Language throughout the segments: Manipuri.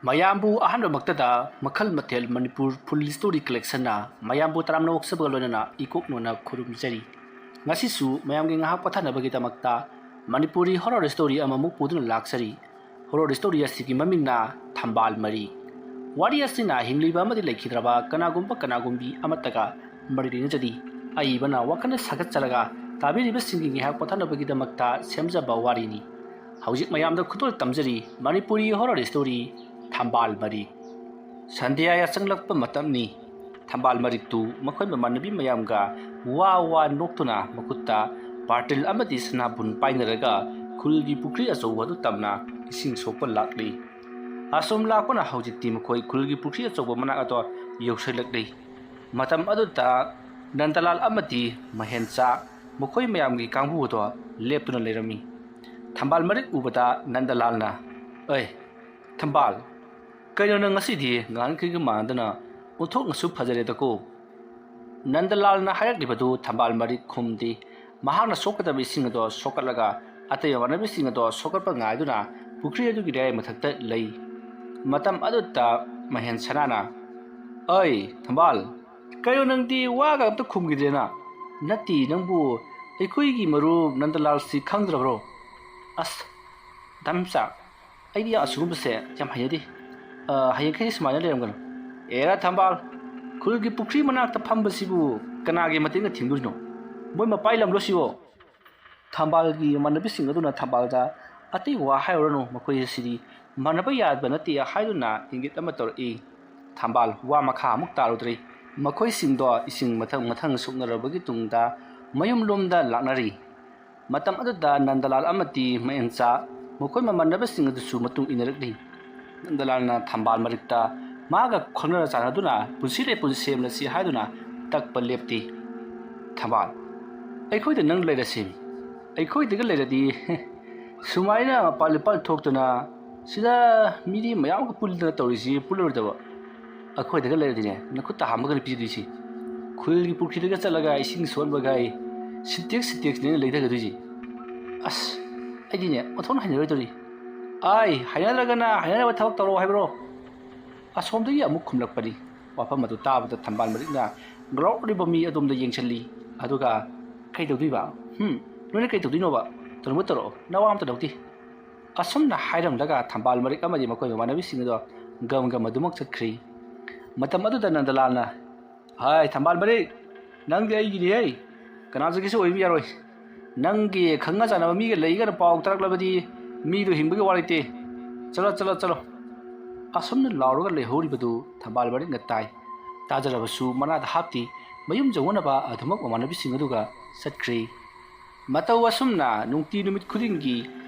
ꯃꯌꯥꯝꯕꯨ ꯑꯍꯥꯟꯕꯃꯛꯇꯗ ꯃꯈꯜ ꯃꯊꯦꯜ ꯃꯅꯤꯄꯨꯔ ꯐꯨꯜ ꯁ꯭ꯇꯣꯔꯤ ꯀꯂꯦꯛꯁꯟꯅ ꯃꯌꯥꯝꯕꯨ ꯇꯔꯥꯝꯅ ꯑꯣꯛꯆꯕꯒ ꯂꯣꯏꯅꯅ ꯏꯀꯣꯛꯅꯣꯅ ꯈꯨꯔꯨꯝꯖꯔꯤ ꯉꯁꯤꯁꯨ ꯃꯌꯥꯝꯒꯤ ꯉꯥꯏꯍꯥꯛ ꯄꯣꯊꯥꯅꯕꯒꯤꯗꯃꯛꯇ ꯃꯅꯤꯄꯨꯔꯤ ꯍꯣꯔꯔ ꯁ꯭ꯇꯣꯔꯤ ꯑꯃꯃꯨꯛ ꯄꯨꯗꯨꯅ ꯂꯥꯛꯆꯔꯤ ꯍꯣꯔꯔ ꯁ꯭ꯇꯣꯔꯤ ꯑꯁꯤꯒꯤ ꯃꯃꯤꯡꯅ ꯊꯝꯕꯥꯜ ꯃꯔꯤ ꯋꯥꯔꯤ ꯑꯁꯤꯅ ꯍꯤꯡꯂꯤꯕ ꯑꯃꯗꯤ ꯂꯩꯈꯤꯗ꯭ꯔꯕ ꯀꯅꯥꯒꯨꯝꯕ ꯀꯅꯥꯒꯨꯝꯕꯤ ꯑꯃꯠꯇꯒ ꯃꯔꯤ ꯂꯩꯅꯖꯗꯤ ꯑꯏꯕꯅ ꯋꯥꯈꯜꯅ ꯁꯥꯒꯠꯆꯔꯒ ꯇꯥꯕꯤꯔꯤꯕꯁꯤꯡꯒꯤ ꯉꯥꯏꯍꯥꯛ ꯄꯣꯊꯥꯅꯕꯒꯤꯗꯃꯛꯇ ꯁꯦꯝꯖꯕ ꯋꯥꯔꯤꯅꯤ ꯍꯧꯖꯤꯛ ꯃꯌꯥꯝꯗ ꯈꯨꯗꯣꯜ ꯇꯝꯖꯔꯤ ꯃꯅꯤꯄꯨꯔꯤ ꯍꯣꯔꯔ ꯁ꯭ꯇꯣꯔꯤ ꯊꯝꯕꯥꯜ ꯃꯔꯤ ꯁꯟꯙ꯭ꯌꯥ ꯆꯪꯂꯛꯄ ꯃꯇꯝꯅꯤ ꯊꯝꯕꯥꯜ ꯃꯔꯤꯛꯇꯨ ꯃꯈꯣꯏ ꯃꯃꯥꯟꯅꯕꯤ ꯃꯌꯥꯝꯒ ꯋꯥ ꯅꯣꯛꯇꯨꯅ ꯃꯈꯨꯠꯇ ꯕꯥꯔꯇꯤꯜ ꯑꯃꯗꯤ ꯁꯅꯥꯕꯨꯟ ꯄꯥꯏꯅꯔꯒ ꯈꯨꯜꯒꯤ ꯄꯨꯈ꯭ꯔꯤ ꯑꯆꯧꯕ ꯑꯗꯨ ꯇꯝꯅ ꯏꯁꯤꯡ ꯁꯣꯛꯄ ꯂꯥꯛꯂꯤ ꯑꯁꯨꯝ ꯂꯥꯛꯄꯅ ꯍꯧꯖꯤꯛꯇꯤ ꯃꯈꯣꯏ ꯈꯨꯜꯒꯤ ꯄꯨꯈ꯭ꯔꯤ ꯑꯆꯧꯕ ꯃꯅꯥꯛ ꯑꯗꯨ ꯌꯧꯁꯤꯜꯂꯛꯂꯤ ꯃꯇꯝ ꯑꯗꯨꯗ ꯅꯟꯗꯂꯥꯜ ꯑꯃꯗꯤ ꯃꯍꯦꯟꯆꯥ ꯃꯈꯣꯏ ꯃꯌꯥꯝꯒꯤ ꯀꯥꯡꯕꯨ ꯑꯗꯨ ꯂꯦꯞꯇꯨꯅ ꯂꯩꯔꯝꯃꯤ ꯊꯝꯕꯥꯜ ꯃꯔꯤꯛ ꯎꯕꯗ ꯅꯟꯗꯂꯥꯜꯅ "ꯑꯩ ꯊꯝꯕꯥꯜ, ꯀꯩꯅꯣ ꯅꯪ ꯉꯁꯤꯗꯤ ꯉꯍꯥꯟꯈꯩꯒ ꯃꯥꯟꯅꯗꯅ ꯑꯣꯟꯊꯣꯛꯅꯁꯨ ꯐꯖꯔꯦꯗꯀꯣ?" ꯅꯟꯗꯂꯥꯜꯅ ꯍꯥꯏꯔꯛꯂꯤꯕꯗꯨ ꯊꯝꯕꯥꯜ ꯃꯔꯤꯛ ꯈꯨꯝꯗꯦ ꯃꯍꯥꯛꯅ ꯁꯣꯛꯀꯗꯕ ꯏꯁꯤꯡ ꯑꯗꯨ ꯁꯣꯛꯀꯠꯂꯒ ꯑꯇꯩ ꯃꯃꯥꯟꯅꯕꯤꯁꯤꯡ ꯑꯗꯨ ꯁꯣꯛꯀꯠꯄ ꯉꯥꯏꯗꯨꯅ ꯄꯨꯈ꯭ꯔꯤ ꯑꯗꯨꯒꯤ ꯂꯩꯌꯥꯏ ꯃꯊꯛꯇ ꯂꯩ ꯃꯇꯝ ꯑꯗꯨꯗ ꯃꯍꯦꯟꯁꯅꯥꯅ "ꯑꯩ ꯊꯝꯕꯥꯜ, ꯀꯩꯅꯣ ꯅꯪꯗꯤ ꯋꯥꯒ ꯑꯝꯇ ꯈꯨꯝꯈꯤꯗ꯭ꯔꯦꯅ? ꯅꯠꯇꯦ, ꯅꯪꯕꯨ ꯑꯩꯈꯣꯏꯒꯤ ꯃꯔꯨꯞ ꯅꯟꯗꯂꯥꯜꯁꯤ ꯈꯪꯗ꯭ꯔꯕ꯭ꯔꯣ?" "ꯑꯁ ꯗꯥꯝꯆꯥ, ꯑꯩꯗꯤ ꯑꯁꯤꯒꯨꯝꯕꯁꯦ ꯌꯥꯝ ꯍꯩꯅꯗꯦ. ꯍꯌꯦꯡꯈꯩ ꯁꯨꯃꯥꯏꯅ ꯂꯩꯔꯝꯒꯅꯨ." "ꯑꯦꯔꯥ ꯊꯝꯕꯥꯜ, ꯈꯨꯜꯒꯤ ꯄꯨꯈ꯭ꯔꯤ ꯃꯅꯥꯛꯇ ꯐꯝꯕꯁꯤꯕꯨ ꯀꯅꯥꯒꯤ ꯃꯇꯦꯡꯅ ꯊꯤꯡꯗꯣꯏꯅꯣ? ꯃꯣꯏ ꯃꯄꯥꯏ ꯂꯝꯂꯣ ꯁꯤꯕꯣ?" ꯊꯝꯕꯥꯜꯒꯤ ꯃꯃꯥꯟꯅꯕꯤꯁꯤꯡ ꯑꯗꯨꯅ ꯊꯝꯕꯥꯜꯗ "ꯑꯇꯩ ꯋꯥ ꯍꯥꯏꯔꯨꯔꯅꯨ, ꯃꯈꯣꯏ ꯑꯁꯤꯗꯤ ꯃꯥꯟꯅꯕ ꯌꯥꯕ ꯅꯠꯇꯦ" ꯍꯥꯏꯗꯨꯅ ꯏꯪꯒꯤꯠ ꯑꯃ ꯇꯧꯔꯛꯏ ꯊꯝꯕꯥꯜ ꯋꯥ ꯃꯈꯥ ꯑꯃꯨꯛ ꯇꯥꯔꯨꯗ꯭ꯔꯦ ꯃꯈꯣꯏꯁꯤꯡꯗꯣ ꯏꯁꯤꯡ ꯃꯊꯪ ꯁꯣꯛꯅꯔꯕꯒꯤ ꯇꯨꯡꯗ ꯃꯌꯨꯝꯂꯣꯝꯗ ꯂꯥꯛꯅꯔꯤ ꯃꯇꯝ ꯑꯗꯨꯗ ꯅꯟꯗꯂꯥꯜ ꯑꯃꯗꯤ ꯃꯍꯦꯟꯆꯥ ꯃꯈꯣꯏ ꯃꯃꯥꯟꯅꯕꯁꯤꯡ ꯑꯗꯨꯁꯨ ꯃꯇꯨꯡ ꯏꯟꯅꯔꯛꯂꯤ ꯅꯟꯗꯂꯥꯜꯅ ꯊꯝꯕꯥꯜ ꯃꯔꯤꯛꯇ ꯃꯥꯒ ꯈꯪꯅꯔ ꯆꯥꯟꯅꯗꯨꯅ ꯄꯨꯟꯁꯤ ꯂꯩꯄꯨꯟ ꯁꯦꯝꯂꯁꯤ ꯍꯥꯏꯗꯨꯅ ꯇꯛꯄ ꯂꯦꯞꯇꯦ꯫ "ꯊꯝꯕꯥꯜ, ꯑꯩꯈꯣꯏꯗ ꯅꯪ ꯂꯩꯔꯁꯦꯃꯤ. ꯑꯩꯈꯣꯏꯗꯒ ꯂꯩꯔꯗꯤ ꯁꯨꯃꯥꯏꯅ ꯃꯄꯥꯜ ꯏꯄꯥꯜ ꯊꯣꯛꯇꯅ ꯁꯤꯗ ꯃꯤꯗꯤ ꯃꯌꯥꯝꯒ ꯄꯨꯜꯗꯅ ꯇꯧꯔꯤꯁꯤ ꯄꯨꯜꯂꯔꯣꯏꯗꯕ? ꯑꯩꯈꯣꯏꯗꯒ ꯂꯩꯔꯗꯤꯅꯦ ꯅꯈꯨꯠꯇ ꯍꯥꯝꯃꯒꯅꯤ ꯄꯤꯖꯗꯣꯏꯁꯤ. ꯈꯨꯜꯒꯤ ꯄꯨꯈ꯭ꯔꯤꯗꯒ ꯆꯠꯂꯒ ꯏꯁꯤꯡ ꯁꯣꯛꯍꯟꯕꯒꯥꯏ ꯁꯤꯟꯇꯦꯛꯁꯅꯦ ꯂꯩꯊꯒꯗꯣꯏꯁꯤ. ꯑꯁ, ꯑꯩꯗꯤꯅꯦ ꯑꯣꯟꯊꯣꯛꯅ ꯍꯩꯅꯔꯣꯏꯗꯧꯔꯤ." "ꯑꯥꯏ, ꯍꯩꯅꯗ꯭ꯔꯒꯅ ꯍꯩꯅꯅꯕ ꯊꯕꯛ ꯇꯧꯔꯣ ꯍꯥꯏꯕ꯭ꯔꯣ?" ꯑꯁꯣꯝꯗꯒꯤ ꯑꯃꯨꯛ ꯈꯨꯝꯂꯛꯄꯅꯤ ꯋꯥꯐꯝ ꯑꯗꯨ ꯇꯥꯕꯗ ꯊꯝꯕꯥꯜ ꯃꯔꯤꯛꯅ ꯒ꯭ꯔꯧꯔꯤꯕ ꯃꯤ ꯑꯗꯣꯝꯗ ꯌꯦꯡꯁꯤꯜꯂꯤ ꯑꯗꯨꯒ "ꯀꯩꯗꯧꯗꯣꯏꯕ? ꯅꯣꯏꯅ ꯀꯩ ꯇꯧꯗꯣꯏꯅꯣꯕ? ꯇꯧꯅꯤꯡꯕ ꯇꯧꯔꯛꯑꯣ, ꯅꯋꯥ ꯑꯝꯇ ꯂꯧꯗꯦ." ꯑꯁꯨꯝꯅ ꯍꯥꯏꯔꯝꯂꯒ ꯊꯝꯕꯥꯜ ꯃꯔꯤꯛ ꯑꯃꯗꯤ ꯃꯈꯣꯏ ꯃꯃꯥꯟꯅꯕꯤꯁꯤꯡ ꯑꯗꯣ ꯒꯝ ꯑꯗꯨꯃꯛ ꯆꯠꯈ꯭ꯔꯤ ꯃꯇꯝ ꯑꯗꯨꯗ ꯅꯟꯗꯂꯥꯜꯅ "ꯍꯥꯏ ꯊꯝꯕꯥꯜ ꯃꯔꯤꯛ, ꯅꯪꯗꯤ ꯑꯩꯒꯤꯅꯤꯍꯦ, ꯀꯅꯥꯖꯒꯤꯁꯨ ꯑꯣꯏꯕ ꯌꯥꯔꯣꯏ. ꯅꯪꯒꯤ ꯈꯪꯅ ꯆꯥꯟꯅꯕ ꯃꯤꯒ ꯂꯩꯒꯅ ꯄꯥꯎ ꯇꯥꯔꯛꯂꯕꯗꯤ ꯃꯤꯗꯣ ꯍꯤꯡꯕꯒꯤ ꯋꯥ ꯂꯩꯇꯦ. ꯆꯠꯂꯣ." ꯑꯁꯨꯝꯅ ꯂꯥꯎꯔꯒ ꯂꯩꯍꯧꯔꯤꯕꯗꯨ ꯊꯝꯕꯥꯜ ꯃꯔꯤꯛꯅ ꯇꯥꯏ ꯇꯥꯖꯔꯕꯁꯨ ꯃꯅꯥꯗ ꯍꯥꯞꯇꯦ ꯃꯌꯨꯝ ꯌꯧꯅꯅꯕ ꯑꯗꯨꯃꯛ ꯃꯃꯥꯟꯅꯕꯤꯁꯤꯡ ꯑꯗꯨꯒ ꯆꯠꯈ꯭ꯔꯤ ꯃꯇꯧ ꯑꯁꯨꯝꯅ ꯅꯨꯡꯇꯤ ꯅꯨꯃꯤꯠ ꯈꯨꯗꯤꯡꯒꯤ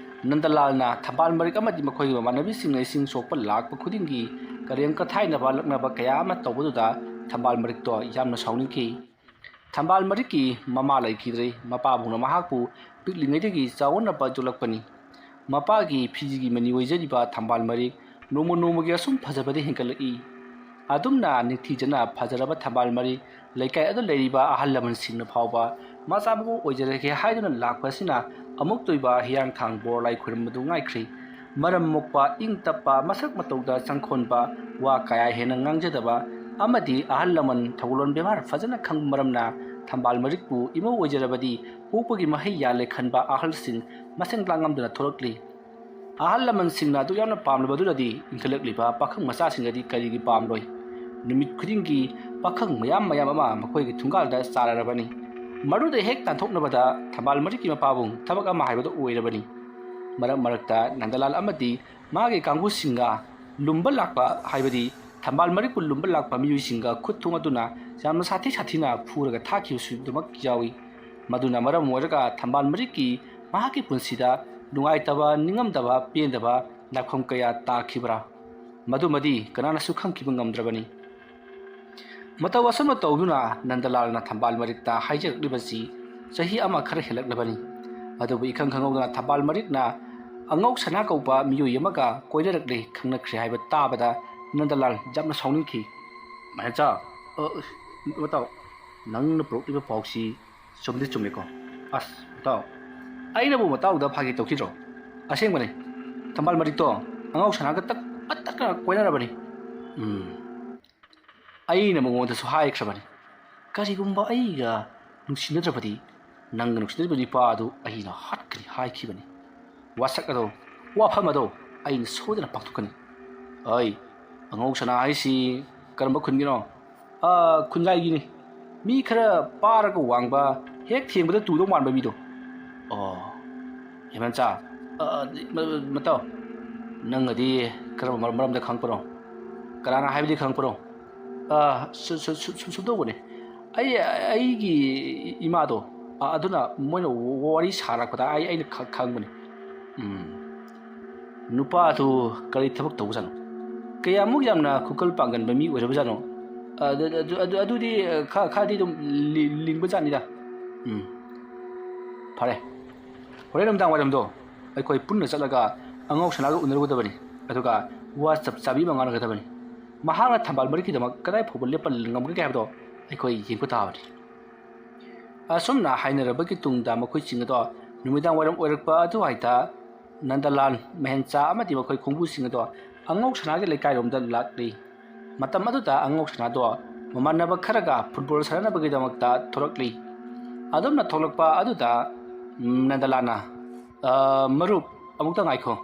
ꯅꯟꯗꯂꯥꯜꯅ ꯊꯝꯕꯥꯜ ꯃꯔꯤꯛ ꯑꯃꯗꯤ ꯃꯈꯣꯏꯒꯤ ꯃꯃꯥꯟꯅꯕꯤꯁꯤꯡꯅ ꯏꯁꯤꯡ ꯁꯣꯛꯄ ꯂꯥꯛꯄ ꯈꯨꯗꯤꯡꯒꯤ ꯀꯔꯦꯝ ꯀꯊꯥꯏꯅꯕ ꯂꯛꯅꯕ ꯀꯌꯥ ꯑꯃ ꯇꯧꯕꯗꯨꯗ ꯊꯝꯕꯥꯜ ꯃꯔꯤꯛꯇꯣ ꯌꯥꯝꯅ ꯁꯥꯎꯅꯤꯡꯈꯤ ꯊꯝꯕꯥꯜ ꯃꯔꯤꯛꯀꯤ ꯃꯃꯥ ꯂꯩꯈꯤꯗ꯭ꯔꯦ ꯃꯄꯥꯕꯨꯡꯅ ꯃꯍꯥꯛꯄꯨ ꯄꯤꯛꯂꯤꯉꯩꯗꯒꯤ ꯆꯥꯎꯅꯕ ꯌꯣꯛꯂꯛꯄꯅꯤ ꯃꯄꯥꯒꯤ ꯐꯤꯖꯤꯒꯤ ꯃꯅꯤ ꯑꯣꯏꯖꯔꯤꯕ ꯊꯝꯕꯥꯜ ꯃꯔꯤꯛ ꯅꯣꯡꯃꯒꯤ ꯑꯁꯨꯝ ꯐꯖꯕꯗ ꯍꯦꯟꯒꯠꯂꯛꯏ ꯑꯗꯨꯝꯅ ꯅꯤꯡꯊꯤꯖꯅ ꯐꯖꯔꯕ ꯊꯝꯕꯥꯜ ꯃꯔꯤꯛ ꯂꯩꯀꯥꯏ ꯑꯗꯨ ꯂꯩꯔꯤꯕ ꯑꯍꯜ ꯂꯃꯟꯁꯤꯡꯅ ꯐꯥꯎꯕ ꯃꯆꯥ ꯃꯎ ꯑꯣꯏꯖꯔꯒꯦ ꯍꯥꯏꯗꯨꯅ ꯂꯥꯛꯄ ꯑꯁꯤꯅ ꯑꯃꯨꯛꯇꯣꯏꯕ ꯍꯤꯌꯥꯡꯊꯥꯡ ꯕꯣꯔ ꯂꯥꯏ ꯈꯨꯔꯨꯝꯕꯗꯨ ꯉꯥꯏꯈ꯭ꯔꯤ ꯃꯔꯝ ꯃꯣꯛꯄ ꯏꯪ ꯇꯞꯄ ꯃꯁꯛ ꯃꯇꯧꯗ ꯆꯪꯈꯣꯟꯕ ꯋꯥ ꯀꯌꯥ ꯍꯦꯟꯅ ꯉꯥꯡꯖꯗꯕ ꯑꯃꯗꯤ ꯑꯍꯜ ꯂꯃꯟ ꯊꯧꯒꯜꯂꯣꯟ ꯕꯦꯕꯥꯔ ꯐꯖꯅ ꯈꯪꯕ ꯃꯔꯝꯅ ꯊꯝꯕꯥꯜ ꯃꯔꯤꯛꯄꯨ ꯏꯃꯧ ꯑꯣꯏꯖꯔꯕꯗꯤ ꯄꯣꯛꯄꯒꯤ ꯃꯍꯩ ꯌꯥꯜꯂꯦ ꯈꯟꯕ ꯑꯍꯜꯁꯤꯡ ꯃꯁꯤꯡ ꯂꯥꯡꯉꯝꯗꯨꯅ ꯊꯣꯔꯛꯂꯤ ꯑꯍꯜ ꯂꯃꯟꯁꯤꯡꯅ ꯑꯗꯨ ꯌꯥꯝꯅ ꯄꯥꯝꯂꯕꯗꯨꯅꯗꯤ ꯏꯟꯈꯠꯂꯛꯂꯤꯕ ꯄꯥꯈꯪ ꯃꯆꯥꯁꯤꯡꯗꯗꯤ ꯀꯔꯤꯒꯤ ꯄꯥꯝꯂꯣꯏ ꯅꯨꯃꯤꯠ ꯈꯨꯗꯤꯡꯒꯤ ꯄꯥꯈꯪ ꯃꯌꯥꯝ ꯑꯃ ꯃꯈꯣꯏꯒꯤ ꯊꯨꯡꯒꯥꯜꯗ ꯆꯥꯔꯔꯕꯅꯤ ꯃꯗꯨꯗ ꯍꯦꯛ ꯇꯥꯟꯊꯣꯛꯅꯕꯗ ꯊꯝꯕꯥꯜ ꯃꯔꯤꯛꯀꯤ ꯃꯄꯥꯕꯨꯡ ꯊꯕꯛ ꯑꯃ ꯍꯥꯏꯕꯗꯨ ꯑꯣꯏꯔꯕꯅꯤ ꯃꯔꯛꯇ ꯅꯟꯗꯂꯥꯜ ꯑꯃꯗꯤ ꯃꯥꯒꯤ ꯀꯥꯡꯕꯨꯁꯤꯡꯒ ꯂꯨꯝꯕ ꯂꯥꯛꯄ ꯍꯥꯏꯕꯗꯤ ꯊꯝꯕꯥꯜ ꯃꯔꯤꯛꯄꯨ ꯂꯨꯝꯕ ꯂꯥꯛꯄ ꯃꯤꯑꯣꯏꯁꯤꯡꯒ ꯈꯨꯠ ꯊꯣꯡꯗꯨꯅ ꯌꯥꯝꯅ ꯁꯥꯊꯤꯅ ꯐꯨꯔꯒ ꯊꯥꯈꯤꯕꯁꯨ ꯑꯗꯨꯃꯛ ꯌꯥꯎꯏ ꯃꯗꯨꯅ ꯃꯔꯝ ꯑꯣꯏꯔꯒ ꯊꯝꯕꯥꯜ ꯃꯔꯤꯛꯀꯤ ꯃꯍꯥꯛꯀꯤ ꯄꯨꯟꯁꯤꯗ ꯅꯨꯡꯉꯥꯏꯇꯕ ꯅꯤꯡꯉꯝꯗꯕ ꯄꯦꯟꯗꯕ ꯂꯥꯛꯐꯝ ꯀꯌꯥ ꯇꯥꯈꯤꯕ꯭ꯔꯥ ꯃꯗꯨꯃꯗꯤ ꯀꯅꯥꯅꯁꯨ ꯈꯪꯈꯤꯕ ꯉꯝꯗ꯭ꯔꯕꯅꯤ ꯃꯇꯧ ꯑꯁꯨꯝꯅ ꯇꯧꯗꯨꯅ ꯅꯟꯗꯂꯥꯜꯅ ꯊꯝꯕꯥꯜ ꯃꯔꯤꯛꯇ ꯍꯥꯏꯖꯔꯛꯂꯤꯕꯁꯤ ꯆꯍꯤ ꯑꯃ ꯈꯔ ꯍꯦꯜꯂꯛꯂꯕꯅꯤ ꯑꯗꯨꯕꯨ ꯏꯈꯪ ꯈꯪꯍꯧꯗꯅ ꯊꯝꯕꯥꯜ ꯃꯔꯤꯛꯅ ꯑꯉꯧ ꯁꯅꯥ ꯀꯧꯕ ꯃꯤꯑꯣꯏ ꯑꯃꯒ ꯀꯣꯏꯅꯔꯛꯂꯦ ꯈꯪꯅꯈ꯭ꯔꯦ ꯍꯥꯏꯕ ꯇꯥꯕꯗ ꯅꯟꯗꯂꯥꯜ ꯌꯥꯝꯅ ꯁꯥꯎꯅꯤꯡꯈꯤ "ꯃꯍꯦꯟꯆꯥ, ꯃꯇꯥꯎ, ꯅꯪꯅ ꯄꯨꯔꯛꯂꯤꯕ ꯄꯥꯎꯁꯤ ꯆꯨꯝꯗꯤ ꯆꯨꯝꯃꯦꯀꯣ?" "ꯑꯁ ꯃꯇꯥꯎ, ꯑꯩꯅꯕꯨ ꯃꯇꯥꯎꯗ ꯐꯥꯒꯤ ꯇꯧꯈꯤꯗ꯭ꯔꯣ? ꯑꯁꯦꯡꯕꯅꯤ ꯊꯝꯕꯥꯜ ꯃꯔꯤꯛꯇꯣ ꯑꯉꯧ ꯁꯅꯥꯒ ꯃꯇꯠꯀ ꯀꯣꯏꯅꯔꯕꯅꯤ ꯑꯩꯅ ꯃꯉꯣꯟꯗꯁꯨ ꯍꯥꯏꯈ꯭ꯔꯕꯅꯤ ꯀꯔꯤꯒꯨꯝꯕ ꯑꯩꯒ ꯅꯨꯡꯁꯤꯅꯗ꯭ꯔꯕꯗꯤ ꯅꯪꯒ ꯅꯨꯡꯁꯤꯅꯔꯤꯕ ꯅꯨꯄꯥ ꯑꯗꯨ ꯑꯩꯅ ꯍꯥꯠꯀꯅꯤ ꯍꯥꯏꯈꯤꯕꯅꯤ ꯋꯥꯁꯛ ꯑꯗꯣ ꯋꯥꯐꯝ ꯑꯗꯣ ꯑꯩꯅ ꯁꯣꯏꯗꯅ ꯄꯥꯡꯊꯣꯛꯀꯅꯤ ꯑꯩ ꯑꯉꯧ ꯁꯅꯥ ꯍꯥꯏꯁꯤ ꯀꯔꯝꯕ ꯈꯨꯟꯒꯤꯅꯣ ꯈꯨꯟꯖꯥꯏꯒꯤꯅꯤ ꯃꯤ ꯈꯔ ꯄꯥꯔꯒ ꯋꯥꯡꯕ ꯍꯦꯛ ꯊꯦꯡꯕꯗ ꯇꯨꯗꯧ ꯃꯥꯟꯕ ꯃꯤꯗꯣ ꯑꯣ ꯍꯦꯃꯟꯆꯥ ꯃꯇꯥꯎ ꯅꯪꯒꯗꯤ ꯀꯔꯝꯕ ꯃꯔꯝꯗ ꯈꯪꯄꯅꯣ ꯀꯅꯥꯅ ꯍꯥꯏꯕꯗꯤ ꯈꯪꯄꯅꯣ ꯁꯨꯝꯗꯧꯕꯅꯦ ꯑꯩꯒꯤ 이마도 ꯑꯗꯨꯅ ꯃꯣꯏꯅ ꯋꯥꯔꯤ ꯁꯥꯔꯛꯄꯗ ꯑꯩꯅ ꯈꯪꯕꯅꯤ ꯅꯨꯄꯥꯗꯨ ꯀꯔꯤ ꯊꯕꯛ ꯇꯧꯕꯖꯥꯠꯅꯣ ꯀꯌꯥꯃꯨꯛ ꯌꯥꯝꯅ ꯈꯨꯀꯜ ꯄꯥꯡꯒꯟꯕ ꯃꯤ ꯑꯣꯏꯔꯕꯖꯥꯠꯅꯣ ꯑꯗꯨꯗꯤ ꯈꯔꯗꯤ ꯑꯗꯨꯝ ꯂꯤꯡꯕꯖꯥꯠꯅꯤꯗ ꯐꯔꯦ ꯍꯣꯔꯦꯟ ꯅꯨꯡꯗꯥꯡ ꯋꯥꯏꯔꯝꯗꯣ ꯑꯩꯈꯣꯏ ꯄꯨꯟꯅ ꯆꯠꯂꯒ ꯑꯉꯧ ꯁꯅꯥꯒ ꯎꯅꯔꯨꯒꯗꯕꯅꯤ ꯑꯗꯨꯒ ꯋꯥ ꯆꯞ ꯆꯥꯕꯤ ꯑꯃ ꯉꯥꯡꯅꯒꯗꯕꯅꯤ ꯃꯍꯥꯛꯅ ꯊꯝꯕꯥꯜ ꯃꯔꯤꯛꯀꯤꯗꯃꯛ ꯀꯗꯥꯏ ꯐꯥꯎꯕ ꯂꯦꯞꯄ ꯉꯝꯒꯗꯒꯦ ꯍꯥꯏꯕꯗꯣ ꯑꯩꯈꯣꯏ ꯌꯦꯡꯕ ꯇꯥꯕꯅꯤ ꯑꯁꯨꯝꯅ ꯍꯥꯏꯅꯔꯕꯒꯤ ꯇꯨꯡꯗ ꯃꯈꯣꯏꯁꯤꯡ ꯑꯗꯣ ꯅꯨꯃꯤꯗꯥꯡ ꯋꯥꯏꯔꯝ ꯑꯣꯏꯔꯛꯄ ꯑꯗꯨꯋꯥꯏꯗ ꯅꯟꯗꯂꯥꯜ ꯃꯦꯍꯦꯟꯆꯥ ꯑꯃꯗꯤ ꯃꯈꯣꯏ ꯈꯣꯡꯕꯨꯁꯤꯡ ꯑꯗꯣ ꯑꯉꯧ ꯁꯅꯥꯒꯤ ꯂꯩꯀꯥꯏꯔꯣꯝꯗ ꯂꯥꯛꯂꯤ ꯃꯇꯝ ꯑꯗꯨꯗ ꯑꯉꯧ ꯁꯅꯥꯗꯣ ꯃꯃꯥꯟꯅꯕ ꯈꯔꯒ ꯐꯨꯠꯕꯣꯜ ꯁꯥꯟꯅꯅꯕꯒꯤꯗꯃꯛꯇ ꯊꯣꯔꯛꯂꯤ ꯑꯗꯨꯝꯅ ꯊꯣꯛꯂꯛꯄ ꯑꯗꯨꯗ ꯅꯟꯗꯂꯥꯜꯅ ꯃꯔꯨꯞ ꯑꯃꯨꯛꯇ ꯉꯥꯏꯈꯣ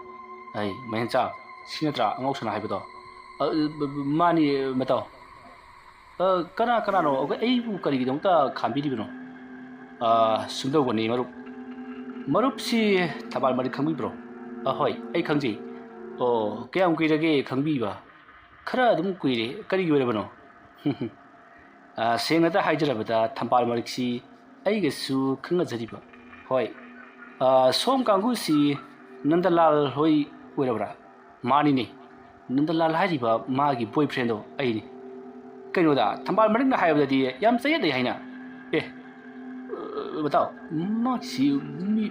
ꯑꯩ ꯃꯦꯍꯦꯟꯆꯥ ꯁꯤ ꯅꯠꯇ꯭ꯔꯥ ꯑꯉꯧ ꯁꯅꯥ ꯍꯥꯏꯕꯗꯣ ꯃꯥꯅꯤ ꯃꯇꯥꯎ ꯀꯅꯥꯅꯣ ꯑꯩꯕꯨ ꯀꯔꯤꯒꯤꯗꯃꯛꯇ ꯈꯥꯝꯕꯤꯔꯤꯕꯅꯣ ꯁꯨꯝꯗꯧꯕꯅꯤ ꯃꯔꯨꯞꯁꯤ ꯊꯕꯥꯜ ꯃꯔꯤꯛ ꯈꯪꯕꯤꯕ꯭ꯔꯣ ꯍꯣꯏ ꯑꯩ ꯈꯪꯖꯩ ꯑꯣ ꯀꯌꯥꯝ ꯀꯨꯏꯔꯒꯦ ꯈꯪꯕꯤꯕ ꯈꯔ ꯑꯗꯨꯝ ꯀꯨꯏꯔꯦ ꯀꯔꯤꯒꯤ ꯑꯣꯏꯔꯕꯅꯣ ꯁꯦꯡꯅꯇ ꯍꯥꯏꯖꯔꯕꯗ ꯊꯝꯕꯥꯜ ꯃꯔꯤꯛꯁꯤ ꯑꯩꯒꯁꯨ ꯈꯪꯅꯖꯔꯤꯕ ꯍꯣꯏ ꯁꯣꯝ ꯀꯥꯡꯕꯨꯁꯤ ꯅꯟꯗꯂꯥꯜ ꯍꯣꯏ ꯑꯣꯏꯔꯕ꯭ꯔꯥ ꯃꯥꯅꯤꯅꯦ ꯅꯟꯗꯂꯥꯜ ꯍꯥꯏꯔꯤꯕ ꯃꯥꯒꯤ ꯕꯣꯏꯐ꯭ꯔꯦꯟꯗꯣ ꯑꯩꯅꯤ ꯀꯩꯅꯣꯗ ꯊꯝꯕꯥꯜ ꯃꯔꯤꯛꯅ ꯍꯥꯏꯕꯗꯗꯤ ꯌꯥꯝ ꯆꯌꯦꯠꯅꯩ ꯍꯥꯏꯅ ꯃꯇꯥꯎ ꯃꯥꯒꯤꯁꯤ ꯃꯤ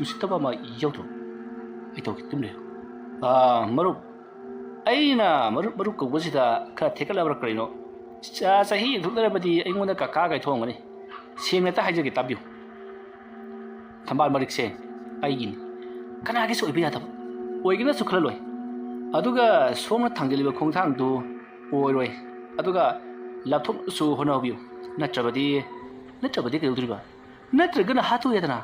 ꯎꯁꯤꯠꯇꯕ ꯑꯃ ꯌꯥꯎꯗ꯭ꯔꯣ ꯑꯩ ꯇꯧꯒꯦ ꯑꯗꯨꯝ ꯂꯩꯌꯨ ꯃꯔꯨꯞ ꯑꯩꯅ ꯃꯔꯨꯞ ꯀꯧꯕꯁꯤꯗ ꯈꯔ ꯊꯦꯛꯀꯠꯂꯕ꯭ꯔꯥ ꯀꯔꯤꯅꯣ ꯆꯍꯤ ꯌꯦꯡꯊꯣꯛꯅꯔꯕꯗꯤ ꯑꯩꯉꯣꯟꯗ ꯀꯀꯥ ꯀꯥꯏꯊꯣꯛꯑꯝꯒꯅꯤ ꯁꯦꯡꯅꯇ ꯍꯥꯏꯖꯒꯦ ꯇꯥꯕꯤꯌꯨ ꯊꯝꯕꯥꯜ ꯃꯔꯤꯛꯁꯦ ꯑꯩꯒꯤꯅꯤ ꯀꯅꯥꯒꯤꯁꯨ ꯑꯣꯏꯕ ꯌꯥꯗꯕ ꯑꯣꯏꯒꯅꯁꯨ ꯈꯜꯂꯣꯏ ꯑꯗꯨꯒ ꯁꯣꯝꯅ ꯊꯥꯡꯖꯤꯜꯂꯤꯕ ꯈꯣꯡꯊꯥꯡꯗꯨ ꯑꯣꯏꯔꯣꯏ ꯑꯗꯨꯒ ꯂꯥꯞꯊꯣꯛꯅꯁꯨ ꯍꯣꯠꯅꯕꯤꯌꯨ ꯅꯠꯇ꯭ꯔꯕꯗꯤ ꯀꯩꯗꯧꯗꯣꯔꯤꯕ ꯅꯠꯇ꯭ꯔꯒꯅ ꯍꯥꯠꯇꯣꯛꯑꯦꯗꯅ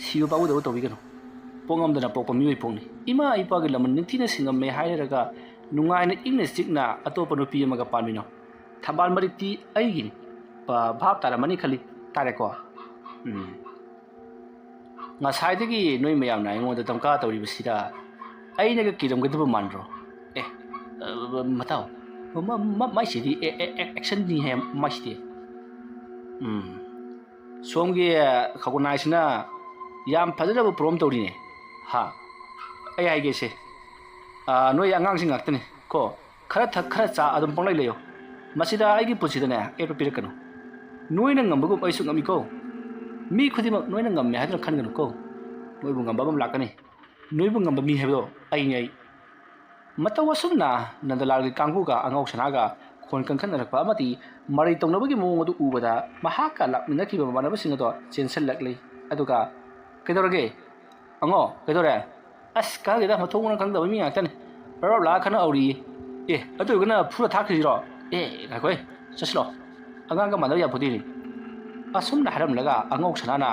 ꯁꯤꯕ ꯄꯥꯎꯗꯕ ꯇꯧꯕꯤꯒꯅꯨ ꯄꯣꯛꯉꯝꯗꯅ ꯄꯣꯛꯄ ꯃꯤꯑꯣꯏ ꯄꯣꯛꯅꯤ ꯏꯃꯥ ꯏꯄꯥꯒꯤ ꯂꯃꯟ ꯅꯤꯡꯊꯤꯅ ꯁꯤꯡꯉꯝꯃꯦ ꯍꯥꯏꯔꯒ ꯅꯨꯡꯉꯥꯏꯅ ꯏꯪꯅ ꯆꯤꯛꯅ ꯑꯇꯣꯞꯄ ꯅꯨꯄꯤ ꯑꯃꯒ ꯄꯥꯟꯃꯤꯟꯅꯧ ꯊꯝꯕꯥꯜ ꯃꯔꯤꯛꯇꯤ ꯑꯩꯒꯤꯅꯤ ꯚꯥꯞ ꯇꯥꯔꯝꯃꯅꯤ ꯈꯜꯂꯤ ꯇꯥꯔꯦꯀꯣ ꯉꯁꯥꯏꯗꯒꯤ ꯅꯣꯏ ꯃꯌꯥꯝꯅ ꯑꯩꯉꯣꯟꯗ ꯗꯝꯀꯥ ꯇꯧꯔꯤꯕꯁꯤꯗ ꯑꯩꯅꯒ ꯀꯤꯔꯝꯒꯗꯕ ꯃꯥꯟꯕ꯭ꯔꯣ ꯃꯇꯥꯎ ꯃꯥꯏꯁꯤꯗꯤ ꯑꯦꯛꯁꯟꯅꯤ ꯍꯥꯏ ꯃꯥꯏꯁꯤꯗꯤ ꯁꯣꯝꯒꯤ ꯈꯧꯒꯅꯥꯏꯁꯤꯅ ꯌꯥꯝ ꯐꯖꯅꯕ ꯄ꯭ꯔꯣꯝ ꯇꯧꯔꯤꯅꯦ ꯑꯩ ꯍꯥꯏꯒꯦꯁꯦ ꯅꯣꯏ ꯑꯉꯥꯡꯁꯤꯡ ꯉꯥꯛꯇꯅꯤ ꯀꯣ ꯈꯔ ꯊꯛ ꯈꯔ ꯆꯥ ꯑꯗꯨꯝ ꯄꯪꯂꯩ ꯂꯩꯌꯣ ꯃꯁꯤꯗ ꯑꯩꯒꯤ ꯄꯨꯟꯁꯤꯗꯅꯦ ꯑꯦꯞꯄ ꯄꯤꯔꯛꯀꯅꯨ ꯅꯣꯏꯅ ꯉꯝꯕꯒꯨꯝ ꯑꯩꯁꯨ ꯉꯝꯃꯤꯀꯣ ꯃꯤ ꯈꯨꯗꯤꯡꯃꯛ ꯅꯣꯏꯅ ꯉꯝꯃꯦ ꯍꯥꯏꯗꯨꯅ ꯈꯟꯒꯅꯨꯀꯣ ꯅꯣꯏꯕꯨ ꯉꯝꯕ ꯑꯃ ꯂꯥꯛꯀꯅꯤ ꯅꯣꯏꯕꯨ ꯉꯝꯕ ꯃꯤ ꯍꯥꯏꯕꯗꯣ ꯑꯩ ꯃꯇꯧ ꯑꯁꯨꯝꯅ ꯅꯟꯗꯂꯥꯜꯒꯤ ꯀꯥꯡꯕꯨꯒ ꯑꯉꯧ ꯁꯅꯥꯒ ꯈꯣꯟ ꯀꯟꯈꯠꯅꯔꯛꯄ ꯑꯃꯗꯤ ꯃꯔꯩ ꯇꯧꯅꯕꯒꯤ ꯃꯑꯣꯡ ꯑꯗꯨ ꯎꯕꯗ ꯃꯍꯥꯛꯀ ꯂꯥꯛꯃꯤꯟꯅꯈꯤꯕ ꯃꯃꯥꯟꯅꯕꯁꯤꯡ ꯑꯗꯣ ꯆꯦꯟꯁꯤꯜꯂꯛꯂꯤ ꯑꯗꯨꯒ ꯀꯩꯗꯧꯔꯒꯦ ꯑꯉꯣ ꯀꯩꯗꯧꯔꯦ ꯑꯁ ꯈꯪꯗꯦꯗ ꯃꯊꯣꯡ ꯃꯔꯝ ꯈꯪꯗꯕ ꯃꯤ ꯉꯥꯛꯇꯅꯤ ꯔꯥꯎ ꯂꯥꯛꯑ ꯈꯟꯅ ꯍꯧꯔꯤꯌꯦ ꯑꯗꯨ ꯑꯣꯏꯔꯒꯅ ꯐꯨꯔ ꯊꯥꯛꯈ꯭ꯔꯤꯁꯤꯔꯣ ꯉꯥꯏꯈꯣꯏ ꯆꯠꯁꯤꯂꯣ ꯑꯉꯥꯡꯒ ꯃꯥꯟꯅꯕ ꯌꯥꯄꯣꯠꯇꯦꯅꯦ ꯑꯁꯨꯝꯅ ꯍꯥꯏꯔꯝꯂꯒ ꯑꯉꯧ ꯁꯅꯥꯅ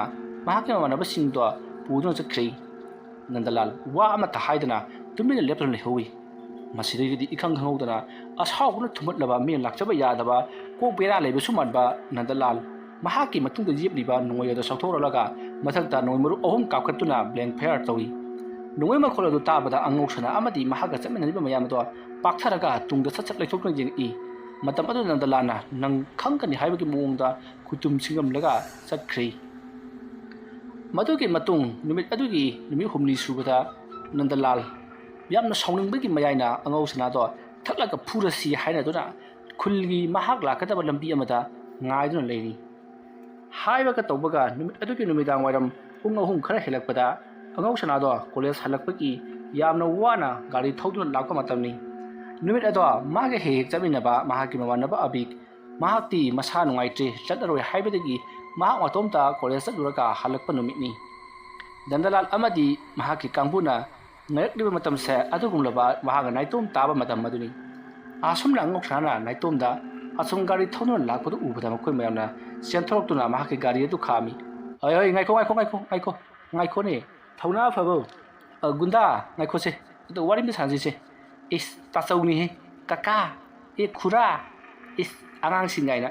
ꯃꯍꯥꯛꯀꯤ ꯃꯃꯥꯟꯅꯕꯁꯤꯡꯗꯣ ꯄꯨꯗꯨꯅ ꯆꯠꯈ꯭ꯔꯤ ꯅꯟꯗꯂꯥꯜ ꯋꯥ ꯑꯃꯠꯇ ꯍꯥꯏꯗꯅ ꯇꯨꯃꯤꯟꯅ ꯂꯦꯞꯇꯨꯅ ꯂꯩꯍꯧꯏ ꯃꯁꯤꯗꯒꯤꯗꯤ ꯏꯈꯪ ꯈꯪꯍꯧꯗꯅ ꯑꯁꯥꯎꯕꯅ ꯊꯨꯝꯍꯠꯂꯕ ꯃꯤꯅ ꯂꯥꯛꯆꯕ ꯌꯥꯗꯕ ꯀꯣꯛ ꯕꯦꯔꯥ ꯂꯩꯕꯁꯨ ꯃꯥꯟꯕ ꯅꯟꯗꯂꯥꯜ ꯃꯍꯥꯛꯀꯤ ꯃꯇꯨꯡꯗ ꯌꯦꯞꯂꯤꯕ ꯅꯣꯡꯃꯩ ꯑꯗꯨ ꯁꯥꯎꯊꯣꯛꯂꯒ ꯃꯊꯛꯇ ꯅꯣꯡꯃꯩ ꯃꯔꯨ 3 ꯀꯥꯞꯈꯠꯇꯨꯅ ꯕ꯭ꯂꯦꯡ ꯐꯌꯥꯔ ꯇꯧꯏ ꯅꯣꯡꯃꯩ ꯃꯈꯣꯜ ꯑꯗꯨ ꯇꯥꯕꯗ ꯑꯉꯧ ꯁꯅꯥ ꯑꯃꯗꯤ ꯃꯍꯥꯛꯀ ꯆꯠꯃꯤꯟꯅꯔꯤꯕ ꯃꯌꯥꯝ ꯑꯗꯣ ꯄꯥꯛꯊꯔꯒ ꯇꯨꯡꯗ ꯁꯠ ꯂꯩꯊꯣꯛꯇꯨꯅ ꯌꯦꯡꯉꯛꯏ ꯃꯇꯝ ꯑꯗꯨꯗ ꯅꯟꯗꯂꯥꯜꯅ ꯅꯪ ꯈꯪꯒꯅꯤ ꯍꯥꯏꯕꯒꯤ ꯃꯑꯣꯡꯗ ꯈꯨꯇꯨꯝ ꯁꯤꯡꯉꯝꯂꯒ ꯆꯠꯈ꯭ꯔꯤ ꯃꯗꯨꯒꯤ ꯃꯇꯨꯡ ꯅꯨꯃꯤꯠ 6ꯅꯤ ꯁꯨꯕꯗ ꯅꯟꯗꯂꯥꯜ ꯌꯥꯝꯅ ꯁꯥꯎꯅꯤꯡꯕꯒꯤ ꯃꯌꯥꯏꯅ ꯑꯉꯧ ꯁꯅꯥꯗꯣ ꯊꯛꯂꯒ ꯐꯨꯔꯁꯤ ꯍꯥꯏꯅꯗꯨꯅ ꯈꯨꯜꯒꯤ ꯃꯍꯥꯛ ꯂꯥꯛꯀꯗꯕ ꯂꯝꯕꯤ ꯑꯃꯗ ꯉꯥꯏꯗꯨꯅ ꯂꯩꯔꯤ ꯍꯥꯏꯕꯒ ꯇꯧꯕꯒ ꯅꯨꯃꯤꯠ ꯑꯗꯨꯒꯤ ꯅꯨꯃꯤꯗꯥꯡ ꯋꯥꯏꯔꯝ ꯄꯨꯡ 3 ꯈꯔ ꯍꯦꯜꯂꯛꯄꯗ ꯑꯉꯧ ꯁꯅꯥꯗꯣ ꯀꯣꯂꯦꯖ ꯍꯜꯂꯛꯄꯒꯤ ꯌꯥꯝꯅ ꯋꯥꯅ ꯒꯥꯔꯤ ꯊꯧꯗꯨꯅ ꯂꯥꯛꯄ ꯃꯇꯝꯅꯤ ꯅꯨꯃꯤꯠ ꯑꯗꯣ ꯃꯥꯒ ꯍꯦꯛ ꯆꯠꯃꯤꯟꯅꯕ ꯃꯍꯥꯛꯀꯤ ꯃꯃꯥꯟꯅꯕ ꯑꯕꯤꯛ ꯃꯍꯥꯛꯇꯤ ꯃꯁꯥ ꯅꯨꯡꯉꯥꯏꯇ꯭ꯔꯦ ꯆꯠꯂꯔꯣꯏ ꯍꯥꯏꯕꯗꯒꯤ ꯃꯍꯥꯛ ꯃꯇꯣꯝꯇ ꯀꯣꯂꯦꯖ ꯆꯠꯂꯨꯔꯒ ꯍꯜꯂꯛꯄ ꯅꯨꯃꯤꯠꯅꯤ ꯅꯟꯗꯂꯥꯜ ꯑꯃꯗꯤ ꯃꯍꯥꯛꯀꯤ ꯀꯥꯡꯕꯨꯅ ꯉꯥꯏꯔꯛꯂꯤꯕ ꯃꯇꯝꯁꯦ ꯑꯗꯨꯒꯨꯝꯂꯕ ꯃꯍꯥꯛꯅ ꯅꯥꯏꯇꯣꯝ ꯇꯥꯕ ꯃꯇꯝ ꯑꯗꯨꯅꯤ ꯑꯁꯨꯝꯅ ꯑꯉꯧꯁꯅꯥꯅ ꯅꯥꯏꯇꯣꯝꯗ ꯑꯁꯨꯝ ꯒꯥꯔꯤ ꯊꯧꯗꯨꯅ ꯂꯥꯛꯄꯗꯨ ꯎꯕꯗ ꯃꯈꯣꯏ ꯃꯌꯥꯝꯅ ꯆꯦꯟꯊꯣꯔꯛꯇꯨꯅ ꯃꯍꯥꯛꯀꯤ ꯒꯥꯔꯤ ꯑꯗꯨ ꯈꯥꯝꯃꯤ ꯍꯣꯏ ꯉꯥꯏꯈꯣꯅꯦ ꯊꯧꯅꯥ ꯐꯕꯧ ꯒꯨꯟꯗꯥ ꯉꯥꯏꯈꯣꯁꯦ ꯑꯗꯣ ꯋꯥꯔꯤ ꯑꯃ ꯁꯥꯟꯅꯁꯤꯁꯦ ꯏꯁ ꯇꯥꯆꯧꯅꯤꯍꯦ ꯀꯀꯥ ꯈꯨꯔꯥ ꯏꯁ ꯑꯉꯥꯡꯁꯤꯡ ꯀꯥꯏꯅ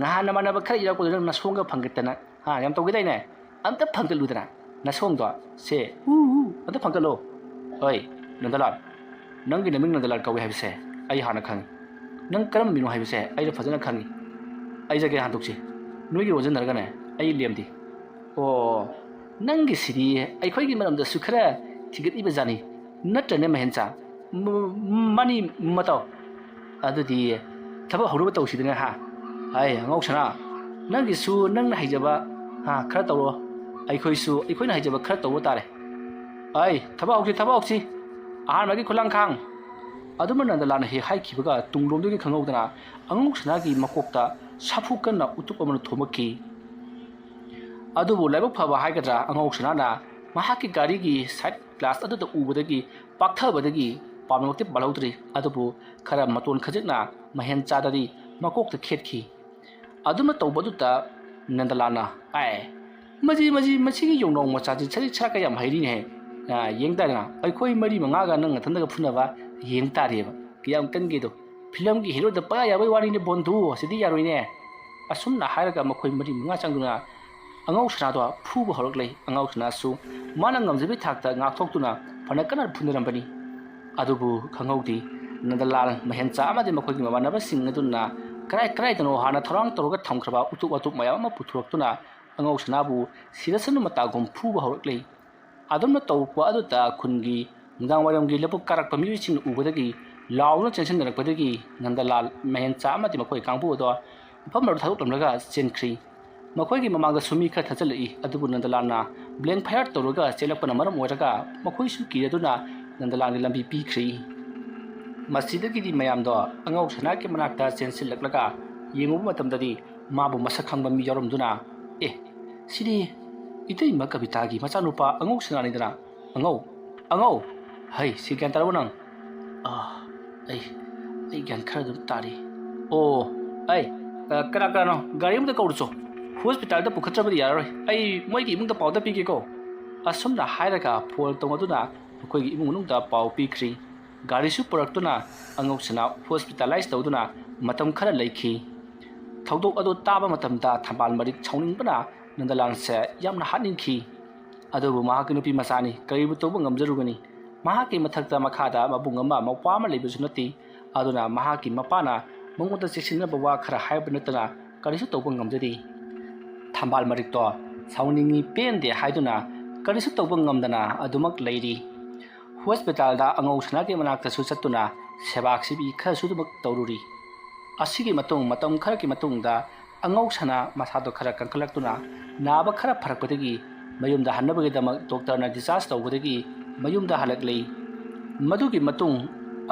ꯅꯍꯥꯟ ꯅꯃꯥꯟꯅꯕ ꯈꯔ ꯏꯔꯛꯄꯗꯨ ꯅꯪ ꯅꯁꯣꯡꯒ ꯐꯪꯒꯠꯇꯅ ꯌꯥꯝ ꯇꯧꯒꯦꯗꯥꯏꯅꯦ ꯑꯝꯇ ꯐꯪꯒꯠꯂꯨꯗꯅ ꯅꯁꯣꯡꯗꯣ ꯁꯦ ꯑꯝꯇ ꯐꯪꯒꯠꯂꯣ ꯍꯣꯏ ꯅꯟꯗꯂꯥꯜ ꯅꯪꯒꯤ ꯅꯃꯤꯡ ꯅꯟꯗꯂꯥꯜ ꯀꯧꯏ ꯍꯥꯏꯕꯁꯦ ꯑꯩ ꯍꯥꯟꯅ ꯈꯪꯉꯤ ꯅꯪ ꯀꯔꯝꯕ ꯃꯤꯅꯣ ꯍꯥꯏꯕꯁꯦ ꯑꯩꯅ ꯐꯖꯅ ꯈꯪꯉꯤ ꯑꯩ ꯖꯒꯦ ꯍꯟꯗꯣꯛꯁꯤ ꯅꯣꯏꯒꯤ ꯑꯣꯟꯁꯤꯟꯅꯔꯒꯅꯦ ꯑꯩ ꯂꯦꯝꯗꯦ ꯑꯣ ꯅꯪꯒꯤꯁꯤꯗꯤ ꯑꯩꯈꯣꯏꯒꯤ ꯃꯔꯝꯗꯁꯨ ꯈꯔ ꯊꯤꯒꯠꯂꯤꯕꯖꯥꯠꯅꯤ ꯅꯠꯇ꯭ꯔꯅꯦ ꯃꯍꯦꯟꯆꯥ ꯃꯥꯅꯤ ꯃꯇꯥꯎ ꯑꯗꯨꯗꯤ ꯊꯕꯛ ꯍꯧꯅꯕ ꯇꯧꯁꯤꯗꯅ ꯑꯩ ꯑꯉꯧꯁꯅꯥ ꯅꯪꯒꯤꯁꯨ ꯅꯪꯅ ꯍꯩꯖꯕ ꯈꯔ ꯇꯧꯔꯣ ꯑꯩꯈꯣꯏꯁꯨ ꯑꯩꯈꯣꯏꯅ ꯍꯩꯖꯕ ꯈꯔ ꯇꯧꯕ ꯇꯥꯔꯦ ꯊꯕꯛ ꯍꯧꯁꯤ ꯑꯍꯥꯟꯕꯒꯤ ꯈꯨꯂꯪꯈꯥꯡ ꯑꯗꯨꯝꯅ ꯅꯟꯗꯂꯥꯜꯅ ꯍꯦꯛ ꯍꯥꯏꯈꯤꯕꯒ ꯇꯨꯡꯂꯣꯝꯗꯒꯤ ꯈꯪꯍꯧꯗꯅ ꯑꯉꯧꯁꯅꯥꯒꯤ ꯃꯀꯣꯛꯇ ꯁꯥꯐꯨ ꯀꯟꯅ ꯎꯇꯨꯞ ꯑꯃꯅ ꯊꯣꯝꯃꯛꯈꯤ ꯑꯗꯨꯕꯨ ꯂꯥꯏꯕꯛ ꯐꯕ ꯍꯥꯏꯒꯗ꯭ꯔꯥ ꯑꯉꯧꯁꯅꯥꯅ ꯃꯍꯥꯛꯀꯤ ꯒꯥꯔꯤꯒꯤ ꯁꯥꯏꯠ ꯒ꯭ꯂꯥꯁ ꯑꯗꯨꯗ ꯎꯕꯗꯒꯤ ꯄꯥꯛꯊꯕꯗꯒꯤ ꯄꯥꯝꯅꯃꯛꯇꯤ ꯄꯥꯜꯍꯧꯗ꯭ꯔꯤ ꯑꯗꯨꯕꯨ ꯈꯔ ꯃꯇꯣꯟ ꯈꯖꯤꯛꯅ ꯃꯍꯦꯟꯆꯥꯗꯗꯤ ꯃꯀꯣꯛꯇ ꯈꯦꯠꯈꯤ ꯑꯗꯨꯝꯅ ꯇꯧꯕꯗꯨꯗ ꯅꯟꯗꯂꯥꯜꯅ ꯃꯁꯤꯒꯤ ꯌꯣꯡꯅꯥꯎ ꯃꯆꯥꯁꯤ ꯁꯔꯤꯛ ꯁꯔꯥꯛꯀ ꯌꯥꯝ ꯍꯩꯔꯤꯅꯦꯍꯦ ꯌꯦꯡ ꯇꯥꯔꯦꯅ ꯑꯩꯈꯣꯏ ꯃꯔꯤ ꯃꯉꯥꯒ ꯅꯪ ꯅꯊꯟꯗꯒ ꯐꯨꯅꯕ ꯌꯦꯡ ꯇꯥꯔꯦꯕ ꯀꯌꯥꯝ ꯀꯟꯒꯦꯗꯣ ꯐꯤꯂꯝꯒꯤ ꯍꯤꯔꯣꯗ ꯄꯥ ꯌꯥꯕꯩ ꯋꯥꯔꯤꯅꯦ ꯕꯣꯟꯙꯨ ꯁꯤꯗꯤ ꯌꯥꯔꯣꯏꯅꯦ ꯑꯁꯨꯝꯅ ꯍꯥꯏꯔꯒ ꯃꯈꯣꯏ ꯃꯔꯤ ꯃꯉꯥ ꯆꯪꯗꯨꯅ ꯑꯉꯧꯁꯅꯥꯗꯣ ꯐꯨꯕ ꯍꯧꯔꯛꯂꯦ ꯑꯉꯧꯁꯅꯥꯁꯨ ꯃꯥꯅ ꯉꯝꯖꯕꯤ ꯊꯥꯛꯇ ꯉꯥꯛꯊꯣꯛꯇꯨꯅ ꯐꯅ ꯀꯟꯅ ꯐꯨꯅꯔꯝꯕꯅꯤ ꯑꯗꯨꯕꯨ ꯈꯪꯍꯧꯗꯦ ꯅꯟꯗꯂꯥꯜ ꯃꯍꯦꯟꯆꯥ ꯑꯃꯗꯤ ꯃꯈꯣꯏꯒꯤ ꯃꯃꯥꯟꯅꯕꯁꯤꯡ ꯑꯗꯨꯅ ꯀꯗꯥꯏꯗꯅꯣ ꯍꯥꯟꯅ ꯊꯧꯔꯥꯡ ꯇꯧꯔꯒ ꯊꯝꯈ꯭ꯔꯕ ꯎꯇꯨꯞ ꯋꯥꯇꯨꯞ ꯃꯌꯥꯝ ꯑꯃ ꯄꯨꯊꯣꯔꯛꯇꯨꯅ ꯑꯉꯧꯁꯅꯥꯕꯨ ꯁꯤꯔꯁꯅꯨ ꯃꯇꯥꯒꯨꯝ ꯐꯨꯕ ꯍꯧꯔꯛꯂꯦ ꯑꯗꯨꯝꯅ ꯇꯧꯕ ꯑꯗꯨꯗ ꯈꯨꯟꯒꯤ ꯅꯨꯡꯗꯥꯡꯋꯥꯏꯔꯝꯒꯤ ꯂꯧꯕꯨꯛ ꯀꯥꯔꯛꯄ ꯃꯤꯑꯣꯏꯁꯤꯡꯅ ꯎꯕꯗꯒꯤ ꯂꯥꯎꯗꯨꯅ ꯆꯦꯟꯁꯤꯟꯅꯔꯛꯄꯗꯒꯤ ꯅꯟꯗꯂꯥꯜ ꯃꯍꯦꯟꯆꯥ ꯑꯃꯗꯤ ꯃꯈꯣꯏ ꯀꯥꯡꯕꯨ ꯑꯗꯣ ꯃꯐꯝ ꯑꯗꯨ ꯊꯥꯗꯣꯛꯂꯝꯂꯒ ꯆꯦꯟꯈ꯭ꯔꯤ ꯃꯈꯣꯏꯒꯤ ꯃꯃꯥꯡꯗꯁꯨ ꯃꯤ ꯈꯔ ꯊꯥꯖꯤꯜꯂꯛꯏ ꯑꯗꯨꯕꯨ ꯅꯟꯗꯂꯥꯜꯅ ꯕ꯭ꯂꯦꯡ ꯐꯥꯌꯔ ꯇꯧꯔꯒ ꯆꯦꯜꯂꯛꯄꯅ ꯃꯔꯝ ꯑꯣꯏꯔꯒ ꯃꯈꯣꯏꯁꯨ ꯀꯤꯔꯗꯨꯅ ꯅꯟꯗꯂꯥꯜꯒꯤ ꯂꯝꯕꯤ ꯄꯤꯈ꯭ꯔꯤ ꯃꯁꯤꯗꯒꯤꯗꯤ ꯃꯌꯥꯝꯗꯣ ꯑꯉꯧꯁꯅꯥꯒꯤ ꯃꯅꯥꯛꯇ ꯆꯦꯟꯁꯤꯜꯂꯛꯂꯒ ꯌꯦꯡꯉꯨꯕ ꯃꯇꯝꯗꯗꯤ ꯃꯥꯕꯨ ꯃꯁꯛ ꯈꯪꯕ ꯃꯤ ꯌꯥꯎꯔꯝꯗꯨꯅ ꯁꯤꯗꯤ ꯏꯇꯩꯃ ꯀꯕꯤꯇꯥꯒꯤ ꯃꯆꯥꯅꯨꯄꯥ ꯑꯉꯧꯁꯅꯥꯅꯤꯗꯅ ꯑꯉꯧ ꯍꯩ ꯁꯤ ꯒ꯭ꯌꯥꯟ ꯇꯥꯔꯕꯣ ꯅꯪ ꯑꯩ ꯒ꯭ꯌꯥꯟ ꯈꯔ ꯑꯗꯨꯝ ꯇꯥꯔꯤ ꯀꯅꯥꯅꯣ ꯒꯥꯔꯤ ꯑꯃꯗ ꯀꯧꯔꯨꯆꯣ ꯍꯣꯁꯄꯤꯇꯥꯜꯗ ꯄꯨꯈꯠꯇ꯭ꯔꯕꯗꯤ ꯌꯥꯔꯔꯣꯏ ꯑꯩ ꯃꯣꯏꯒꯤ ꯏꯃꯨꯡꯗ ꯄꯥꯎꯗ ꯄꯤꯒꯦꯀꯣ ꯑꯁꯨꯝꯅ ꯍꯥꯏꯔꯒ ꯐꯣꯟ ꯇꯧꯅꯗꯨꯅ ꯃꯈꯣꯏꯒꯤ ꯏꯃꯨꯡ ꯃꯅꯨꯡꯗ ꯄꯥꯎ ꯄꯤꯈ꯭ꯔꯤ ꯒꯥꯔꯤꯁꯨ ꯄꯨꯔꯛꯇꯨꯅ ꯑꯉꯧꯁꯅꯥ ꯍꯣꯁꯄꯤꯇꯥꯂꯥꯏꯁ ꯇꯧꯗꯨꯅ ꯃꯇꯝ ꯈꯔ ꯂꯩꯈꯤ ꯊꯧꯗꯣꯛ ꯑꯗꯨ ꯇꯥꯕ ꯃꯇꯝꯗ ꯊꯝꯕꯥꯜ ꯃꯔꯤꯛ ꯁꯥꯎꯅꯤꯡꯕꯅ ꯅꯟꯗꯂꯥꯜꯁꯦ ꯌꯥꯝꯅ ꯍꯥꯠꯅꯤꯡꯈꯤ ꯑꯗꯨꯕꯨ ꯃꯍꯥꯛꯀꯤ ꯅꯨꯄꯤ ꯃꯆꯥꯅꯤ ꯀꯔꯤꯕꯨ ꯇꯧꯕ ꯉꯝꯖꯔꯨꯒꯅꯤ ꯃꯍꯥꯛꯀꯤ ꯃꯊꯛꯇ ꯃꯈꯥꯗ ꯃꯕꯨꯡ ꯑꯃ ꯃꯧꯄ꯭ꯋꯥ ꯑꯃ ꯂꯩꯕꯁꯨ ꯅꯠꯇꯦ ꯑꯗꯨꯅ ꯃꯍꯥꯛꯀꯤ ꯃꯄꯥꯅ ꯃꯉꯣꯟꯗ ꯆꯦꯛꯁꯤꯟꯅꯕ ꯋꯥ ꯈꯔ ꯍꯥꯏꯕ ꯅꯠꯇꯅ ꯀꯔꯤꯁꯨ ꯇꯧꯕ ꯉꯝꯖꯗꯦ ꯊꯝꯕꯥꯜ ꯃꯔꯤꯛꯇꯣ ꯁꯥꯎꯅꯤꯡꯉꯤ ꯄꯦꯟꯗꯦ ꯍꯥꯏꯗꯨꯅ ꯀꯔꯤꯁꯨ ꯇꯧꯕ ꯉꯝꯗꯅ ꯑꯗꯨꯃꯛ ꯂꯩꯔꯤ ꯍꯣꯁꯄꯤꯇꯥꯜꯗ ꯑꯉꯧꯁꯅꯥꯒꯤ ꯃꯅꯥꯛꯇꯁꯨ ꯆꯠꯇꯨꯅ ꯁꯦꯕꯥ ꯁꯦꯕꯤ ꯈꯔꯁꯨ ꯑꯗꯨꯃꯛ ꯇꯧꯔꯨꯔꯤ ꯑꯁꯤꯒꯤ ꯃꯇꯝ ꯈꯔꯒꯤ ꯃꯇꯨꯡꯗ ꯑꯉꯧꯁꯅꯥ ꯃꯁꯥꯗꯣ ꯈꯔ ꯀꯟꯈꯠꯂꯛꯇꯨꯅ ꯅꯥꯕ ꯈꯔ ꯐꯔꯛꯄꯗꯒꯤ ꯃꯌꯨꯝꯗ ꯍꯟꯅꯕꯒꯤꯗꯃꯛ ꯗꯣꯛꯇꯔꯅ ꯗꯤꯁꯆꯥꯔꯖ ꯇꯧꯕꯗꯒꯤ ꯃꯌꯨꯝꯗ ꯍꯜꯂꯛꯂꯤ ꯃꯗꯨꯒꯤ ꯃꯇꯨꯡ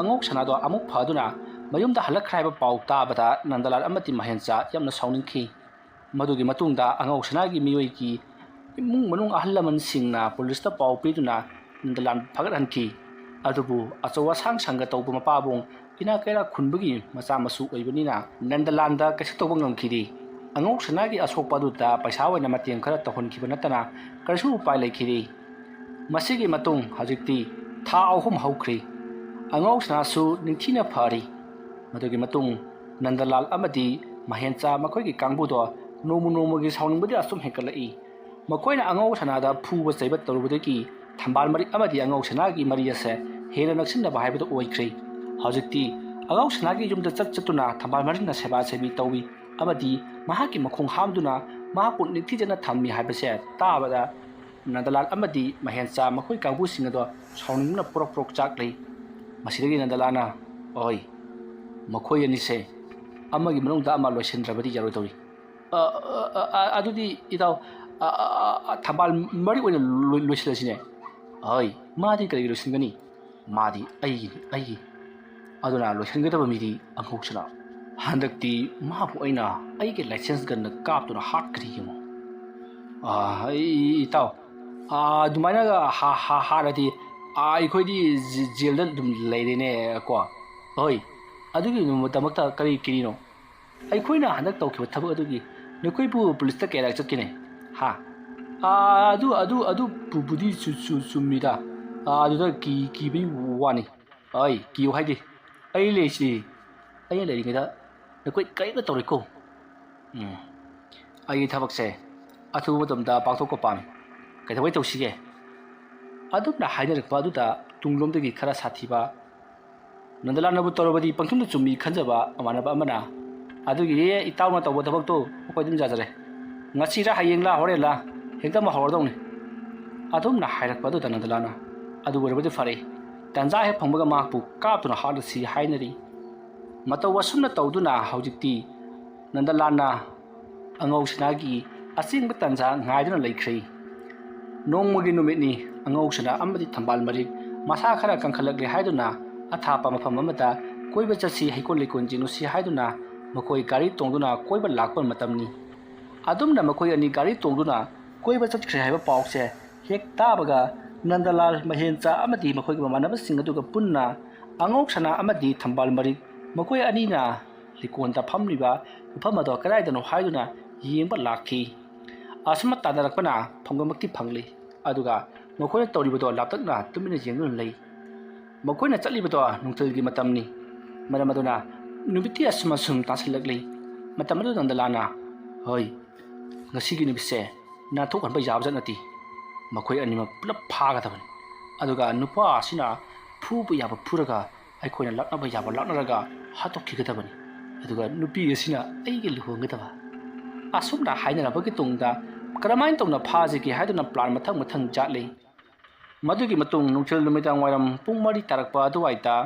ꯑꯉꯧꯁꯅꯥꯗꯣ ꯑꯃꯨꯛ ꯐꯗꯨꯅ ꯃꯌꯨꯝꯗ ꯍꯜꯂꯛꯈ꯭ꯔꯦ ꯍꯥꯏꯕ ꯄꯥꯎ ꯇꯥꯕꯗ ꯅꯟꯗꯂꯥꯜ ꯑꯃꯗꯤ ꯃꯍꯦꯟꯆꯥ ꯌꯥꯝꯅ ꯁꯥꯎꯅꯤꯡꯈꯤ ꯃꯗꯨꯒꯤ ꯃꯇꯨꯡꯗ ꯑꯉꯧꯁꯅꯥꯒꯤ ꯃꯤꯑꯣꯏꯒꯤ ꯏꯃꯨꯡ ꯃꯅꯨꯡ ꯑꯍꯜ ꯂꯃꯟꯁꯤꯡꯅ ꯄꯨꯂꯤꯁꯇ ꯄꯥꯎ ꯄꯤꯗꯨꯅ ꯅꯟꯗꯂꯥꯜ ꯐꯒꯠꯍꯟꯈꯤ ꯑꯗꯨꯕꯨ ꯑꯆꯧ ꯑꯁꯥꯡ ꯁꯪꯒ ꯇꯧꯕ ꯃꯄꯥꯕꯨꯡ ꯏꯅꯥ ꯀꯩꯔꯥꯛ ꯈꯨꯟꯕꯒꯤ ꯃꯆꯥ ꯃꯁꯨ ꯑꯣꯏꯕꯅꯤꯅ ꯅꯟꯗꯂꯥꯜꯗ ꯀꯩꯁꯨ ꯇꯧꯕ ꯉꯝꯈꯤꯗꯦ ꯑꯉꯧꯁꯅꯥꯒꯤ ꯑꯁꯣꯛꯄ ꯑꯗꯨꯗ ꯄꯩꯁꯥ ꯑꯣꯏꯅ ꯃꯇꯦꯡ ꯈꯔ ꯇꯧꯍꯟꯈꯤꯕ ꯅꯠꯇꯅ ꯀꯔꯤꯁꯨ ꯎꯄꯥꯏ ꯂꯩꯈꯤꯗꯦ ꯃꯁꯤꯒꯤ ꯃꯇꯨꯡ ꯍꯧꯖꯤꯛꯇꯤ ꯊꯥ 3 ꯍꯧꯈ꯭ꯔꯤ ꯑꯉꯧꯁꯅꯥꯁꯨ ꯅꯤꯡꯊꯤꯅ ꯐꯔꯤ ꯃꯗꯨꯒꯤ ꯃꯇꯨꯡ ꯅꯟꯗꯂꯥꯜ ꯑꯃꯗꯤ ꯃꯍꯦꯟꯆꯥ ꯃꯈꯣꯏꯒꯤ ꯀꯥꯡꯕꯨꯗꯣ ꯅꯣꯡꯃꯒꯤ ꯁꯥꯎꯅꯤꯡꯕꯗꯤ ꯑꯁꯨꯝ ꯍꯦꯟꯒꯠꯂꯛꯏ ꯃꯈꯣꯏꯅ ꯑꯉꯧꯁꯅꯥꯗ ꯐꯨꯕ ꯆꯩꯕ ꯇꯧꯔꯨꯕꯗꯒꯤ ꯊꯝꯕꯥꯜ ꯃꯔꯤꯛ ꯑꯃꯗꯤ ꯑꯉꯧꯁꯅꯥꯒꯤ ꯃꯔꯤ ꯑꯁꯦ ꯍꯦꯟꯅ ꯅꯛꯁꯤꯟꯅꯕ ꯍꯥꯏꯕꯗꯨ ꯑꯣꯏꯈ꯭ꯔꯤ ꯍꯧꯖꯤꯛꯇꯤ ꯑꯉꯧꯁꯅꯥꯒꯤ ꯌꯨꯝꯗ ꯆꯠꯇꯨꯅ ꯊꯝꯕꯥꯜ ꯃꯔꯤꯛꯅ ꯁꯦꯕꯥ ꯁꯦꯕꯤ ꯇꯧꯏ ꯑꯃꯗꯤ ꯃꯍꯥꯛꯀꯤ ꯃꯈꯣꯡ ꯍꯥꯝꯗꯨꯅ ꯃꯍꯥꯛꯄꯨ ꯅꯤꯡꯊꯤꯖꯅ ꯊꯝꯃꯤ ꯍꯥꯏꯕꯁꯦ ꯇꯥꯕꯗ ꯅꯟꯗꯂꯥꯜ ꯑꯃꯗꯤ ꯃꯍꯦꯟꯆꯥ ꯃꯈꯣꯏ ꯀꯥꯡꯕꯨꯁꯤꯡ ꯑꯗꯣ ꯁꯥꯎꯅꯤꯡꯕꯅ ꯄꯣꯔꯣꯛ ꯆꯥꯛꯂꯤ ꯃꯁꯤꯗꯒꯤ ꯅꯟꯗꯂꯥꯜꯅ ꯃꯈꯣꯏ ꯑꯅꯤꯁꯦ ꯑꯃꯒꯤ ꯃꯅꯨꯡꯗ ꯑꯃ ꯂꯣꯏꯁꯤꯟꯗ꯭ꯔꯕꯗꯤ ꯌꯥꯔꯣꯏꯗꯧꯔꯤ ꯑꯗꯨꯗꯤ ꯏꯇꯥꯎ ꯊꯝꯕꯥꯜ ꯃꯔꯤꯛ ꯑꯣꯏꯅ ꯂꯣꯏꯁꯤꯜꯂꯁꯤꯅꯦ ꯃꯥꯗꯤ ꯀꯔꯤꯒꯤ ꯂꯣꯏꯁꯤꯟꯒꯅꯤ ꯃꯥꯗꯤ ꯑꯩꯒꯤ ꯑꯗꯨꯅ ꯂꯣꯏꯁꯤꯟꯒꯗꯕ ꯃꯤꯗꯤ ꯑꯉꯧꯁꯅꯥ ꯍꯟꯗꯛꯇꯤ ꯃꯥꯕꯨ ꯑꯩꯅ ꯑꯩꯒꯤ ꯂꯥꯏꯁꯦꯟꯁ ꯒꯟꯅ ꯀꯥꯞꯇꯨꯅ ꯍꯥꯠꯀꯅꯤ ꯌꯦꯡꯉꯣ ꯏꯇꯥꯎ ꯑꯗꯨꯃꯥꯏꯅꯒ ꯍꯥꯠꯂꯗꯤ ꯑꯩꯈꯣꯏꯗꯤ ꯖꯦꯜꯗ ꯑꯗꯨꯝ ꯂꯩꯔꯦꯅꯦ ꯀꯣ ꯍꯣꯏ ꯑꯗꯨꯒꯤꯗꯃꯛꯇ ꯀꯔꯤ ꯀꯔꯤꯅꯣ ꯑꯩꯈꯣꯏꯅ ꯍꯟꯗꯛ ꯇꯧꯈꯤꯕ ꯊꯕꯛ ꯑꯗꯨꯒꯤ ꯅꯈꯣꯏꯕꯨ ꯄꯨꯂꯤꯁꯇ ꯀꯌꯥꯔꯛ ꯆꯠꯀꯦꯅꯦ ꯍꯥ ꯑꯗꯨꯕꯨꯗꯤ ꯆꯨꯝꯃꯤꯗ ꯑꯗꯨꯗ ꯀꯤꯕꯒꯤ ꯋꯥꯅꯤ ꯍꯣꯏ ꯀꯤꯌꯨ ꯍꯥꯏꯗꯤ ꯑꯩ ꯂꯩꯔꯤꯁꯤꯗꯤ ꯑꯩꯅ ꯂꯩꯔꯤꯉꯩꯗ ꯅꯈꯣꯏ ꯀꯔꯤꯝꯇ ꯇꯧꯔꯣꯏꯀꯣ ꯑꯩꯒꯤ ꯊꯕꯛꯁꯦ ꯑꯊꯨꯕ ꯃꯇꯝꯗ ꯄꯥꯡꯊꯣꯛꯄ ꯄꯥꯝꯃꯤ ꯀꯩꯗꯧꯉꯩ ꯇꯧꯁꯤꯒꯦ ꯑꯗꯨꯝꯅ ꯍꯥꯏꯅꯔꯛꯄ ꯑꯗꯨꯗ ꯇꯨꯡꯂꯣꯝꯗꯒꯤ ꯈꯔ ꯁꯥꯊꯤꯕ ꯅꯟꯗꯂꯥꯟꯅꯕꯨ ꯇꯧꯔꯕꯗꯤ ꯄꯪꯆꯨꯝꯗ ꯆꯨꯝꯃꯤ ꯈꯟꯖꯕ ꯑꯃꯥꯟꯅꯕ ꯑꯃꯅ ꯑꯗꯨꯒꯤ ꯏꯇꯥꯎꯅ ꯇꯧꯕ ꯊꯕꯛꯇꯣ ꯑꯩꯈꯣꯏ ꯑꯗꯨꯝ ꯌꯥꯖꯔꯦ ꯉꯁꯤꯔ ꯍꯌꯦꯡꯂ ꯍꯣꯔꯦꯟꯂ ꯍꯦꯛꯇꯃꯛ ꯍꯧꯔꯗꯧꯅꯤ ꯑꯗꯨꯝꯅ ꯍꯥꯏꯔꯛꯄ ꯑꯗꯨꯗ ꯅꯟꯗꯂꯥꯟꯅ ꯑꯗꯨ ꯑꯣꯏꯔꯕꯗꯤ ꯐꯔꯦ ꯇꯟꯖꯥ ꯍꯦꯛ ꯐꯪꯕꯒ ꯃꯍꯥꯛꯄꯨ ꯀꯥꯞꯇꯨꯅ ꯍꯥꯠꯂꯁꯤ ꯍꯥꯏꯅꯔꯤ ꯃꯇꯧ ꯑꯁꯨꯝꯅ ꯇꯧꯗꯨꯅ ꯍꯧꯖꯤꯛꯇꯤ ꯅꯟꯗꯂꯥꯟꯅ ꯑꯉꯧ ꯁꯅꯥꯒꯤ ꯑꯆꯦꯡꯕ ꯇꯟꯖꯥ ꯉꯥꯏꯗꯨꯅ ꯂꯩꯈ꯭ꯔꯦ ꯅꯣꯡꯃꯒꯤ ꯅꯨꯃꯤꯠꯅꯤ ꯑꯉꯧ ꯁꯅꯥ ꯑꯃꯗꯤ ꯊꯝꯕꯥꯜ ꯃꯔꯤꯛ ꯃꯁꯥ ꯈꯔ ꯀꯟꯈꯠꯂꯛꯂꯦ ꯍꯥꯏꯗꯨꯅ ꯑꯊꯥꯞꯄ ꯃꯐꯝ ꯑꯃꯗ ꯀꯣꯏꯕ ꯆꯠꯁꯤ ꯍꯩꯀꯣꯜ ꯂꯩꯀꯣꯜ ꯌꯦꯡꯉꯨꯁꯤ ꯍꯥꯏꯗꯨꯅ ꯃꯈꯣꯏ ꯒꯥꯔꯤ ꯇꯣꯡꯗꯨꯅ ꯀꯣꯏꯕ ꯂꯥꯛꯄ ꯃꯇꯝꯅꯤ ꯑꯗꯨꯝꯅ ꯃꯈꯣꯏ ꯑꯅꯤ ꯒꯥꯔꯤ ꯇꯣꯡꯗꯨꯅ ꯀꯣꯏꯕ ꯆꯠꯈ꯭ꯔꯦ ꯍꯥꯏꯕ ꯄꯥꯎꯁꯦ ꯍꯦꯛ ꯇꯥꯕꯒ ꯅꯟꯗꯂꯥꯜ ꯃꯍꯦꯟꯆꯥ ꯑꯃꯗꯤ ꯃꯈꯣꯏꯒꯤ ꯃꯃꯥꯟꯅꯕꯁꯤꯡ ꯑꯗꯨꯒ ꯄꯨꯟꯅ ꯑꯉꯧ ꯁꯅꯥ ꯑꯃꯗꯤ ꯊꯝꯕꯥꯜ ꯃꯔꯤꯛ ꯃꯈꯣꯏ ꯑꯅꯤꯅ ꯂꯤꯀꯣꯟꯗ ꯐꯝꯂꯤꯕ ꯃꯐꯝ ꯑꯗꯣ ꯀꯗꯥꯏꯗꯅꯣ ꯍꯥꯏꯗꯨꯅ ꯌꯦꯡꯕ ꯂꯥꯛꯈꯤ ꯑꯁꯨꯝꯅ ꯇꯥꯟꯅꯔꯛꯄꯅ ꯐꯪꯕꯃꯛꯇꯤ ꯐꯪꯂꯤ ꯑꯗꯨꯒ ꯃꯈꯣꯏꯅ ꯇꯧꯔꯤꯕꯗꯣ ꯂꯥꯞꯇꯛꯅ ꯇꯨꯃꯤꯟꯅ ꯌꯦꯡꯗꯨꯅ ꯂꯩ ꯃꯈꯣꯏꯅ ꯆꯠꯂꯤꯕꯗꯣ ꯅꯨꯡꯊꯤꯜꯒꯤ ꯃꯇꯝꯅꯤ ꯃꯔꯝ ꯑꯗꯨꯅ ꯅꯨꯃꯤꯠꯇꯤ ꯑꯁꯨꯝ ꯇꯥꯁꯤꯜꯂꯛꯂꯤ ꯃꯇꯝ ꯑꯗꯨ ꯅꯟꯗꯂꯥꯟꯅ ꯍꯣꯏ ꯉꯁꯤꯒꯤ ꯅꯨꯃꯤꯠꯁꯦ ꯅꯥꯟꯊꯣꯛꯍꯟꯕ ꯌꯥꯕꯖꯥꯠ ꯅꯠꯇꯦ ꯃꯈꯣꯏ ꯑꯅꯤꯃꯛ ꯄꯨꯂꯞ ꯐꯥꯒꯗꯕꯅꯤ ꯑꯗꯨꯒ ꯅꯨꯄꯥ ꯑꯁꯤꯅ ꯐꯨꯕ ꯌꯥꯕ ꯐꯨꯔꯒ ꯑꯩꯈꯣꯏꯅ ꯂꯥꯛꯅꯕ ꯌꯥꯕ ꯂꯥꯛꯅꯔꯒ ꯍꯥꯠꯇꯣꯛꯈꯤꯒꯗꯕꯅꯤ ꯑꯗꯨꯒ ꯅꯨꯄꯤ ꯑꯁꯤꯅ ꯑꯩꯒ ꯂꯨꯍꯣꯡꯒꯗꯕ ꯑꯁꯨꯝꯅ ꯍꯥꯏꯅꯔꯕꯒꯤ ꯇꯨꯡꯗ ꯀꯔꯝꯍꯥꯏꯅ ꯇꯧꯅ ꯐꯥꯁꯤꯒꯦ ꯍꯥꯏꯗꯨꯅ ꯄ꯭ꯂꯥꯟ ꯃꯊꯪ ꯖꯥꯠꯂꯤ ꯃꯗꯨꯒꯤ ꯃꯇꯨꯡ ꯅꯨꯡꯊꯤꯜ ꯅꯨꯃꯤꯗꯥꯡ ꯋꯥꯏꯔꯝ ꯄꯨꯡ 4 ꯇꯥꯔꯛꯄ ꯑꯗꯨꯋꯥꯏꯗ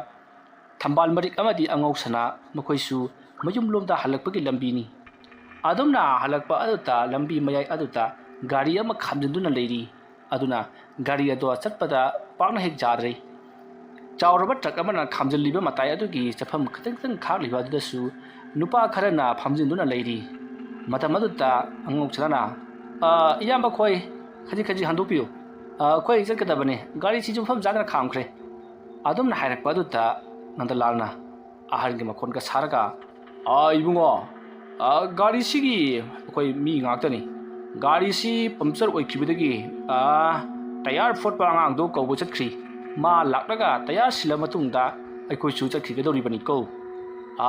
ꯊꯝꯕꯥꯜ ꯃꯔꯤꯛ ꯑꯃꯗꯤ ꯑꯉꯧ ꯁꯅꯥ ꯃꯈꯣꯏꯁꯨ ꯃꯌꯨꯝꯂꯣꯝꯗ ꯍꯜꯂꯛꯄꯒꯤ ꯂꯝꯕꯤꯅꯤ ꯑꯗꯨꯝꯅ ꯍꯜꯂꯛꯄ ꯑꯗꯨꯗ ꯂꯝꯕꯤ ꯃꯌꯥꯏ ꯑꯗꯨꯗ ꯒꯥꯔꯤ ꯑꯃ ꯈꯥꯝꯖꯤꯟꯗꯨꯅ ꯂꯩꯔꯤ ꯑꯗꯨꯅ ꯒꯥꯔꯤ ꯑꯗꯣ ꯆꯠꯄꯗ ꯄꯥꯛꯅ ꯍꯦꯛ ꯌꯥꯗ꯭ꯔꯦ ꯆꯥꯎꯔꯕ ꯇ꯭ꯔꯛ ꯑꯃꯅ ꯈꯥꯝꯖꯤꯜꯂꯤꯕ ꯃꯇꯥꯏ ꯑꯗꯨꯒꯤ ꯆꯠꯐꯝ ꯈꯤꯇꯪ ꯈꯥꯛꯂꯤꯕ ꯑꯗꯨꯗꯁꯨ ꯅꯨꯄꯥ ꯈꯔꯅ ꯐꯝꯖꯤꯟꯗꯨꯅ ꯂꯩꯔꯤ ꯃꯇꯝ ꯑꯗꯨꯗ ꯑꯉꯧ ꯁꯅꯥꯅ ꯏꯌꯥꯝꯕ ꯈꯣꯏ ꯈꯖꯤꯛ ꯍꯟꯗꯣꯛꯄꯤꯌꯨ ꯑꯩꯈꯣꯏ ꯆꯠꯀꯗꯕꯅꯤ ꯒꯥꯔꯤꯁꯤꯁꯨ ꯃꯐꯝ ꯆꯥꯗꯅ ꯈꯥꯝꯈ꯭ꯔꯦ ꯑꯗꯨꯝꯅ ꯍꯥꯏꯔꯛꯄ ꯑꯗꯨꯗ ꯅꯟꯗꯂꯥꯜꯅ ꯑꯍꯜꯒꯤ ꯃꯈꯣꯟꯒ ꯁꯥꯔꯒ ꯏꯕꯨꯡꯉꯣ ꯒꯥꯔꯤꯁꯤꯒꯤ ꯑꯩꯈꯣꯏ ꯃꯤ ꯉꯥꯛꯇꯅꯤ ꯒꯥꯔꯤꯁꯤ ꯄꯝꯆꯔ ꯑꯣꯏꯈꯤꯕꯗꯒꯤ ꯇꯌꯥꯔ ꯐꯣꯠꯄ ꯑꯉꯥꯡꯗꯣ ꯀꯧꯕ ꯆꯠꯈ꯭ꯔꯤ ꯃꯥ ꯂꯥꯛꯂꯒ ꯇꯌꯥꯔ ꯁꯤꯜꯂ ꯃꯇꯨꯡꯗ ꯑꯩꯈꯣꯏꯁꯨ ꯆꯠꯈꯤꯒꯗꯧꯔꯤꯕꯅꯤꯀꯣ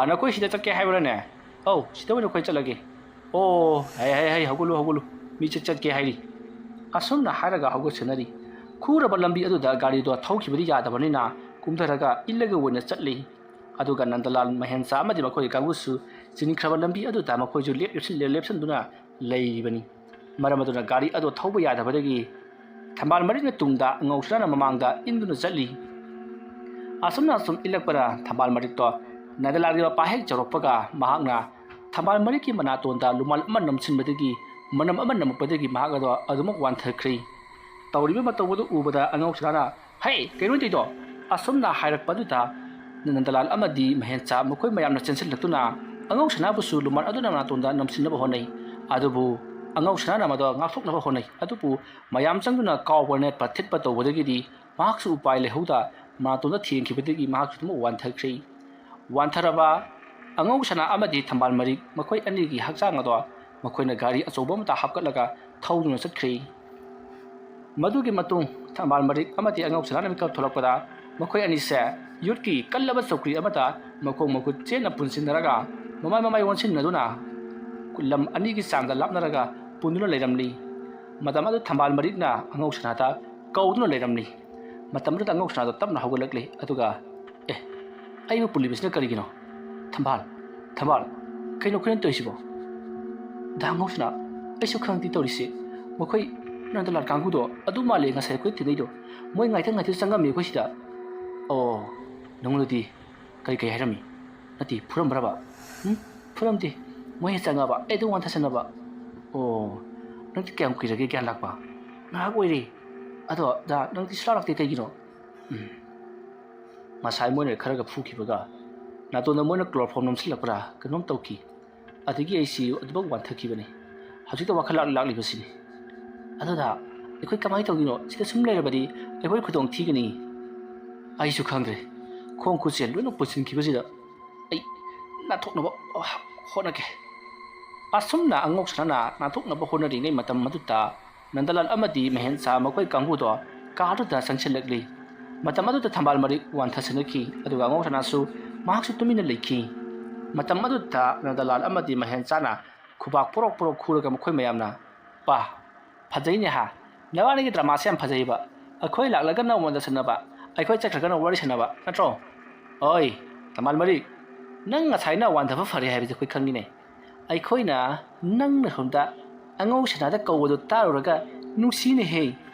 ꯅꯈꯣꯏ ꯁꯤꯗ ꯆꯠꯀꯦ ꯍꯥꯏꯕ꯭ꯔꯥꯅꯦ ꯁꯤꯗ ꯑꯣꯏꯅ ꯑꯩꯈꯣꯏ ꯆꯠꯂꯒꯦ ꯍꯩ ꯍꯧꯒꯠꯂꯨ ꯃꯤ ꯆꯠꯀꯦ ꯍꯥꯏꯔꯤ ꯑꯁꯨꯝꯅ ꯍꯥꯏꯔꯒ ꯍꯧꯒꯠꯁꯟꯅꯔꯤ ꯈꯨꯔꯕ ꯂꯝꯕꯤ ꯑꯗꯨꯗ ꯒꯥꯔꯤꯗꯣ ꯊꯧꯈꯤꯕꯗꯤ ꯌꯥꯗꯕꯅꯤ나 ꯀꯨꯝꯊꯔꯒ ꯏꯜꯂꯒ ꯑꯣꯏꯅ ꯆꯠꯂꯤ ꯑꯗꯨꯒ ꯅꯟꯗꯂꯥꯜ ꯃꯍꯦꯟꯆꯥ ꯑꯃꯗꯤ ꯃꯈꯣꯏꯒꯤ ꯀꯥꯡꯕꯨꯁꯨ ꯆꯤꯟꯈ꯭ꯔꯕ ꯂꯝꯕꯤ ꯑꯗꯨꯗ ꯃꯈꯣꯏꯁꯨ ꯂꯦꯞꯁꯟꯗꯨꯅ ꯂꯩꯔꯤꯕꯅꯤ ꯃꯔꯝ ꯑꯗꯨꯅ ꯒꯥꯔꯤ ꯑꯗꯨ ꯊꯧꯕ ꯌꯥꯗꯕꯗꯒꯤ ꯊꯝꯕꯥꯜ ꯃꯔꯤꯛꯅ ꯇꯨꯡꯗ ꯑꯉꯧ ꯁꯅꯥꯅ ꯃꯃꯥꯡꯗ ꯏꯟꯗꯨꯅ ꯆꯠꯂꯤ ꯑꯁꯨꯝꯅ ꯏꯜꯂꯛꯄꯗ ꯊꯝꯕꯥꯜ ꯃꯔꯤꯛꯇꯣ ꯅꯟꯗꯂꯥꯜꯒꯤ ꯃꯄꯥ ꯍꯦꯛ ꯆꯥꯎꯔꯛꯄꯒ ꯃꯍꯥꯛꯅ ꯊꯝꯕꯥꯜ ꯃꯔꯤꯛꯀꯤ ꯃꯅꯥꯇꯣꯟꯗ ꯂꯨꯃꯥꯜ ꯑꯃ ꯅꯝꯁꯤꯟꯕꯗꯒꯤ ꯃꯅꯝ ꯑꯃ ꯅꯝꯃꯛꯄꯗꯒꯤ ꯃꯍꯥꯛ ꯑꯗꯣ ꯑꯗꯨꯃꯛ ꯋꯥꯟꯊꯈ꯭ꯔꯦ ꯇꯧꯔꯤꯕ ꯃꯇꯧ ꯑꯗꯨ ꯎꯕꯗ ꯑꯉꯧ ꯁꯅꯥꯅ ꯍꯩ ꯀꯩꯅꯣ ꯇꯧꯔꯤꯗꯣ ꯑꯁꯨꯝꯅ ꯍꯥꯏꯔꯛꯄ ꯑꯗꯨꯗ ꯅꯟꯗꯂꯥꯜ ꯑꯃꯗꯤ ꯃꯍꯦꯟꯆꯥ ꯃꯈꯣꯏ ꯃꯌꯥꯝꯅ ꯆꯦꯟꯁꯤꯜꯂꯛꯇꯨꯅ ꯑꯉꯧ ꯁꯅꯥꯕꯨꯁꯨ ꯂꯨꯃꯥꯜ ꯑꯗꯨꯅ ꯃꯅꯥꯇꯣꯟꯗ ꯅꯝꯁꯤꯟꯅꯕ ꯍꯣꯠꯅꯩ ꯑꯗꯨꯕꯨ ꯑꯉꯧ ꯁꯅꯥꯅ ꯃꯗꯣ ꯉꯥꯛꯊꯣꯛꯅꯕ ꯍꯣꯠꯅꯩ ꯑꯗꯨꯕꯨ ꯃꯌꯥꯝ ꯆꯪꯗꯨꯅ ꯀꯥꯎꯕ ꯅꯦꯠꯄ ꯊꯤꯠꯄ ꯇꯧꯕꯗꯒꯤꯗꯤ ꯃꯍꯥꯛꯁꯨ ꯎꯄꯥꯏ ꯂꯩꯍꯧꯗ ꯃꯅꯥꯇꯣꯟꯗ ꯊꯦꯡꯈꯤꯕꯗꯒꯤ ꯃꯍꯥꯛꯁꯨ ꯑꯗꯨꯃꯛ ꯋꯥꯟꯊꯈ꯭ꯔꯦ ꯋꯥꯟꯊꯔꯕ ꯑꯉꯧ ꯁꯅꯥ ꯑꯃꯗꯤ ꯊꯝꯕꯥꯜ ꯃꯔꯤꯛ ꯃꯈꯣꯏ ꯑꯅꯤꯒꯤ ꯍꯛꯆꯥꯡ ꯑꯗꯣ ꯃꯈꯣꯏꯅ ꯒꯥꯔꯤ ꯑꯆꯧꯕ ꯑꯃꯗ ꯍꯥꯞꯀꯠꯂꯒ ꯊꯧꯗꯨꯅ ꯆꯠꯈ꯭ꯔꯦ ꯃꯗꯨꯒꯤ ꯃꯇꯨꯡ ꯊꯝꯕꯥꯜ ꯃꯔꯤꯛ ꯑꯃꯗꯤ ꯑꯉꯧ ꯁꯅꯥꯅ ꯃꯤꯀꯞ ꯊꯣꯛꯂꯛꯄꯗ ꯃꯈꯣꯏ ꯑꯅꯤꯁꯦ ꯌꯨꯠꯀꯤ ꯀꯜꯂꯕ ꯆꯧꯀ꯭ꯔꯤ ꯑꯃꯗ ꯃꯈꯣꯡ ꯃꯈꯨꯠ ꯆꯦꯠꯅ ꯄꯨꯟꯁꯤꯟꯅꯔꯒ ꯃꯃꯥꯏ ꯑꯣꯟꯁꯤꯟꯅꯗꯨꯅ ꯂꯝ ꯑꯅꯤꯒꯤ ꯆꯥꯡꯗ ꯂꯥꯞꯅꯔꯒ ꯄꯨꯟꯗꯨꯅ ꯂꯩꯔꯝꯂꯤ ꯃꯇꯝ ꯑꯗꯨ ꯊꯝꯕꯥꯜ ꯃꯔꯤꯛꯅ ꯑꯉꯧ ꯁꯅꯥꯗ ꯀꯧꯗꯨꯅ ꯂꯩꯔꯝꯂꯤ ꯃꯇꯝ ꯑꯗꯨꯗ ꯑꯉꯧ ꯁꯅꯥꯗꯣ ꯇꯞꯅ ꯍꯧꯒꯠꯂꯛꯂꯤ ꯑꯗꯨꯒ ꯑꯩꯕꯨ ꯄꯨꯜꯂꯤꯕꯁꯤꯅ ꯀꯔꯤꯒꯤꯅꯣ ꯊꯝꯕꯥꯜ ꯀꯩꯅꯣ ꯑꯩꯈꯣꯏꯅ ꯇꯧꯔꯤꯁꯤꯕꯣ ꯑꯉꯧ ꯁꯅꯥ ꯑꯩꯁꯨ ꯈꯪꯗꯦ ꯇꯧꯔꯤꯁꯤ ꯃꯈꯣꯏ ꯅꯟꯗꯂꯥꯜ ꯀꯥꯡꯕꯨꯗꯣ ꯑꯗꯨ ꯃꯥꯜꯂꯦ ꯉꯁꯥꯏ ꯑꯩꯈꯣꯏ ꯊꯦꯡꯅꯩꯗꯣ ꯃꯣꯏ ꯉꯥꯏꯊꯪ ꯆꯪꯉꯝꯃꯤ ꯑꯩꯈꯣꯏ ꯁꯤꯗ ꯅꯉꯣꯟꯗꯗꯤ ꯀꯔꯤ ꯍꯥꯏꯔꯝꯃꯤ ꯅꯠꯇꯦ ꯐꯨꯔꯝꯕ꯭ꯔꯕ ꯐꯨꯔꯝꯗꯦ ꯃꯣꯏ ꯆꯪꯉꯕ ꯑꯩ ꯑꯗꯨꯝ ꯋꯥꯟꯊꯁꯟꯅꯕ ꯅꯪꯗꯤ ꯀꯌꯥꯝ ꯀꯨꯏꯔꯒꯦ ꯒ꯭ꯌꯥꯟ ꯂꯥꯛꯄ ꯉꯥꯏꯍꯥꯛ ꯑꯣꯏꯔꯦ ꯑꯗꯣ ꯅꯪꯗꯤ ꯁꯨꯡꯂꯥꯛ ꯂꯥꯛꯇꯦ ꯀꯩꯒꯤꯅꯣ ꯉꯁꯥꯏ ꯃꯣꯏꯅ ꯈꯔꯒ ꯐꯨꯈꯤꯕꯒ ꯅꯥꯇꯣꯟꯗ ꯃꯣꯏꯅ ꯀ꯭ꯂꯣꯔꯣꯐꯣꯝ ꯅꯝꯁꯤꯜꯂꯛꯄ꯭ꯔꯥ ꯀꯩꯅꯣꯝ ꯇꯧꯈꯤ ꯑꯗꯒꯤ ꯑꯩꯁꯤ ꯑꯗꯨꯃꯛ ꯋꯥꯟꯊꯈꯤꯕꯅꯤ ꯍꯧꯖꯤꯛꯇ ꯋꯥꯈꯜ ꯂꯥꯛꯂꯤꯕꯁꯤꯅꯤ ꯑꯗꯨꯗ ꯑꯩꯈꯣꯏ ꯀꯃꯥꯏꯅ ꯇꯧꯗꯣꯏꯅꯣ ꯁꯤꯗ ꯁꯨꯝ ꯂꯩꯔꯕꯗꯤ ꯑꯩꯈꯣꯏ ꯈꯨꯗꯣꯡ ꯊꯤꯒꯅꯤ ꯑꯩꯁꯨ ꯈꯪꯗ꯭ꯔꯦ ꯈꯣꯡ ꯈꯨꯠꯁꯦ ꯂꯣꯏꯅ ꯄꯨꯟꯁꯤꯟꯈꯤꯕꯁꯤꯗ ꯑꯩ ꯅꯥꯟꯊꯣꯛꯅꯕ ꯍꯣꯠꯅꯒꯦ ꯑꯁꯨꯝꯅ ꯑꯉꯧꯁꯅꯥꯅ ꯅꯥꯟꯊꯣꯛꯅꯕ ꯍꯣꯠꯅꯔꯤꯉꯩ ꯃꯇꯝ ꯑꯗꯨꯗ ꯅꯟꯗꯂꯥꯜ ꯑꯃꯗꯤ ꯃꯍꯦꯟꯆꯥ ꯃꯈꯣꯏ ꯀꯥꯡꯕꯨꯗꯣ ꯀꯥꯗꯨꯗ ꯆꯪꯁꯤꯜꯂꯛꯂꯤ ꯃꯇꯝ ꯑꯗꯨꯗ ꯊꯝꯕꯥꯜ ꯃꯔꯤꯛ ꯋꯥꯟꯊꯁꯤꯟꯅꯈꯤ ꯑꯗꯨꯒ ꯑꯉꯧꯁꯅꯥꯁꯨ ꯃꯍꯥꯛꯁꯨ ꯇꯨꯃꯤꯟꯅ ꯂꯩꯈꯤ ꯃꯇꯝ ꯑꯗꯨꯗ ꯅꯟꯗꯂꯥꯜ ꯑꯃꯗꯤ ꯃꯍꯦꯟꯆꯥꯅ ꯈꯨꯕꯥꯛ ꯄꯣꯔꯣꯛ ꯄꯣꯔꯣꯛ ꯈꯨꯔꯒ ꯃꯈꯣꯏ ꯃꯌꯥꯝꯅ ꯄꯥ ꯐꯖꯩꯅꯦ ꯍꯥ ꯅꯕꯥꯅꯤꯒꯤ ꯗ꯭ꯔꯃꯥꯁꯦ ꯌꯥꯝ ꯐꯖꯩꯕ ꯑꯩꯈꯣꯏ ꯂꯥꯛꯂꯒꯅ ꯋꯥꯟꯗ ꯁꯥꯟꯅꯕ ꯑꯩꯈꯣꯏ ꯆꯠꯈ꯭ꯔꯒꯅ ꯋꯥꯔꯤ ꯁꯥꯟꯅꯕ ꯅꯠꯇ꯭ꯔꯣ ꯑꯣꯏ ꯊꯝꯕꯥꯜ ꯃꯔꯤꯛ ꯅꯪ ꯉꯁꯥꯏꯅ ꯋꯥꯟꯊꯕ ꯐꯔꯦ ꯍꯥꯏꯕꯁꯦ ꯑꯩꯈꯣꯏ ꯈꯪꯉꯤꯅꯦ ꯑꯩꯈꯣꯏꯅ ꯅꯪꯅ ꯁꯣꯝꯗ ꯑꯉꯧꯁꯅꯥꯗ ꯀꯧꯕꯗꯣ ꯇꯥꯔꯨꯔꯒ ꯅꯨꯡꯁꯤꯅꯦꯍꯦ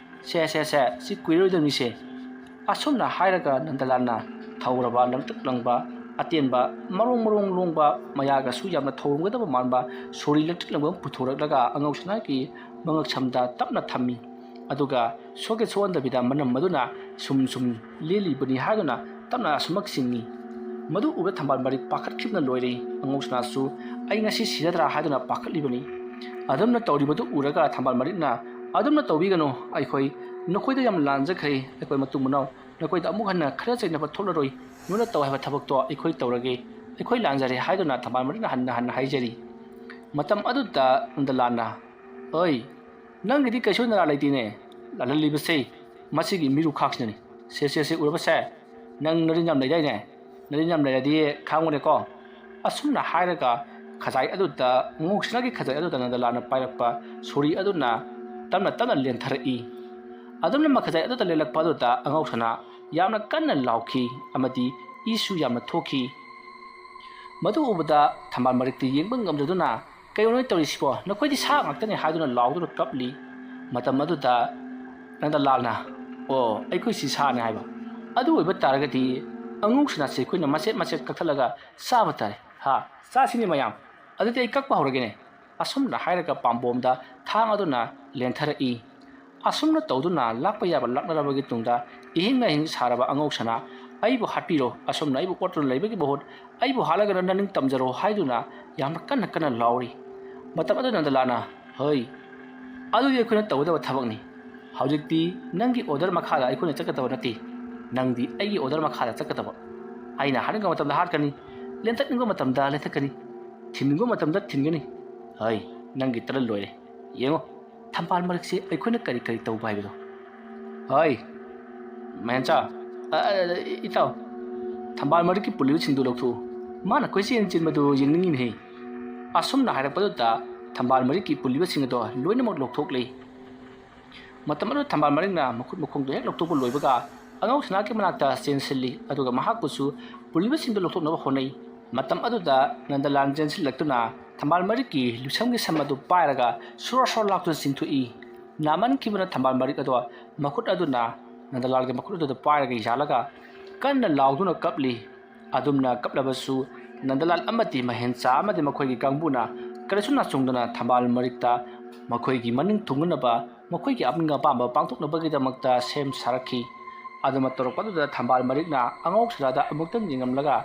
ꯁꯦ ꯁꯤ ꯀꯨꯏꯔꯣꯏꯗꯕꯅꯤꯁꯦ ꯑꯁꯨꯝꯅ ꯍꯥꯏꯔꯒ ꯅꯟꯗꯂꯥꯜꯅ ꯊꯧꯔꯕ ꯂꯪꯇ꯭ꯔꯤꯛ ꯂꯪꯕ ꯑꯇꯦꯟꯕ ꯃꯔꯣꯡ ꯂꯣꯡꯕ ꯃꯌꯥꯒꯁꯨ ꯌꯥꯝꯅ ꯊꯧꯔꯝꯒꯗꯕ ꯃꯥꯟꯕ ꯁꯣꯔꯤ ꯂꯪꯇ꯭ꯔꯤꯛ ꯂꯪꯕ ꯄꯨꯊꯣꯔꯛꯂꯒ ꯑꯉꯧꯁꯅꯥꯒꯤ ꯃꯉꯛꯁꯝꯗ ꯇꯞꯅ ꯊꯝꯃꯤ ꯑꯗꯨꯒ ꯁꯣꯛꯀꯦ ꯁꯣꯛꯍꯟꯗꯕꯤꯗ ꯃꯅꯝ ꯑꯗꯨꯅ ꯁꯨꯝ ꯂꯦꯜꯂꯤꯕꯅꯤ ꯍꯥꯏꯗꯨꯅ ꯇꯞꯅ ꯑꯁꯨꯃꯛ ꯆꯤꯡꯉꯤ ꯃꯗꯨ ꯎꯕ ꯊꯝꯕꯥꯜ ꯃꯔꯤꯛ ꯄꯥꯈꯠꯈꯤꯕꯅ ꯂꯣꯏꯔꯦ ꯑꯉꯧꯁꯅꯥꯁꯨ ꯑꯩ ꯉꯁꯤ ꯁꯤꯔꯗ꯭ꯔꯥ ꯍꯥꯏꯗꯨꯅ ꯄꯥꯈꯠꯂꯤꯕꯅꯤ ꯑꯗꯨꯝꯅ ꯇꯧꯔꯤꯕꯗꯨ ꯎꯔꯒ ꯊꯝꯕꯥꯜ ꯃꯔꯤꯛꯅ ꯑꯗꯨꯝꯅ ꯇꯧꯕꯤꯒꯅꯨ ꯑꯩꯈꯣꯏ ꯅꯈꯣꯏꯗ ꯌꯥꯝ ꯂꯥꯟꯖꯈ꯭ꯔꯦ ꯑꯩꯈꯣꯏ ꯃꯇꯨꯡ ꯃꯅꯥꯎ ꯅꯈꯣꯏꯗ ꯑꯃꯨꯛ ꯍꯟꯅ ꯈꯠꯅ ꯆꯩꯅꯕ ꯊꯣꯛꯂꯔꯣꯏ ꯅꯣꯏꯅ ꯇꯧ ꯍꯥꯏꯕ ꯊꯕꯛꯇꯣ ꯑꯩꯈꯣꯏ ꯇꯧꯔꯒꯦ ꯑꯩꯈꯣꯏ ꯂꯥꯟꯖꯔꯦ ꯍꯥꯏꯗꯨꯅ ꯊꯝꯕꯥꯜ ꯃꯔꯤꯛꯅ ꯍꯟꯅ ꯍꯥꯏꯖꯔꯤ ꯃꯇꯝ ꯑꯗꯨꯗ ꯅꯟꯗꯂꯥꯜꯅ ꯑꯣꯏ ꯅꯪꯒꯤꯗꯤ ꯀꯩꯁꯨ ꯅꯔꯥ ꯂꯩꯇꯦꯅꯦ ꯂꯥꯜꯍꯜꯂꯤꯕꯁꯦ ꯃꯁꯤꯒꯤ ꯃꯤꯔꯨ ꯈꯥꯛꯁꯤꯅꯅꯤ ꯁꯦ ꯎꯔꯕꯁꯦ ꯅꯪ ꯅꯔꯤꯟ ꯌꯥꯝ ꯂꯩꯗꯥꯏꯅꯦ ꯅꯔꯤꯟ ꯌꯥꯝ ꯂꯩꯔꯗꯤ ꯈꯥꯡꯉꯨꯅꯦꯀꯣ ꯑꯁꯨꯝꯅ ꯍꯥꯏꯔꯒ ꯈꯖꯥꯏ ꯑꯗꯨꯗ ꯑꯉꯧꯁꯅꯥꯒꯤ ꯈꯖꯥꯏ ꯑꯗꯨꯗ ꯅꯟꯗꯂꯥꯜꯅ ꯄꯥꯏꯔꯛꯄ ꯁꯣꯔꯤ ꯑꯗꯨꯅ ꯇꯞꯅ ꯂꯦꯟꯊꯔꯛꯏ ꯑꯗꯨꯝꯅ ꯃꯈꯖꯥꯏ ꯑꯗꯨꯗ ꯂꯦꯜꯂꯛꯄ ꯑꯗꯨꯗ ꯑꯉꯧꯁꯅꯥ ꯌꯥꯝꯅ ꯀꯟꯅ ꯂꯥꯎꯈꯤ ꯑꯃꯗꯤ ꯏꯁꯨ ꯌꯥꯝꯅ ꯊꯣꯛꯈꯤ ꯃꯗꯨ ꯎꯕꯗ ꯊꯝꯕꯥꯜ ꯃꯔꯤꯛꯇꯤ ꯌꯦꯡꯕ ꯉꯝꯗꯗꯨꯅ ꯀꯩꯅꯣ ꯅꯣꯏ ꯇꯧꯔꯤꯁꯤꯕꯣ ꯅꯈꯣꯏꯗꯤ ꯁꯥ ꯉꯥꯛꯇꯅꯦ ꯍꯥꯏꯗꯨꯅ ꯂꯥꯎꯗꯨꯅ ꯀꯞꯂꯤ ꯃꯇꯝ ꯑꯗꯨꯗ ꯅꯟꯗꯂꯥꯜꯅ ꯑꯣ ꯑꯩꯈꯣꯏꯁꯤ ꯁꯥꯅꯦ ꯍꯥꯏꯕ ꯑꯗꯨ ꯑꯣꯏꯕ ꯇꯥꯔꯒꯗꯤ ꯑꯉꯧꯁꯅꯥꯁꯦ ꯑꯩꯈꯣꯏꯅ ꯃꯆꯦꯠ ꯀꯛꯊꯠꯂꯒ ꯆꯥꯕ ꯇꯥꯔꯦ ꯍꯥ ꯆꯥꯁꯤꯅꯦ ꯃꯌꯥꯝ ꯑꯗꯨꯗꯤ ꯑꯩ ꯀꯛꯄ ꯍꯧꯔꯒꯦꯅꯦ ꯑꯁꯨꯝꯅ ꯍꯥꯏꯔꯒ ꯄꯥꯝꯕꯣꯝꯗ ꯊꯥꯡ ꯑꯗꯨꯅ ꯂꯦꯟꯊꯔꯛꯏ ꯑꯁꯨꯝꯅ ꯇꯧꯗꯨꯅ ꯂꯥꯛꯄ ꯌꯥꯕ ꯂꯥꯛꯅꯔꯕꯒꯤ ꯇꯨꯡꯗ ꯑꯍꯤꯡ ꯁꯥꯔꯕ ꯑꯉꯧꯁꯅꯥ ꯑꯩꯕꯨ ꯍꯥꯠꯄꯤꯔꯣ ꯑꯁꯨꯝꯅ ꯑꯩꯕꯨ ꯑꯣꯠꯇꯨꯅ ꯂꯩꯕꯒꯤ ꯃꯍꯨꯠ ꯑꯩꯕꯨ ꯍꯥꯠꯂꯒ ꯅꯅꯤꯡ ꯇꯝꯖꯔꯣ ꯍꯥꯏꯗꯨꯅ ꯌꯥꯝꯅ ꯀꯟꯅ ꯂꯥꯎꯔꯤ ꯃꯇꯝ ꯑꯗꯨꯗ ꯅꯟꯗꯂꯥꯜꯅ ꯍꯣꯏ ꯑꯗꯨꯗꯤ ꯑꯩꯈꯣꯏꯅ ꯇꯧꯒꯗꯕ ꯊꯕꯛꯅꯤ ꯍꯧꯖꯤꯛꯇꯤ ꯅꯪꯒꯤ ꯑꯣꯔꯗꯔ ꯃꯈꯥꯗ ꯑꯩꯈꯣꯏꯅ ꯆꯠꯀꯗꯕ ꯅꯠꯇꯦ ꯅꯪꯗꯤ ꯑꯩꯒꯤ ꯑꯣꯔꯗꯔ ꯃꯈꯥꯗ ꯆꯠꯀꯗꯕ ꯑꯩꯅ ꯍꯥꯠꯅꯤꯡꯕ ꯃꯇꯝꯗ ꯍꯥꯠꯀꯅꯤ ꯂꯦꯟꯊꯠꯅꯤꯡꯕ ꯃꯇꯝꯗ ꯂꯦꯟꯊꯠꯀꯅꯤ ꯊꯤꯟꯅꯤꯡꯕ ꯃꯇꯝꯗ ꯊꯤꯟꯒꯅꯤ ꯍꯣꯏ ꯅꯪꯒꯤ ꯇꯔꯟ ꯂꯣꯏꯔꯦ ꯌꯦꯡꯉꯣ ꯊꯝꯕꯥꯜ ꯃꯔꯤꯛꯁꯦ ꯑꯩꯈꯣꯏꯅ ꯀꯔꯤ ꯇꯧꯕ ꯍꯥꯏꯕꯗꯣ ꯍꯣꯏ ꯃꯍꯦꯟꯆꯥ ꯏꯇꯥꯎ ꯊꯝꯕꯥꯜ ꯃꯔꯤꯛꯀꯤ ꯄꯨꯜꯂꯤꯕꯁꯤꯡꯗꯨ ꯂꯧꯊꯣꯛꯎ ꯃꯥꯅ ꯀꯣꯏꯆꯦꯟ ꯆꯦꯟꯕꯗꯨ ꯌꯦꯡꯅꯤꯡꯉꯤꯅꯦ ꯑꯁꯨꯝꯅ ꯍꯥꯏꯔꯛꯄꯗꯨꯗ ꯊꯝꯕꯥꯜ ꯃꯔꯤꯛꯀꯤ ꯄꯨꯜꯂꯤꯕꯁꯤꯡ ꯑꯗꯣ ꯂꯣꯏꯅꯃꯛ ꯂꯧꯊꯣꯛꯂꯤ ꯃꯇꯝ ꯑꯗꯨꯗ ꯊꯝꯕꯥꯜ ꯃꯔꯤꯛꯅ ꯃꯈꯨꯠ ꯃꯈꯣꯡꯗꯣ ꯍꯦꯛ ꯂꯧꯊꯣꯛꯄ ꯂꯣꯏꯕꯒ ꯑꯉꯧꯁꯅꯥꯒꯤ ꯃꯅꯥꯛꯇ ꯆꯦꯟꯁꯤꯜꯂꯤ ꯑꯗꯨꯒ ꯃꯍꯥꯛꯄꯨꯁꯨ ꯄꯨꯜꯂꯤꯕꯁꯤꯡꯗꯨ ꯂꯧꯊꯣꯛꯅꯕ ꯍꯣꯠꯅꯩ ꯃꯇꯝ ꯑꯗꯨꯗ ꯅꯟꯗꯂꯥꯜ ꯆꯦꯟꯁꯤꯜꯂꯛꯇꯨꯅ ꯊꯝꯕꯥꯜ ꯃꯔꯤꯛꯀꯤ ꯂꯨꯁꯝꯒꯤ ꯁꯝ ꯑꯗꯨ ꯄꯥꯏꯔꯒ ꯁꯣꯔ ꯂꯥꯛꯇꯨꯅ ꯆꯤꯡꯊꯣꯛꯏ ꯅꯥꯃꯟꯈꯤꯕꯅ ꯊꯝꯕꯥꯜ ꯃꯔꯤꯛ ꯑꯗꯣ ꯃꯈꯨꯠ ꯑꯗꯨꯅ ꯅꯟꯗꯂꯥꯜꯒꯤ ꯃꯈꯨꯠ ꯑꯗꯨꯗ ꯄꯥꯏꯔꯒ ꯌꯥꯜꯂꯒ ꯀꯟꯅ ꯂꯥꯎꯗꯨꯅ ꯀꯞꯂꯤ ꯑꯗꯨꯝꯅ ꯀꯞꯂꯕꯁꯨ ꯅꯟꯗꯂꯥꯜ ꯑꯃꯗꯤ ꯃꯍꯦꯟꯆꯥ ꯑꯃꯗꯤ ꯃꯈꯣꯏꯒꯤ ꯀꯥꯡꯕꯨꯅ ꯀꯔꯤꯁꯨ ꯅꯥꯆꯨꯡꯗꯅ ꯊꯝꯕꯥꯜ ꯃꯔꯤꯛꯇ ꯃꯈꯣꯏꯒꯤ ꯃꯅꯤꯡ ꯊꯨꯡꯅꯅꯕ ꯃꯈꯣꯏꯒꯤ ꯑꯄꯥꯝ ꯑꯄꯥꯝꯕ ꯄꯥꯡꯊꯣꯛꯅꯕꯒꯤꯗꯃꯛꯇ ꯁꯦꯝ ꯁꯥꯔꯛꯈꯤ ꯑꯗꯨꯃ ꯇꯧꯔꯛꯄꯗꯨꯗ ꯊꯝꯕꯥꯜ ꯃꯔꯤꯛꯅ ꯑꯉꯧꯁꯅꯥꯗ ꯑꯃꯨꯛꯇꯪ ꯌꯦꯡꯉꯝꯂꯒ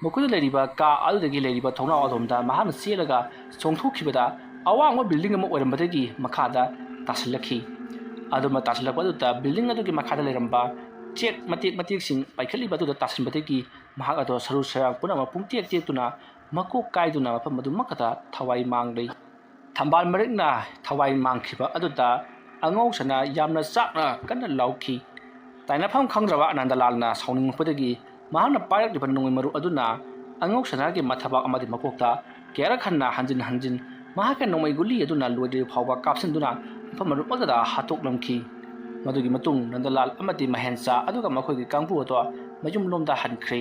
ꯃꯈꯣꯏꯗ ꯂꯩꯔꯤꯕ ꯀꯥ ꯑꯗꯨꯗꯒꯤ ꯂꯩꯔꯤꯕ ꯊꯣꯡꯅꯥꯎ ꯑꯗꯣꯝꯗ ꯃꯍꯥꯛꯅ ꯆꯦꯜꯂꯒ ꯆꯣꯡꯊꯣꯛꯈꯤꯕꯗ ꯑꯋꯥꯡꯕ ꯕꯤꯜꯗꯤꯡ ꯑꯃ ꯑꯣꯏꯔꯝꯕꯗꯒꯤ ꯃꯈꯥꯗ ꯇꯥꯁꯤꯜꯂꯛꯈꯤ ꯑꯗꯨꯃ ꯇꯥꯁꯤꯜꯂꯛꯄꯗꯨꯗ ꯕꯤꯜꯗꯤꯡ ꯑꯗꯨꯒꯤ ꯃꯈꯥꯗ ꯂꯩꯔꯝꯕ ꯆꯦꯛ ꯃꯇꯦꯛꯁꯤꯡ ꯄꯥꯏꯈꯠꯂꯤꯕ ꯑꯗꯨꯗ ꯇꯥꯁꯤꯟꯕꯗꯒꯤ ꯃꯍꯥꯛ ꯑꯗꯣ ꯁꯔꯨ ꯁꯌꯥꯡ ꯄꯨꯝꯅꯃꯛ ꯄꯨꯡꯇꯦꯛꯇꯨꯅ ꯃꯀꯣꯛ ꯀꯥꯏꯗꯨꯅ ꯃꯐꯝ ꯑꯗꯨꯃꯛꯇ ꯊꯋꯥꯏ ꯃꯥꯡꯂꯤ ꯊꯝꯕꯥꯜ ꯃꯔꯤꯛꯅ ꯊꯋꯥꯏ ꯃꯥꯡꯈꯤꯕ ꯑꯗꯨꯗ ꯑꯉꯧꯁꯅꯥ ꯌꯥꯝꯅ ꯆꯥꯛꯅ ꯀꯟꯅ ꯂꯥꯎꯈꯤ ꯇꯥꯏꯅꯐꯝ ꯈꯪꯗ꯭ꯔꯕ ꯅꯟꯗꯂꯥꯜꯅ ꯁꯥꯎꯅꯤꯡꯉꯛꯄꯗꯒꯤ ꯃꯍꯥꯛꯅ ꯄꯥꯏꯔꯛꯂꯤꯕ ꯅꯣꯡꯃꯩ ꯃꯔꯨ ꯑꯗꯨꯅ ꯑꯉꯧꯁꯅꯥꯒꯤ ꯃꯊꯕꯥꯛ ꯑꯃꯗꯤ ꯃꯀꯣꯛꯇ ꯀꯌꯥꯔꯛ ꯍꯟꯅ ꯍꯟꯖꯤꯟ ꯃꯍꯥꯛꯀꯤ ꯅꯣꯡꯃꯩ ꯒꯨꯂꯤ ꯑꯗꯨꯅ ꯂꯣꯏꯗ꯭ꯔꯤꯕ ꯐꯥꯎꯕ ꯀꯥꯞꯁꯤꯟꯗꯨꯅ ꯃꯐꯝ ꯑꯗꯨꯃꯛꯇꯗ ꯍꯥꯠꯇꯣꯛꯂꯝꯈꯤ ꯃꯗꯨꯒꯤ ꯃꯇꯨꯡ ꯅꯟꯗꯂꯥꯜ ꯑꯃꯗꯤ ꯃꯍꯦꯟꯆꯥ ꯑꯗꯨꯒ ꯃꯈꯣꯏꯒꯤ ꯀꯥꯡꯕꯨ ꯑꯗꯣ ꯃꯌꯨꯝꯂꯣꯝꯗ ꯍꯟꯈ꯭ꯔꯦ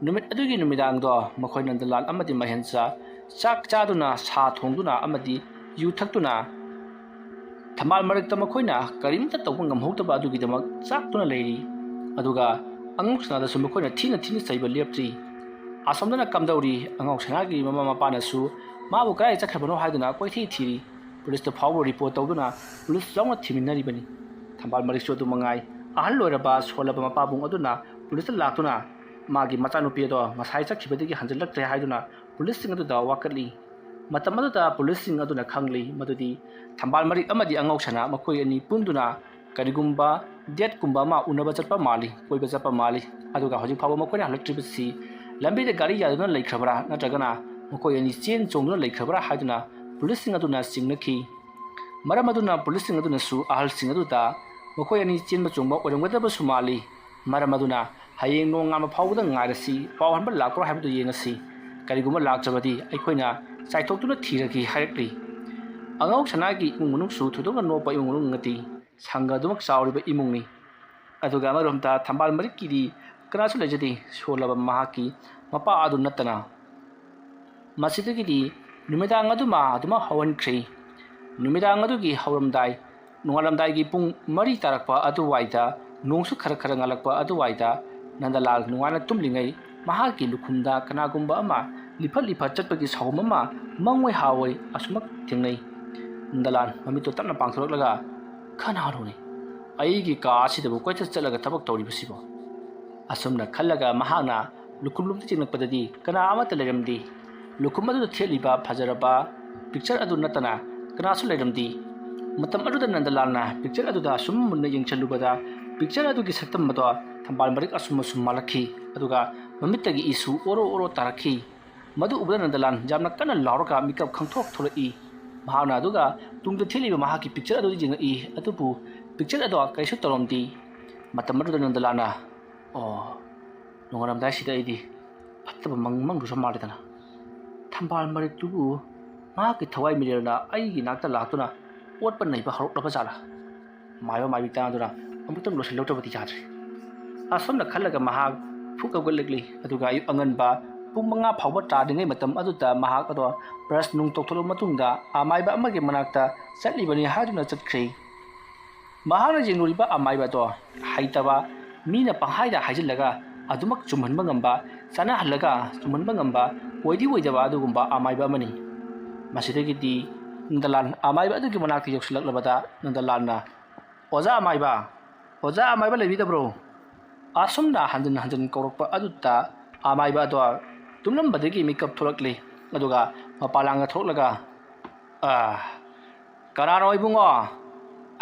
ꯅꯨꯃꯤꯠ ꯑꯗꯨꯒꯤ ꯅꯨꯃꯤꯗꯥꯡꯗꯣ ꯃꯈꯣꯏ ꯅꯟꯗꯂꯥꯜ ꯑꯃꯗꯤ ꯃꯍꯦꯟꯆꯥ ꯆꯥꯛ ꯆꯥꯗꯨꯅ ꯁꯥ ꯊꯣꯡꯗꯨꯅ ꯑꯃꯗꯤ ꯌꯨ ꯊꯛꯇꯨꯅ ꯊꯝꯕꯥꯜ ꯃꯔꯤꯛꯇ ꯃꯈꯣꯏꯅ ꯀꯔꯤꯝꯇ ꯇꯧꯕ ꯉꯝꯍꯧꯗꯕ ꯑꯗꯨꯒꯤꯗꯃꯛ ꯆꯥꯛꯇꯨꯅ ꯂꯩꯔꯤ ꯑꯗꯨꯒ ꯑꯉꯧꯁꯅꯥꯗꯁꯨ ꯃꯈꯣꯏꯅ ꯊꯤꯅ ꯆꯩꯕ ꯂꯦꯞꯇ꯭ꯔꯤ ꯑꯁꯣꯝꯗꯅ ꯀꯝꯗꯧꯔꯤ ꯑꯉꯧꯁꯅꯥꯒꯤ ꯃꯃꯥ ꯃꯄꯥꯅꯁꯨ ꯃꯥꯕꯨ ꯀꯗꯥꯏ ꯆꯠꯈ꯭ꯔꯕꯅꯣ ꯍꯥꯏꯗꯨꯅ ꯀꯣꯏꯊꯤ ꯊꯤꯔꯤ ꯄꯨꯂꯤꯁꯇ ꯐꯥꯎꯕ ꯔꯤꯄꯣꯔꯠ ꯇꯧꯗꯨꯅ ꯄꯨꯂꯤꯁ ꯌꯥꯎꯅ ꯊꯤꯃꯤꯟꯅꯔꯤꯕꯅꯤ ꯊꯝꯕꯥꯜ ꯃꯔꯤꯛꯁꯨ ꯑꯗꯨ ꯃꯉꯥꯏ ꯑꯍꯜ ꯑꯣꯏꯔꯕ ꯁꯣꯜꯂꯕ ꯃꯄꯥꯕꯨꯡ ꯑꯗꯨꯅ ꯄꯨꯂꯤꯁꯇ ꯂꯥꯛꯇꯨꯅ ꯃꯥꯒꯤ ꯃꯆꯥꯅꯨꯄꯤ ꯑꯗꯣ ꯉꯁꯥꯏ ꯆꯠꯈꯤꯕꯗꯒꯤ ꯍꯟꯖꯤꯜꯂꯛꯇ꯭ꯔꯦ ꯍꯥꯏꯗꯨꯅ ꯄꯨꯂꯤꯁꯁꯤꯡ ꯑꯗꯨꯗ ꯋꯥꯀꯠꯂꯤ ꯃꯇꯝ ꯑꯗꯨꯗ ꯄꯨꯂꯤꯁꯁꯤꯡ ꯑꯗꯨꯅ ꯈꯪꯂꯤ ꯃꯗꯨꯗꯤ ꯊꯝꯕꯥꯜ ꯃꯔꯤꯛ ꯑꯃꯗꯤ ꯑꯉꯧꯁꯅꯥ ꯃꯈꯣꯏ ꯑꯅꯤ ꯄꯨꯟꯗꯨꯅ ꯀꯔꯤꯒꯨꯝꯕ ꯗꯦꯠ ꯀꯨꯝꯕ ꯑꯃ ꯎꯅꯕ ꯆꯠꯄ ꯃꯥꯜꯂꯤ ꯀꯣꯏꯕ ꯆꯠꯄ ꯃꯥꯜꯂꯤ ꯑꯗꯨꯒ ꯍꯧꯖꯤꯛ ꯐꯥꯎꯕ ꯃꯈꯣꯏꯅ ꯍꯜꯂꯛꯇ꯭ꯔꯤꯕꯁꯤ ꯂꯝꯕꯤꯗ ꯒꯥꯔꯤ ꯌꯥꯗꯨꯅ ꯂꯩꯈ꯭ꯔꯕ꯭ꯔꯥ ꯅꯠꯇ꯭ꯔꯒꯅ ꯃꯈꯣꯏ ꯑꯅꯤ ꯆꯦꯟ ꯆꯣꯡꯗꯨꯅ ꯂꯩꯈ꯭ꯔꯕ꯭ꯔꯥ ꯍꯥꯏꯗꯨꯅ ꯄꯨꯂꯤꯁꯁꯤꯡ ꯑꯗꯨꯅ ꯆꯤꯡꯅꯈꯤ ꯃꯔꯝ ꯑꯗꯨꯅ ꯄꯨꯂꯤꯁꯁꯤꯡ ꯑꯗꯨꯅꯁꯨ ꯑꯍꯜꯁꯤꯡ ꯑꯗꯨꯗ ꯃꯈꯣꯏ ꯑꯅꯤ ꯆꯦꯟꯕ ꯆꯣꯡꯕ ꯑꯣꯏꯔꯝꯒꯗꯕꯁꯨ ꯃꯥꯜꯂꯤ ꯃꯔꯝ ꯑꯗꯨꯅ ꯍꯌꯦꯡ ꯅꯣꯡꯉꯥꯟꯕ ꯐꯥꯎꯕꯗ ꯉꯥꯏꯔꯁꯤ ꯄꯥꯎ ꯍꯟꯕ ꯂꯥꯛꯄ꯭ꯔꯥ ꯍꯥꯏꯕꯗꯨ ꯌꯦꯡꯉꯁꯤ ꯀꯔꯤꯒꯨꯝꯕ ꯂꯥꯛꯇ꯭ꯔꯕꯗꯤ ꯑꯩꯈꯣꯏꯅ ꯆꯥꯏꯊꯣꯛꯇꯨꯅ ꯊꯤꯔꯒꯦ ꯍꯥꯏꯔꯛꯂꯤ ꯑꯉꯧ ꯁꯅꯥꯒꯤ ꯏꯃꯨꯡ ꯃꯅꯨꯡꯁꯨ ꯊꯣꯏꯗꯣꯛꯅ ꯅꯣꯞꯄ ꯏꯃꯨꯡ ꯃꯅꯨꯡ ꯅꯠꯇꯦ ꯁꯪꯒ ꯑꯗꯨꯃꯛ ꯆꯥꯎꯔꯤꯕ ꯏꯃꯨꯡꯅꯤ ꯑꯗꯨꯒ ꯑꯃꯔꯣꯝꯗ ꯊꯝꯕꯥꯜ ꯃꯔꯤꯛꯀꯤꯗꯤ ꯀꯅꯥꯁꯨ ꯂꯩꯖꯗꯦ ꯁꯣꯜꯂꯕ ꯃꯍꯥꯛꯀꯤ ꯃꯄꯥ ꯑꯗꯨ ꯅꯠꯇꯅ ꯃꯁꯤꯗꯒꯤꯗꯤ ꯅꯨꯃꯤꯗꯥꯡ ꯑꯗꯨꯃ ꯑꯗꯨꯃꯛ ꯍꯧꯍꯟꯈ꯭ꯔꯦ ꯅꯨꯃꯤꯗꯥꯡ ꯑꯗꯨꯒꯤ ꯍꯧꯔꯝꯗꯥꯏ ꯅꯣꯡꯉꯥꯜꯂꯝꯗꯥꯏꯒꯤ ꯄꯨꯡ 4 ꯇꯥꯔꯛꯄ ꯑꯗꯨꯋꯥꯏꯗ ꯅꯣꯡꯁꯨ ꯈꯔ ꯈꯔ ꯉꯥꯜꯂꯛꯄ ꯑꯗꯨꯋꯥꯏꯗ ꯅꯟꯗꯂꯥꯜ ꯅꯨꯡꯉꯥꯏꯅ ꯇꯨꯝꯂꯤꯉꯩ ꯃꯍꯥꯛꯀꯤ ꯂꯨꯈꯨꯝꯗ ꯀꯅꯥꯒꯨꯝꯕ ꯑꯃ ꯂꯤꯐꯠ ꯂꯤꯐꯠ ꯆꯠꯄꯒꯤ ꯁꯥꯎꯝ ꯑꯃ ꯃꯪꯑꯣꯏ ꯍꯥꯑꯣꯏ ꯑꯁꯨꯃꯛ ꯊꯦꯡꯅꯩ ꯅꯟꯗꯂꯥꯜ ꯃꯃꯤꯠꯇꯨ ꯇꯞꯅ ꯄꯥꯡꯊꯣꯔꯛꯂꯒ ꯀꯅꯥꯅꯣꯅꯦ ꯑꯩꯒꯤ ꯀꯥ ꯑꯁꯤꯗꯕꯨ ꯀꯣꯏꯆꯠ ꯆꯠꯂꯒ ꯊꯕꯛ ꯇꯧꯔꯤꯕꯁꯤꯕꯣ ꯑꯁꯨꯝꯅ ꯈꯜꯂꯒ ꯃꯍꯥꯛꯅ ꯂꯨꯈꯨꯝꯂꯣꯝꯗ ꯆꯤꯡꯂꯛꯄꯗꯗꯤ ꯀꯅꯥ ꯑꯃꯠꯇ ꯂꯩꯔꯝꯗꯦ ꯂꯨꯈꯨꯝ ꯑꯗꯨꯗ ꯊꯦꯠꯂꯤꯕ ꯐꯖꯔꯕ ꯄꯤꯛꯆꯔ ꯑꯗꯨ ꯅꯠꯇꯅ ꯀꯅꯥꯁꯨ ꯂꯩꯔꯝꯗꯦ ꯃꯇꯝ ꯑꯗꯨꯗ ꯅꯟꯗꯂꯥꯜꯅ ꯄꯤꯛꯆꯔ ꯑꯗꯨꯗ ꯁꯨꯝ ꯃꯨꯟꯅ ꯌꯦꯡꯁꯤꯜꯂꯨꯕꯗ ꯄꯤꯛꯆꯔ ꯑꯗꯨꯒꯤ ꯁꯛꯇꯝ ꯑꯗꯣ ꯊꯝꯕꯥꯜ ꯃꯔꯤꯛ ꯑꯁꯨꯝ ꯑꯁꯨꯝ ꯃꯥꯜꯂꯛꯈꯤ ꯑꯗꯨꯒ ꯃꯃꯤꯠꯇꯒꯤ ꯏꯁꯨ ꯑꯣꯔꯣ ꯑꯣꯔꯣ ꯇꯥꯔꯛꯈꯤ ꯃꯗꯨ ꯎꯕꯗ ꯅꯟꯗꯂꯥꯜ ꯌꯥꯝꯅ ꯀꯟꯅ ꯂꯥꯎꯔꯒ ꯃꯤꯀꯞ ꯈꯪꯊꯣꯛ ꯊꯣꯛꯂꯛꯏ ꯃꯍꯥꯛꯅ ꯑꯗꯨꯒ ꯇꯨꯡꯗ ꯊꯦꯠꯂꯤꯕ ꯃꯍꯥꯛꯀꯤ ꯄꯤꯛꯆꯔ ꯑꯗꯨ ꯌꯦꯡꯉꯛꯏ ꯑꯗꯨꯕꯨ ꯄꯤꯛꯆꯔ ꯑꯗꯣ ꯀꯔꯤꯁꯨ ꯇꯧꯔꯝꯗꯦ ꯃꯇꯝ ꯑꯗꯨꯗ ꯅꯟꯗꯂꯥꯜꯅ ꯅꯣꯡꯉꯥꯜꯂꯝꯗꯥꯏꯁꯤꯗ ꯑꯩꯗꯤ ꯐꯠꯇꯕ ꯃꯪꯗꯨꯁꯨ ꯃꯥꯜꯂꯤꯗꯅ ꯊꯝꯕꯥꯜ ꯃꯔꯤꯛꯇꯨꯕꯨ ꯃꯍꯥꯛꯀꯤ ꯊꯋꯥꯏ ꯃꯤꯔꯦꯜꯅ ꯑꯩꯒꯤ ꯅꯥꯛꯇ ꯂꯥꯛꯇꯨꯅ ꯑꯣꯠꯄ ꯅꯩꯕ ꯍꯧꯔꯛꯂꯕ ꯖꯥꯠꯂꯥ ꯃꯥꯏꯕ ꯃꯥꯏꯕꯤ ꯇꯥꯡꯗꯨꯅ ꯑꯃꯨꯛꯇꯪ ꯂꯣꯏꯁꯤꯜꯂꯧꯗ꯭ꯔꯕꯗꯤ ꯌꯥꯗ꯭ꯔꯦ ꯑꯁꯨꯝꯅ ꯈꯜꯂꯒ ꯃꯍꯥꯛ ꯐꯨꯛ ꯍꯧꯒꯠꯂꯛꯂꯤ ꯑꯗꯨꯒ ꯑꯌꯨꯛ ꯑꯉꯟꯕ ꯄꯨꯡ 5 ꯐꯥꯎꯕ ꯇꯥꯗ꯭ꯔꯤꯉꯩ ꯃꯇꯝ ꯑꯗꯨꯗ ꯃꯍꯥꯛ ꯑꯗꯣ ꯕ꯭ꯔꯁ ꯅꯨꯡ ꯇꯧꯊꯣꯛꯂꯕ ꯃꯇꯨꯡꯗ ꯑꯃꯥꯏꯕ ꯑꯃꯒꯤ ꯃꯅꯥꯛꯇ ꯆꯠꯂꯤꯕꯅꯤ ꯍꯥꯏꯗꯨꯅ ꯆꯠꯈ꯭ꯔꯦ ꯃꯍꯥꯛꯅ ꯌꯦꯡꯂꯨꯔꯤꯕ ꯑꯃꯥꯏꯕ ꯑꯗꯣ ꯍꯩꯇꯕ ꯃꯤꯅ ꯄꯪꯍꯥꯏꯗ ꯍꯥꯏꯖꯤꯜꯂꯒ ꯑꯗꯨꯃꯛ ꯆꯨꯝꯍꯟꯕ ꯉꯝꯕ ꯆꯥꯅꯍꯜꯂꯒ ꯆꯨꯝꯍꯟꯕ ꯉꯝꯕ ꯑꯣꯏꯗꯤ ꯑꯣꯏꯗꯕ ꯑꯗꯨꯒꯨꯝꯕ ꯑꯃꯥꯏꯕ ꯑꯃꯅꯤ ꯃꯁꯤꯗꯒꯤꯗꯤ ꯅꯟꯗꯂꯥꯜ ꯑꯃꯥꯏꯕ ꯑꯗꯨꯒꯤ ꯃꯅꯥꯛꯇ ꯌꯧꯁꯤꯜꯂꯛꯂꯕꯗ ꯅꯟꯗꯂꯥꯜꯅ ꯑꯣꯖꯥ ꯑꯃꯥꯏꯕ ꯂꯩꯕꯤꯗꯕ꯭ꯔꯣ ꯑꯁꯨꯝꯅ ꯍꯟꯖꯤꯟ ꯍꯟꯖꯤꯟ ꯀꯧꯔꯛꯄ ꯑꯗꯨꯗ ꯑꯃꯥꯏꯕ ꯑꯗꯣ ꯇꯨꯝꯂꯝꯕꯗꯒꯤ ꯃꯤꯀꯞ ꯊꯣꯛꯂꯛꯂꯤ ꯑꯗꯨꯒ ꯃꯄꯥꯟꯂꯥꯡꯗ ꯊꯣꯛꯂꯒ ꯀꯅꯥꯅꯣ ꯏꯕꯨꯡꯉꯣ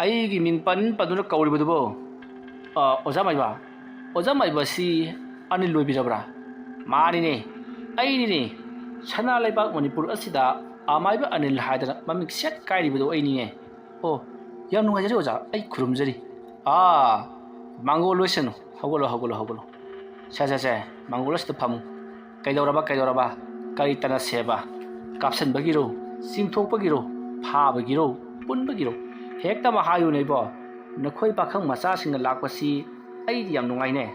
ꯑꯩꯒꯤ ꯃꯤꯡ ꯄꯟꯗꯨꯅ ꯀꯧꯔꯤꯕꯗꯨꯕꯣ ꯑꯣꯖꯥ ꯃꯥꯏꯕꯁꯤ ꯑꯅꯤꯜ ꯑꯣꯏꯕꯤꯔꯕ꯭ꯔꯥ ꯃꯥꯅꯤꯅꯦ ꯑꯩꯅꯤꯅꯦ ꯁꯅꯥ ꯂꯩꯕꯥꯛ ꯃꯅꯤꯄꯨꯔ ꯑꯁꯤꯗ ꯑꯃꯥꯏꯕ ꯑꯅꯤꯜ ꯍꯥꯏꯗꯅ ꯃꯃꯤꯡ ꯁꯦꯠ ꯀꯥꯏꯔꯤꯕꯗꯣ ꯑꯩꯅꯤꯅꯦ ꯌꯥꯝ ꯅꯨꯡꯉꯥꯏꯖꯔꯦ ꯑꯣꯖꯥ ꯑꯩ ꯈꯨꯔꯨꯝꯖꯔꯤ ꯃꯥꯡꯒꯣꯜ ꯂꯣꯏꯁꯅꯨ ꯍꯧꯒꯠꯂꯣ ꯁꯦ ꯃꯥꯡꯒꯣꯜ ꯑꯁꯤꯗ ꯐꯝꯃꯨ ꯀꯩꯗꯧꯔꯕ ꯀꯔꯤ ꯇꯅꯁꯦꯕ ꯀꯥꯞꯁꯟꯕꯒꯤꯔꯣ ꯆꯤꯡꯊꯣꯛꯄꯒꯤꯔꯣ ꯐꯥꯕꯒꯤꯔꯣ ꯄꯨꯟꯕꯒꯤꯔꯣ ꯍꯦꯛꯇꯃꯛ ꯍꯥꯏꯌꯨꯅꯦ ꯏꯕꯣ ꯅꯈꯣꯏ ꯄꯥꯈꯪ ꯃꯆꯥꯁꯤꯡꯅ ꯂꯥꯛꯄꯁꯤ ꯑꯩꯗꯤ ꯌꯥꯝ ꯅꯨꯡꯉꯥꯏꯅꯦ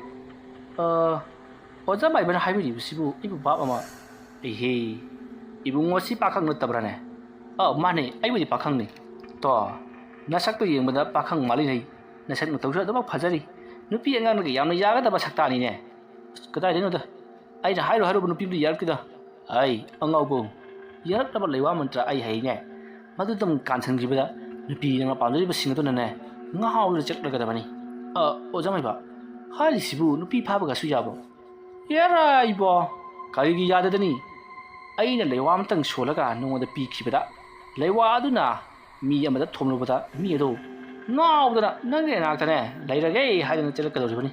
ꯑꯣꯖꯥ ꯃꯥꯏꯕꯅ ꯍꯥꯏꯕꯤꯔꯤꯕꯁꯤꯕꯨ ꯑꯩꯕꯨ ꯚꯥꯞ ꯑꯃ ꯏꯍꯦ ꯏꯕꯨꯡꯉꯣꯁꯤ ꯄꯥꯈꯪ ꯅꯠꯇꯕ꯭ꯔꯥꯅꯦ ꯃꯥꯅꯦ ꯑꯩꯕꯨꯗꯤ ꯄꯥꯈꯪꯅꯤ ꯅꯁꯛꯇꯣ ꯌꯦꯡꯕꯗ ꯄꯥꯈꯪ ꯃꯥꯜꯂꯤꯅꯦ ꯅꯁꯛ ꯅꯇꯧꯁꯨ ꯑꯗꯨꯃꯛ ꯐꯖꯔꯤ ꯅꯨꯄꯤ ꯑꯉꯥꯡꯅꯒ ꯌꯥꯝꯅ ꯌꯥꯒꯗꯕ ꯁꯛꯇꯥꯅꯤꯅꯦ ꯀꯗꯥꯏꯗꯩꯅꯣꯗ ꯑꯩꯅ ꯍꯥꯏꯔꯨꯕ ꯅꯨꯄꯤꯗꯨ ꯌꯥꯔꯛꯇꯦꯗ ꯑꯉꯥꯎꯕ ꯌꯥꯔꯛꯅꯕ ꯂꯩꯋꯥ ꯃꯟꯇ꯭ꯔ ꯑꯩ ꯍꯩꯅꯦ ꯃꯗꯨꯗꯪ ꯀꯥꯟꯁꯤꯟꯈꯤꯕꯗ ꯅꯨꯄꯤ ꯅꯪꯅ ꯄꯥꯝꯖꯔꯤꯕꯁꯤꯡ ꯑꯗꯨꯅꯅꯦ ꯉꯥꯎꯗꯨꯅ ꯆꯠꯂꯒꯗꯕꯅꯤ ꯑꯣꯖꯥ ꯃꯥꯏꯕ ꯍꯥꯏꯔꯤꯁꯤꯕꯨ ꯅꯨꯄꯤ ꯐꯥꯕꯒꯁꯨ ꯌꯥꯕ꯭ꯔꯣ ꯌꯥꯔꯥ ꯏꯕꯣ ꯀꯔꯤꯒꯤ ꯌꯥꯗꯗꯅꯤ ꯑꯩꯅ ꯂꯩꯋꯥ ꯑꯃꯇꯪ ꯁꯣꯜꯂꯒ ꯅꯉꯣꯟꯗ ꯄꯤꯈꯤꯕꯗ ꯂꯩꯋꯥ ꯑꯗꯨꯅ ꯃꯤ ꯑꯃꯗ ꯊꯣꯝꯂꯨꯕꯗ ꯃꯤ ꯑꯗꯨ ꯉꯥꯎꯗꯅ ꯅꯪꯒꯤ ꯅꯥꯛꯇꯅꯦ ꯂꯩꯔꯒꯦ ꯍꯥꯏꯗꯅ ꯆꯠꯂꯛꯀꯗꯧꯔꯤꯕꯅꯤ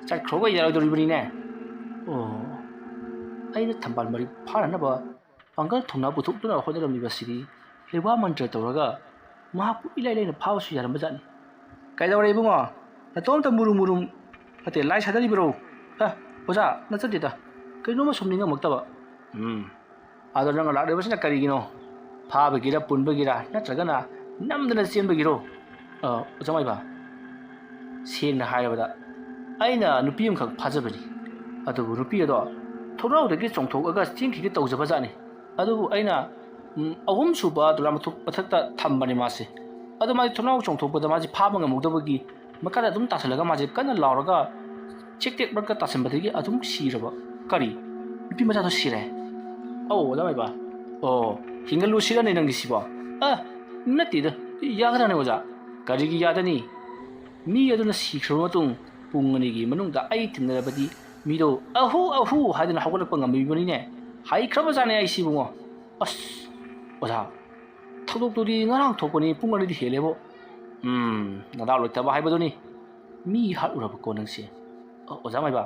ꯆꯠꯈ꯭ꯔꯣꯒ ꯌꯥꯔꯣꯏꯗꯧꯔꯤꯕꯅꯤꯅꯦ ꯑꯩꯅ ꯊꯝꯕꯥꯜ ꯃꯔꯤ ꯐꯥꯅꯅꯕ ꯄꯥꯡꯒꯜ ꯊꯧꯅꯥ ꯄꯨꯊꯣꯛꯇꯨꯅ ꯍꯣꯠꯅꯔꯝꯃꯤꯕꯁꯤꯗꯤ ꯂꯩꯋꯥ ꯃꯟꯇ꯭ꯔ ꯇꯧꯔꯒ ꯃꯍꯥꯛꯄꯨ ꯏꯂꯥꯏ ꯂꯥꯏꯅ ꯐꯥꯕꯁꯨ ꯌꯥꯔꯝꯕꯖꯥꯠꯅꯤ ꯀꯩꯗꯧꯔꯦ ꯏꯕꯨꯡꯉꯣ ꯅꯇꯣꯝꯇ ꯃꯨꯔꯨꯝ ꯅꯠꯇꯦ ꯂꯥꯏ ꯁꯥꯗꯔꯤꯕ꯭ꯔꯣ ꯑꯣꯖꯥ ꯅꯠꯆꯗꯦꯗ ꯀꯩꯅꯣꯝꯃ ꯁꯨꯝ ꯅꯤꯡꯉꯝꯃꯛꯇꯕ ꯑꯗꯣ ꯅꯪꯅ ꯂꯥꯛꯂꯤꯕꯁꯤꯅ ꯀꯔꯤꯒꯤꯅꯣ ꯐꯥꯕꯒꯤꯔ ꯄꯨꯟꯕꯒꯤꯔ ꯅꯠꯇ꯭ꯔꯒꯅ ꯅꯝꯗꯅ ꯆꯦꯟꯕꯒꯤꯔꯣ ꯑꯣꯖꯥ ꯃꯥꯏꯕ ꯁꯦꯡꯅ ꯍꯥꯏꯔꯕꯗ ꯑꯩꯅ ꯅꯨꯄꯤ ꯑꯃꯈꯛ ꯐꯥꯖꯕꯅꯤ ꯑꯗꯨꯕు ꯅꯨꯄꯤ ꯑꯗꯣ ꯊꯣꯡꯅꯥꯎꯗꯒꯤ ꯆꯣꯡꯊꯣꯛꯑꯒ ꯆꯦꯟꯈꯤꯒꯦ ꯇꯧꯖꯕꯖꯥꯠꯅꯤ ꯑꯗꯨꯕꯨ ꯑꯩꯅ 3 ꯁꯨꯕ ꯃꯊꯛꯇ ꯊꯝꯕꯅꯤ ꯃꯥꯁꯦ ꯑꯗꯣ ꯃꯥꯁꯤ ꯊꯣꯡꯅꯥꯎ ꯆꯣꯡꯊꯣꯛꯄꯗ ꯃꯥꯁꯤ ꯐꯥꯕ ꯉꯝꯍꯧꯗꯕꯒꯤ ꯃꯈꯥꯗ ꯑꯗꯨꯝ ꯇꯥꯁꯜꯂꯒ ꯃꯥꯁꯦ ꯀꯟꯅ ꯂꯥꯎꯔꯒ ꯆꯦꯛꯇꯦꯛ ꯃꯔꯛꯇ ꯇꯥꯁꯟꯕꯗꯒꯤ ꯑꯗꯨꯝ ꯁꯤꯔꯕ ꯀꯔꯤ ꯅꯨꯄꯤ ꯃꯆꯥꯗꯣ ꯁꯤꯔꯦ ꯑꯣꯖꯥ ꯃꯥꯏꯕ ꯍꯤꯡꯒꯜꯂꯨ ꯁꯤꯔꯅꯤ ꯅꯪꯒꯤꯁꯤꯕꯣ ꯅꯠꯇꯦꯗ ꯌꯥꯒꯗ꯭ꯔꯥꯅꯦ ꯑꯣꯖꯥ ꯀꯔꯤꯒꯤ ꯌꯥꯗꯅꯤ ꯃꯤ ꯑꯗꯨꯅ ꯁꯤꯈ꯭ꯔꯕ ꯃꯇꯨꯡ ꯄꯨꯡ 2ꯒꯤ ꯃꯅꯨꯡꯗ ꯑꯩ ꯊꯦꯡꯅꯔꯕꯗꯤ ꯃꯤꯗꯣ ꯑꯍꯨ ꯍꯥꯏꯗꯅ ꯍꯧꯒꯠꯂꯛꯄ ꯉꯝꯃꯤꯕꯅꯤꯅꯦ ꯍꯩꯈ꯭ꯔꯕꯖꯥꯠꯅꯦ ꯑꯩ ꯁꯤꯕꯨꯉꯣ ꯑꯣꯖꯥ ꯊꯧꯗꯣꯛꯇꯨꯗꯤ ꯉꯔꯥꯡ ꯊꯣꯛꯄꯅꯤ ꯄꯨꯡ 2ꯗꯤ ꯍꯦꯜꯂꯦꯕꯣ ꯅꯗꯥꯎ ꯂꯩꯇꯕ ꯍꯥꯏꯕꯗꯨꯅꯤ ꯃꯤ ꯍꯥꯠꯂꯨꯔꯕꯀꯣ ꯅꯪꯁꯦ ꯑꯣꯖꯥ ꯃꯥꯏꯕ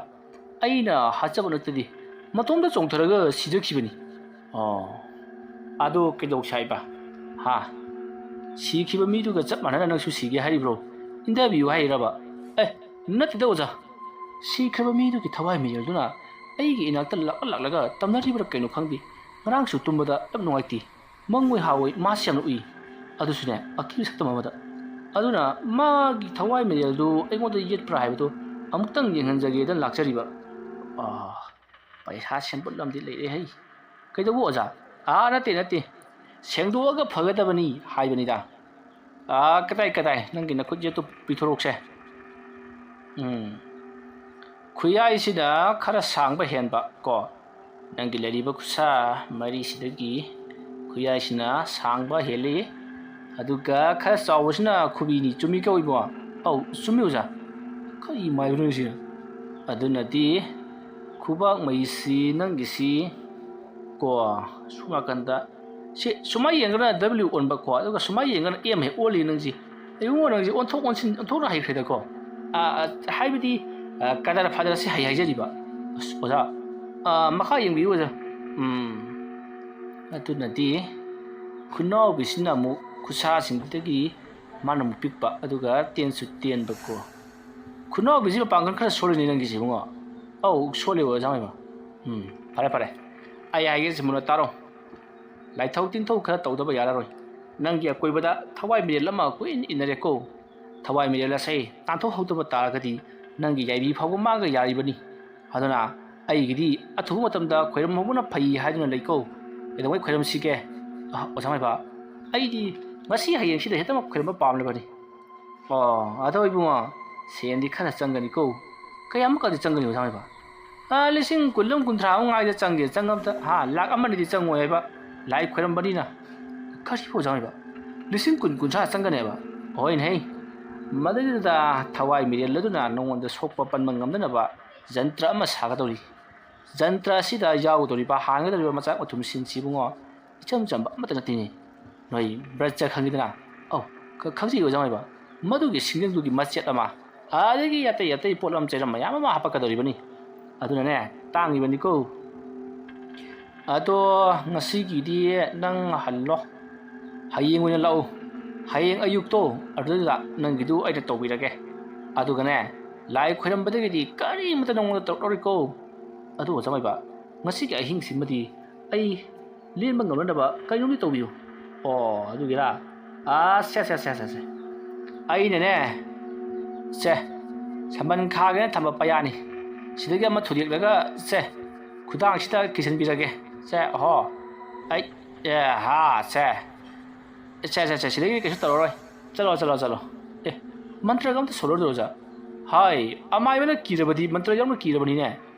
ꯑꯩꯅ ꯍꯥꯠꯆꯕ ꯅꯠꯇꯗꯤ ꯃꯇꯣꯝꯗ ꯆꯣꯡꯊꯔꯒ ꯁꯤꯖꯈꯤꯕꯅꯤ ꯑꯗꯣ ꯀꯩꯗꯧꯁꯦ ꯍꯥꯏꯕ ꯍꯥ ꯁꯤꯈꯤꯕ ꯃꯤꯗꯨꯒ ꯆꯞ ꯃꯥꯟꯅꯅ ꯅꯪꯁꯨ ꯁꯤꯒꯦ ꯍꯥꯏꯔꯤꯕ꯭ꯔꯣ ꯏꯟꯊꯕꯤꯌꯨ ꯍꯥꯏꯔꯕ ꯅꯠꯇꯦꯗ ꯑꯣꯖꯥ ꯁꯤꯈ꯭ꯔꯕ ꯃꯤꯗꯨꯒꯤ ꯊꯋꯥꯏ ꯃꯤꯑꯣꯏꯗꯨꯅ ꯑꯩꯒꯤ ꯏꯅꯥꯛꯇ ꯂꯥꯛꯂꯒ ꯇꯝꯅꯔꯤꯕ꯭ꯔꯥ ꯀꯩꯅꯣ ꯈꯪꯗꯦ ꯉꯔꯥꯡꯁꯨ ꯇꯨꯝꯕꯗ ꯌꯥꯝ ꯅꯨꯡꯉꯥꯏꯇꯦ ꯃꯪꯉꯣꯏ ꯍꯥꯋꯣꯏ ꯃꯥꯁꯤ ꯌꯥꯝꯅ ꯎꯏ ꯑꯗꯨꯁꯨꯅꯦ ꯑꯀꯤꯕ ꯁꯛꯇꯝ ꯑꯃꯗ ꯑꯗꯨꯅ ꯃꯥꯒꯤ ꯊꯋꯥꯏ ꯃꯤꯑꯣꯏꯗꯨ ꯑꯩꯉꯣꯟꯗ ꯌꯦꯠꯄ꯭ꯔꯥ ꯍꯥꯏꯕꯗꯨ ꯑꯃꯨꯛꯇꯪ ꯌꯦꯡꯍꯟꯖꯒꯦꯗꯅ ꯂꯥꯛꯆꯔꯤꯕ ꯄꯩꯁꯥ ꯁꯦꯟꯄꯣꯠ ꯂꯝꯗꯤ ꯂꯩꯔꯦ ꯍꯩ ꯀꯩꯗꯧꯕ ꯑꯣꯖꯥ ꯅꯠꯇꯦ ꯁꯦꯡꯗꯣꯛꯑꯒ ꯐꯒꯗꯕꯅꯤ ꯍꯥꯏꯕꯅꯤꯗ ꯀꯗꯥꯏ ꯅꯪꯒꯤ ꯅꯈꯨꯠ ꯌꯦꯠꯇꯨ ꯄꯤꯊꯣꯔꯛꯁꯦ ꯈꯨꯌꯥꯏꯁꯤꯗ ꯈꯔ ꯁꯥꯡꯕ ꯍꯦꯟꯕ ꯀꯣ ꯅꯪꯒꯤ ꯂꯩꯔꯤꯕ ꯈꯨꯠꯁꯥ ꯃꯔꯤꯁꯤꯗꯒꯤ ꯈꯨꯌꯥꯏꯁꯤꯅ ꯁꯥꯡꯕ ꯍꯦꯜꯂꯤ ꯑꯗꯨꯒ ꯈꯔ ꯆꯥꯎꯕꯁꯤꯅ ꯈꯨꯕꯤꯅꯤ ꯆꯨꯝꯃꯤ ꯀꯧꯏꯕꯣ ꯆꯨꯝꯃꯤ ꯑꯣꯖꯥ ꯀꯔꯤ ꯃꯥꯏꯕꯅꯣ ꯁꯤꯅ ꯑꯗꯨꯅꯗꯤ ꯈꯨꯕꯥꯛ ꯃꯩꯁꯤ ꯅꯪꯒꯤꯁꯤ ꯀꯣ ꯁꯨꯝ ꯅꯥꯀꯟꯗ ꯁꯤ ꯁꯨꯃꯥꯏ ꯌꯦꯡꯒꯅ W ꯑꯣꯟꯕ ꯀꯣ ꯑꯗꯨꯒ ꯁꯨꯃꯥꯏ ꯌꯦꯡꯒꯅ M ꯍꯦꯛ ꯑꯣꯜꯂꯤ ꯅꯪꯁꯤ ꯑꯩꯉꯣꯟ ꯅꯪꯁꯤ ꯑꯣꯟꯊꯣꯛꯅ ꯍꯩꯈ꯭ꯔꯦꯗꯀꯣ ꯍꯥꯏꯕꯗꯤ ꯀꯗꯔ ꯐꯥꯗꯔꯁꯤ ꯍꯥꯏꯖꯔꯤꯕ ꯑꯣꯖꯥ ꯃꯈꯥ ꯌꯦꯡꯕꯤꯌꯨ ꯑꯣꯖꯥ ꯑꯗꯨꯅꯗꯤ ꯈꯨꯅꯥꯎꯕꯤꯁꯤꯅ ꯑꯃꯨꯛ ꯈꯨꯠꯁꯥꯁꯤꯡꯗꯒꯤ ꯃꯥꯅ ꯑꯃꯨꯛ ꯄꯤꯛꯄ ꯑꯗꯨꯒ ꯇꯦꯟꯁꯨ ꯇꯦꯟꯕꯀꯣ ꯈꯨꯅꯥꯎꯕꯤꯁꯤ ꯃꯄꯥꯡꯒꯜ ꯈꯔ ꯁꯣꯜꯂꯤꯅꯤ ꯅꯪꯒꯤꯁꯤ ꯏꯕꯨꯡꯉꯣ ꯁꯣꯜꯂꯦꯕ ꯑꯣꯖꯥ ꯃꯥꯏꯕ ꯐꯔꯦ ꯑꯩ ꯍꯥꯏꯒꯦꯁꯤ ꯃꯨꯟꯅ ꯇꯥꯔꯣ ꯂꯥꯏꯊꯧ ꯇꯤꯟꯊꯧ ꯈꯔ ꯇꯧꯗꯕ ꯌꯥꯔꯔꯣꯏ ꯅꯪꯒꯤ ꯑꯀꯣꯏꯕꯗ ꯊꯋꯥꯏ ꯃꯤꯔꯦꯜ ꯑꯃ ꯀꯨꯏꯅ ꯏꯟꯅꯔꯦꯀꯣ ꯊꯋꯥꯏ ꯃꯤꯔꯦꯜ ꯑꯁꯦ ꯇꯥꯟꯊꯣꯛꯍꯧꯗꯕ ꯇꯥꯔꯒꯗꯤ ꯅꯪꯒꯤ ꯌꯥꯏꯕꯤ ꯐꯥꯎꯕ ꯃꯥꯡꯒ ꯌꯥꯔꯤꯕꯅꯤ ꯑꯗꯨꯅ ꯑꯩꯒꯤꯗꯤ ꯑꯊꯨꯕ ꯃꯇꯝꯗ ꯈꯣꯏꯔꯝꯍꯧꯕꯅ ꯐꯩ ꯍꯥꯏꯗꯨꯅ ꯂꯩꯀꯣ ꯀꯩꯗꯧꯉꯩ ꯈꯣꯏꯔꯝꯁꯤꯒꯦ ꯑꯣꯖꯥ ꯃꯥꯏꯕ ꯑꯩꯗꯤ ꯉꯁꯤ ꯍꯌꯦꯡꯁꯤꯗ ꯍꯦꯛꯇꯃꯛ ꯈꯣꯏꯔꯝꯕ ꯄꯥꯝꯂꯕꯅꯤ ꯑꯗꯣ ꯏꯕꯨꯡꯉꯣ ꯁꯦꯟꯗꯤ ꯈꯔ ꯆꯪꯒꯅꯤꯀꯣ ꯀꯌꯥꯃꯨꯛꯀꯗꯤ ꯆꯪꯒꯅꯤ ꯑꯣꯖꯥ ꯃꯥꯏꯕ 20-30 ꯉꯥꯏꯗ ꯆꯪꯉꯝꯇ ꯂꯥꯛ ꯑꯃꯅꯗꯤ ꯆꯪꯉꯣꯏ ꯍꯥꯏꯕ ꯂꯥꯏ ꯈꯣꯏꯔꯝꯕꯅꯤꯅ ꯀꯔꯤꯕꯨ ꯑꯣꯖꯥ ꯃꯥꯏꯕ 20-30 ꯆꯪꯒꯅꯦꯕ ꯍꯣꯏꯅꯦ ꯃꯗꯨꯗ ꯊꯋꯥꯏ ꯃꯤꯔꯦꯜ ꯑꯗꯨꯅ ꯅꯉꯣꯟꯗ ꯁꯣꯛꯄ ꯄꯟꯕ ꯉꯝꯗꯅꯕ ꯖꯟꯇ꯭ꯔ ꯑꯃ ꯁꯥꯒꯗꯧꯔꯤ ꯖꯟꯇ꯭ꯔ ꯑꯁꯤꯗ ꯌꯥꯎꯒꯗꯧꯔꯤꯕ ꯍꯥꯡꯒꯗꯧꯔꯤꯕ ꯃꯆꯥꯛ ꯃꯊꯨꯝꯁꯤꯡꯁꯤ ꯏꯕꯨꯡꯉꯣ ꯏꯆꯝ ꯆꯝꯕ ꯑꯃꯠꯇ ꯅꯠꯇꯦꯅꯦ ꯅꯣꯏ ꯕ꯭ꯔꯖ ꯈꯪꯉꯤꯗꯅ ꯈꯪꯖꯩ ꯑꯣꯖꯥ ꯃꯥꯏꯕ ꯃꯗꯨꯒꯤ ꯁꯤꯡꯖꯪꯗꯨꯒꯤ ꯃꯆꯦꯠ ꯑꯃ ꯑꯗꯒꯤ ꯑꯇꯩ ꯄꯣꯠꯂꯝ ꯆꯩꯔꯝ ꯃꯌꯥꯝ ꯑꯃ ꯍꯥꯞꯄꯛꯀꯗꯧꯔꯤꯕꯅꯤ ꯑꯗꯨꯅꯅꯦ ꯇꯥꯡꯉꯤꯕꯅꯤꯀꯣ ꯑꯗꯣ ꯉꯁꯤꯒꯤꯗꯤ ꯅꯪ ꯍꯜꯂꯣ ꯍꯌꯦꯡ ꯑꯣꯏꯅ ꯂꯥꯛꯎ ꯍꯌꯦꯡ ꯑꯌꯨꯛꯇꯣ ꯑꯗꯨꯗ ꯅꯪꯒꯤꯗꯨ ꯑꯩꯅ ꯇꯧꯕꯤꯔꯒꯦ ꯑꯗꯨꯒꯅꯦ ꯂꯥꯏ ꯈꯣꯏꯔꯝꯕꯗꯒꯤꯗꯤ ꯀꯔꯤꯃꯠꯇ ꯅꯉꯣꯟꯗ ꯇꯧꯔꯛꯂꯣꯏꯀꯣ ꯑꯗꯨ ꯑꯣꯖꯥ ꯃꯥꯏꯕ ꯉꯁꯤꯒꯤ ꯑꯍꯤꯡꯁꯤꯃꯗꯤ ꯑꯩ ꯂꯦꯟꯕ ꯉꯝꯅꯅꯕ ꯀꯩꯅꯣꯝꯗꯤ ꯇꯧꯕꯤꯌꯨ ꯑꯗꯨꯒꯤꯔꯥ ꯁꯦ ꯑꯩꯅꯅꯦ ꯁꯝꯕꯟ ꯈꯥꯒꯦꯅ ꯊꯝꯕ ꯄꯌꯥꯅꯤ ꯁꯤꯗꯒꯤ ꯑꯃ ꯊꯨꯗꯦꯛꯂꯒ ꯈꯨꯗꯥꯡꯁꯤꯗ ꯀꯤꯁꯟꯕꯤꯔꯒꯦ ꯁꯤꯗꯒꯤ ꯀꯩꯁꯨ ꯇꯧꯔꯔꯣꯏ ꯆꯠꯂꯣ ꯃꯟꯇ꯭ꯔꯒ ꯑꯝꯇ ꯁꯣꯜꯂꯣꯏꯗ꯭ꯔꯣ ꯑꯣꯖꯥ ꯑꯃꯥꯏꯕꯅ ꯀꯤꯔꯕꯗꯤ ꯃꯟꯇ꯭ꯔ ꯌꯥꯎꯅ ꯀꯤꯔꯕꯅꯤꯅꯦ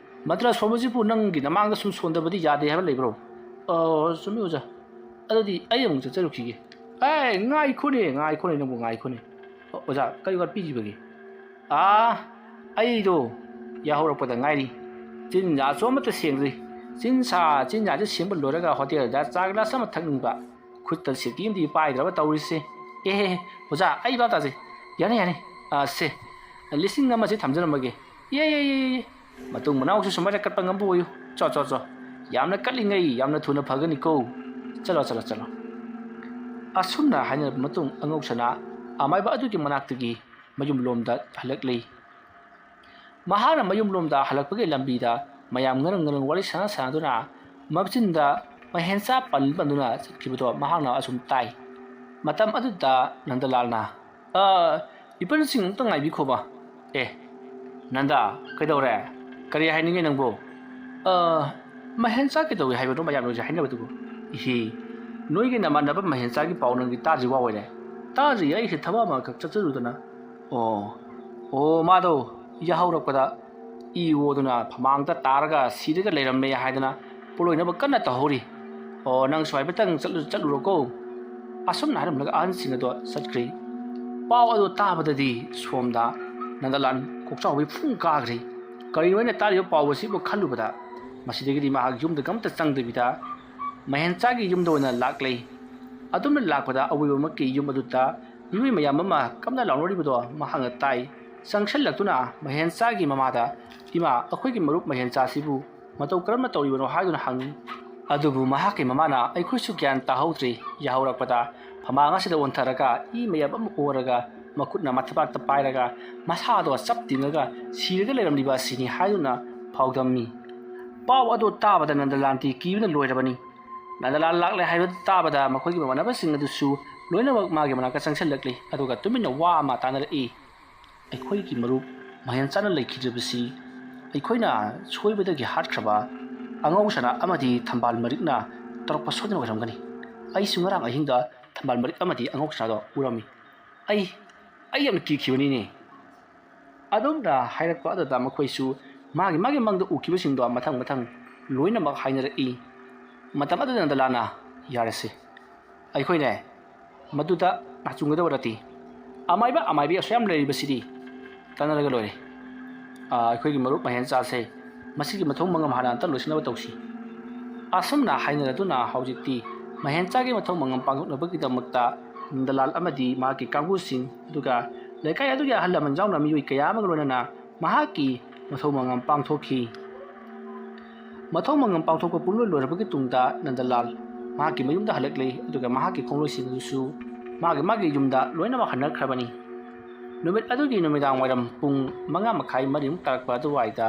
ꯃꯟꯇ꯭ꯔ ꯁꯣꯟꯕꯁꯤꯕꯨ ꯅꯪꯒꯤ ꯅꯃꯥꯡꯗ ꯁꯨꯝ ꯁꯣꯟꯗꯕꯗꯤ ꯌꯥꯗꯦ ꯍꯥꯏꯕ ꯂꯩꯕ꯭ꯔꯣ ꯆꯨꯝꯃꯤ ꯑꯣꯖꯥ ꯑꯗꯨꯗꯤ ꯑꯩ ꯑꯃꯨꯛ ꯆꯠꯆꯔꯨꯈꯤꯒେ ꯉꯥꯏꯈꯣꯅꯦ ꯅꯪꯕꯨ ꯉꯥꯏꯈꯣꯅꯦ ꯑꯣꯖꯥ ꯀꯔꯤ ꯋꯥꯠꯄꯤꯈꯤꯕꯒꯦ ꯑꯩꯗꯣ ꯌꯥꯍꯧꯔꯛꯄꯗ ꯉꯥꯏꯔꯤ ꯆꯤꯟꯖꯥꯁꯨ ꯑꯃꯠꯇ ꯁꯦꯡꯗ꯭ꯔꯤ ꯆꯤꯟꯖꯥꯁꯦ ꯁꯦꯡꯕ ꯂꯣꯏꯔꯒ ꯍꯣꯇꯦꯜꯗ ꯆꯥ ꯒ꯭ꯂꯥꯁ ꯑꯃ ꯊꯛꯅꯤꯡꯕ ꯈꯨꯠꯇ ꯁꯤꯀꯤ ꯑꯃꯗꯤ ꯄꯥꯏꯗ꯭ꯔꯕ ꯇꯧꯔꯤꯁꯦ ꯑꯣꯖꯥ ꯑꯩ ꯚꯥꯞ ꯇꯥꯖꯩ ꯌꯥꯅꯤ ꯁꯦ 1,000 ꯊꯝꯖꯔꯝꯃꯒꯦ ꯃꯇꯨꯡ ꯃꯅꯥꯎꯁꯨ ꯁꯨꯃꯥꯏꯅ ꯀꯠꯄ ꯉꯝꯕ ꯑꯣꯏꯌꯨ ꯆꯣ ꯌꯥꯝꯅ ꯀꯠꯂꯤꯉꯩ ꯌꯥꯝꯅ ꯊꯨꯅ ꯐꯒꯅꯤꯀꯣ ꯆꯠꯂꯣ ꯑꯁꯨꯝꯅ ꯍꯥꯏꯅꯔꯕ ꯃꯇꯨꯡ ꯑꯉꯧꯁꯅꯥ ꯑꯃꯥꯏꯕ ꯑꯗꯨꯒꯤ ꯃꯅꯥꯛꯇꯒꯤ ꯃꯌꯨꯝꯂꯣꯝꯗ ꯍꯜꯂꯛꯂꯤ ꯃꯍꯥꯛꯅ ꯃꯌꯨꯝꯂꯣꯝꯗ ꯍꯜꯂꯛꯄꯒꯤ ꯂꯝꯕꯤꯗ ꯃꯌꯥꯝ ꯉꯔꯪ ꯋꯥꯔꯤ ꯁꯥꯟꯅꯗꯨꯅ ꯃꯆꯤꯟꯗ ꯃꯍꯦꯟꯆꯥ ꯄꯟꯗꯨꯅ ꯆꯠꯈꯤꯕꯗꯣ ꯃꯍꯥꯛꯅ ꯑꯁꯨꯝ ꯇꯥꯏ ꯃꯇꯝ ꯑꯗꯨꯗ ꯅꯟꯗꯂꯥꯜꯅ ꯏꯄꯟꯁꯤꯡ ꯑꯃꯨꯛꯇ ꯉꯥꯏꯕꯤꯈꯣꯕ ꯅꯟꯗꯥ ꯀꯩꯗꯧꯔꯦ ꯀꯔꯤ ꯍꯥꯏꯅꯤꯡꯉꯦ ꯅꯪꯕꯨ ꯃꯍꯦꯟꯆꯥ ꯀꯩꯗꯧꯏ ꯍꯥꯏꯕꯅꯣ ꯃꯌꯥꯝꯅ ꯍꯧꯖꯤꯛ ꯍꯥꯏꯅꯕꯗꯨꯕꯨ ꯅꯣꯏꯒꯤ ꯅꯃꯥꯟꯅꯕ ꯃꯍꯦꯟꯆꯥꯒꯤ ꯄꯥꯎ ꯅꯪꯗꯤ ꯇꯥꯗ꯭ꯔꯤ ꯋꯥ ꯑꯣꯏꯔꯦ ꯇꯥꯗ꯭ꯔꯤ ꯑꯩꯁꯦ ꯊꯕꯛ ꯑꯃꯈꯛ ꯆꯠꯆꯔꯨꯗꯅ ꯃꯥꯗꯣ ꯌꯥꯍꯧꯔꯛꯄꯗ ꯏꯋꯣꯗꯨꯅ ꯐꯃꯥꯡꯗ ꯇꯥꯔꯒ ꯁꯤꯔꯒ ꯂꯩꯔꯝꯃꯦ ꯍꯥꯏꯗꯅ ꯄꯣꯂꯣꯏꯅꯕ ꯀꯟꯅ ꯇꯧꯍꯧꯔꯤ ꯅꯪꯁꯨ ꯍꯥꯏꯐꯦꯠꯇꯪ ꯆꯠꯂꯨꯔꯣꯀꯣ ꯑꯁꯨꯝꯅ ꯍꯥꯏꯔꯝꯂꯒ ꯑꯍꯟꯁꯤꯡ ꯑꯗꯣ ꯆꯠꯈ꯭ꯔꯤ ꯄꯥꯎ ꯑꯗꯨ ꯇꯥꯕꯗꯗꯤ ꯁꯣꯝꯗ ꯅꯟꯗꯂꯥꯜ ꯀꯣꯛꯆꯥꯎꯕꯤ ꯐꯨꯡ ꯀꯥꯈ꯭ꯔꯤ ꯀꯔꯤꯅꯣ ꯑꯩꯅ ꯇꯥꯔꯤꯕ ꯄꯥꯎ ꯑꯁꯤꯕꯨ ꯈꯜꯂꯨꯕꯗ ꯃꯁꯤꯗꯒꯤꯗꯤ ꯃꯍꯥꯛ ꯌꯨꯝꯗꯒ ꯑꯝꯇ ꯆꯪꯗꯕꯤꯗ ꯃꯍꯦꯟꯆꯥꯒꯤ ꯌꯨꯝꯗ ꯑꯣꯏꯅ ꯂꯥꯛꯂꯩ ꯑꯗꯨꯝꯅ ꯂꯥꯛꯄꯗ ꯑꯋꯣꯏꯕꯃꯛꯀꯤ ꯌꯨꯝ ꯑꯗꯨꯗ ꯃꯤꯑꯣꯏ ꯃꯌꯥꯝ ꯑꯃ ꯀꯞꯅ ꯂꯥꯎꯅꯔꯤꯕꯗꯣ ꯃꯍꯥꯛꯅ ꯇꯥꯏ ꯆꯪꯁꯜꯂꯛꯇꯨꯅ ꯃꯍꯦꯟꯆꯥꯒꯤ ꯃꯃꯥꯗ ꯏꯃꯥ ꯑꯩꯈꯣꯏꯒꯤ ꯃꯔꯨꯞ ꯃꯍꯦꯟꯆꯥꯁꯤꯕꯨ ꯃꯇꯧ ꯀꯔꯝꯅ ꯇꯧꯔꯤꯕꯅꯣ ꯍꯥꯏꯗꯨꯅ ꯍꯪꯉꯤ ꯑꯗꯨꯕꯨ ꯃꯍꯥꯛꯀꯤ ꯃꯃꯥꯅ ꯑꯩꯈꯣꯏꯁꯨ ꯒ꯭ꯌꯥꯟ ꯇꯥꯍꯧꯗ꯭ꯔꯤ ꯌꯥꯍꯧꯔꯛꯄꯗ ꯐꯃꯥꯡ ꯑꯁꯤꯗ ꯑꯣꯟꯊꯔꯒ ꯏ ꯃꯌꯥꯝ ꯑꯃ ꯑꯣꯔꯒ ꯃꯈꯨꯠꯅ ꯃꯊꯕꯥꯛꯇ ꯄꯥꯏꯔꯒ ꯃꯁꯥꯗꯣ ꯆꯞ ꯇꯤꯡꯉꯒ ꯁꯤꯔꯒ ꯂꯩꯔꯝꯂꯤꯕ ꯑꯁꯤꯅꯤ ꯍꯥꯏꯗꯨꯅ ꯐꯥꯎꯗꯝꯃꯤ ꯄꯥꯎ ꯑꯗꯨ ꯇꯥꯕꯗ ꯅꯟꯗꯂꯥꯜꯗꯤ ꯀꯤꯕꯅ ꯂꯣꯏꯔꯕꯅꯤ ꯅꯟꯗꯂꯥꯜ ꯂꯥꯛꯂꯦ ꯍꯥꯏꯕꯗꯨ ꯇꯥꯕꯗ ꯃꯈꯣꯏꯒꯤ ꯃꯃꯥꯟꯅꯕꯁꯤꯡ ꯑꯗꯨꯁꯨ ꯂꯣꯏꯅꯃꯛ ꯃꯥꯒꯤ ꯃꯅꯥꯛꯇ ꯆꯪꯁꯤꯜꯂꯛꯂꯤ ꯑꯗꯨꯒ ꯇꯨꯃꯤꯟꯅ ꯋꯥ ꯑꯃ ꯇꯥꯟꯅꯔꯛꯏ ꯑꯩꯈꯣꯏꯒꯤ ꯃꯔꯨꯞ ꯃꯍꯦꯟꯆꯥꯅ ꯂꯩꯈꯤꯗ꯭ꯔꯤꯕꯁꯤ ꯑꯩꯈꯣꯏꯅ ꯁꯣꯏꯕꯗꯒꯤ ꯍꯥꯠꯈ꯭ꯔꯕ ꯑꯉꯧꯁꯅꯥ ꯑꯃꯗꯤ ꯊꯝꯕꯥꯜ ꯃꯔꯤꯛꯅ ꯇꯧꯔꯛꯄ ꯁꯣꯏꯗꯅ ꯑꯣꯏꯔꯝꯒꯅꯤ ꯑꯩꯁꯨ ꯉꯔꯥꯡ ꯑꯍꯤꯡꯗ ꯊꯝꯕꯥꯜ ꯃꯔꯤꯛ ꯑꯃꯗꯤ ꯑꯉꯧꯁꯅꯥꯗꯣ ꯎꯔꯝꯃꯤ ꯑꯩ ꯌꯥꯝꯅ ꯀꯤꯈꯤꯕꯅꯤꯅꯦ ꯑꯗꯣꯝꯅ ꯍꯥꯏꯔꯛꯄ ꯑꯗꯨꯗ ꯃꯈꯣꯏꯁꯨ ꯃꯥꯒꯤ ꯃꯪꯗ ꯎꯈꯤꯕꯁꯤꯡꯗꯣ ꯃꯊꯪ ꯂꯣꯏꯅꯃꯛ ꯍꯥꯏꯅꯔꯛꯏ ꯃꯇꯝ ꯑꯗꯨꯗ ꯅꯟꯗꯂꯥꯜꯅ ꯌꯥꯔꯁꯤ ꯑꯩꯈꯣꯏꯅꯦ ꯃꯗꯨꯗ ꯅꯥꯆꯨꯡꯒꯗꯕ ꯅꯠꯇꯦ ꯑꯃꯥꯏꯕꯤ ꯑꯁꯨꯌꯥꯝ ꯂꯩꯔꯤꯕꯁꯤꯗꯤ ꯇꯥꯟꯅꯔꯒ ꯂꯣꯏꯔꯦ ꯑꯩꯈꯣꯏꯒꯤ ꯃꯔꯨꯞ ꯃꯍꯦꯟꯆꯥꯁꯦ ꯃꯁꯤꯒꯤ ꯃꯊꯧ ꯃꯉꯝ ꯍꯥꯟꯅ ꯑꯝꯇ ꯂꯣꯏꯁꯤꯟꯅꯕ ꯇꯧꯁꯤ ꯑꯁꯨꯝꯅ ꯍꯥꯏꯅꯔꯗꯨꯅ ꯍꯧꯖꯤꯛꯇꯤ ꯃꯍꯦꯟꯆꯥꯒꯤ ꯃꯊꯧ ꯃꯉꯝ ꯄꯥꯡꯊꯣꯛꯅꯕꯒꯤꯗꯃꯛꯇ ꯅꯟꯗꯂꯥꯜ ꯑꯃꯗꯤ ꯃꯍꯥꯛꯀꯤ ꯀꯥꯡꯕꯨꯁꯤꯡ ꯑꯗꯨꯒ ꯂꯩꯀꯥꯏ ꯑꯗꯨꯒꯤ ꯑꯍꯜ ꯂꯃꯟ ꯌꯥꯎꯅ ꯃꯤꯑꯣꯏ ꯀꯌꯥ ꯑꯃꯒ ꯂꯣꯏꯅꯅ ꯃꯍꯥꯛꯀꯤ ꯃꯊꯧ ꯃꯉꯝ ꯄꯥꯡꯊꯣꯛꯈꯤ ꯃꯊꯧ ꯃꯉꯝ ꯄꯥꯡꯊꯣꯛꯄ ꯄꯨꯡꯂꯣꯏ ꯂꯣꯏꯔꯕꯒꯤ ꯇꯨꯡꯗ ꯅꯟꯗꯂꯥꯜ ꯃꯍꯥꯛꯀꯤ ꯃꯌꯨꯝꯗ ꯍꯜꯂꯛꯂꯤ ꯑꯗꯨꯒ ꯃꯍꯥꯛꯀꯤ ꯈꯣꯡꯂꯣꯏꯁꯤꯡ ꯑꯗꯨꯁꯨ ꯃꯥꯒꯤ ꯌꯨꯝꯗ ꯂꯣꯏꯅꯃꯛ ꯍꯟꯅꯈ꯭ꯔꯕꯅꯤ ꯅꯨꯃꯤꯠ ꯑꯗꯨꯒꯤ ꯅꯨꯃꯤꯗꯥꯡ ꯋꯥꯏꯔꯝ ꯄꯨꯡ 5:30 ꯇꯥꯔꯛꯄ ꯑꯗꯨꯋꯥꯏꯗ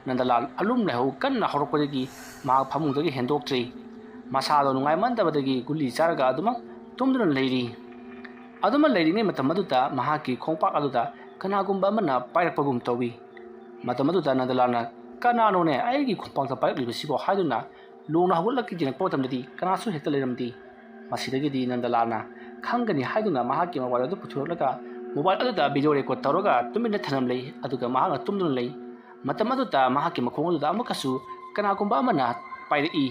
ꯅꯟꯗꯂꯥꯜ ꯑꯂꯨꯝ ꯂꯩꯍꯧ ꯀꯟꯅ ꯍꯧꯔꯛꯄꯗꯒꯤ ꯃꯍꯥꯛ ꯐꯃꯨꯡꯗꯒꯤ ꯍꯦꯟꯗꯣꯛꯇ꯭ꯔꯤ ꯃꯁꯥꯗꯣ ꯅꯨꯡꯉꯥꯏꯃꯟꯗꯕꯗꯒꯤ ꯒꯨꯂꯤ ꯆꯥꯔꯒ ꯑꯗꯨꯃꯛ ꯇꯨꯝꯗꯨꯅ ꯂꯩꯔꯤ ꯑꯗꯨꯃ ꯂꯩꯔꯤꯉꯩ ꯃꯇꯝ ꯑꯗꯨꯗ ꯃꯍꯥꯛꯀꯤ ꯈꯣꯡꯄꯥꯛ ꯑꯗꯨꯗ ꯀꯅꯥꯒꯨꯝꯕ ꯑꯃꯅ ꯄꯥꯏꯔꯛꯄꯒꯨꯝ ꯇꯧꯏ ꯃꯇꯝ ꯑꯗꯨꯗ ꯅꯟꯗꯂꯥꯜꯅ ꯀꯅꯥꯅꯣꯅꯦ ꯑꯩꯒꯤ ꯈꯣꯡꯄꯥꯛꯇ ꯄꯥꯏꯔꯛꯂꯤꯕꯁꯤꯕꯣ ꯍꯥꯏꯗꯨꯅ ꯂꯣꯡꯅ ꯍꯧꯒꯠꯂꯛꯀꯤ ꯌꯦꯡꯉꯛꯄ ꯃꯇꯝꯗꯗꯤ ꯀꯅꯥꯁꯨ ꯍꯦꯛꯇ ꯂꯩꯔꯝꯗꯦ ꯃꯁꯤꯗꯒꯤꯗꯤ ꯅꯟꯗꯂꯥꯜꯅ ꯈꯪꯒꯅꯤ ꯍꯥꯏꯗꯨꯅ ꯃꯍꯥꯛꯀꯤ ꯃꯣꯕꯥꯏꯜ ꯑꯗꯨ ꯄꯨꯊꯣꯔꯛꯂꯒ ꯃꯣꯕꯥꯏꯜ ꯑꯗꯨꯗ ꯚꯤꯗꯤꯑꯣ ꯔꯦꯀꯣꯔꯗ ꯇꯧꯔꯒ ꯇꯨꯃꯤꯟꯅ ꯊꯅꯝꯂꯩ ꯑꯗꯨꯒ ꯃꯍꯥꯛꯅ ꯇꯨꯝꯗꯨꯅ ꯂꯩ ꯃꯇꯝ ꯑꯗꯨꯗ ꯃꯍꯥꯛꯀꯤ ꯃꯈꯣꯡ ꯑꯗꯨꯗ ꯑꯃꯨꯛꯀꯁꯨ ꯀꯅꯥꯒꯨꯝꯕ ꯑꯃꯅ ꯄꯥꯏꯔꯛꯏ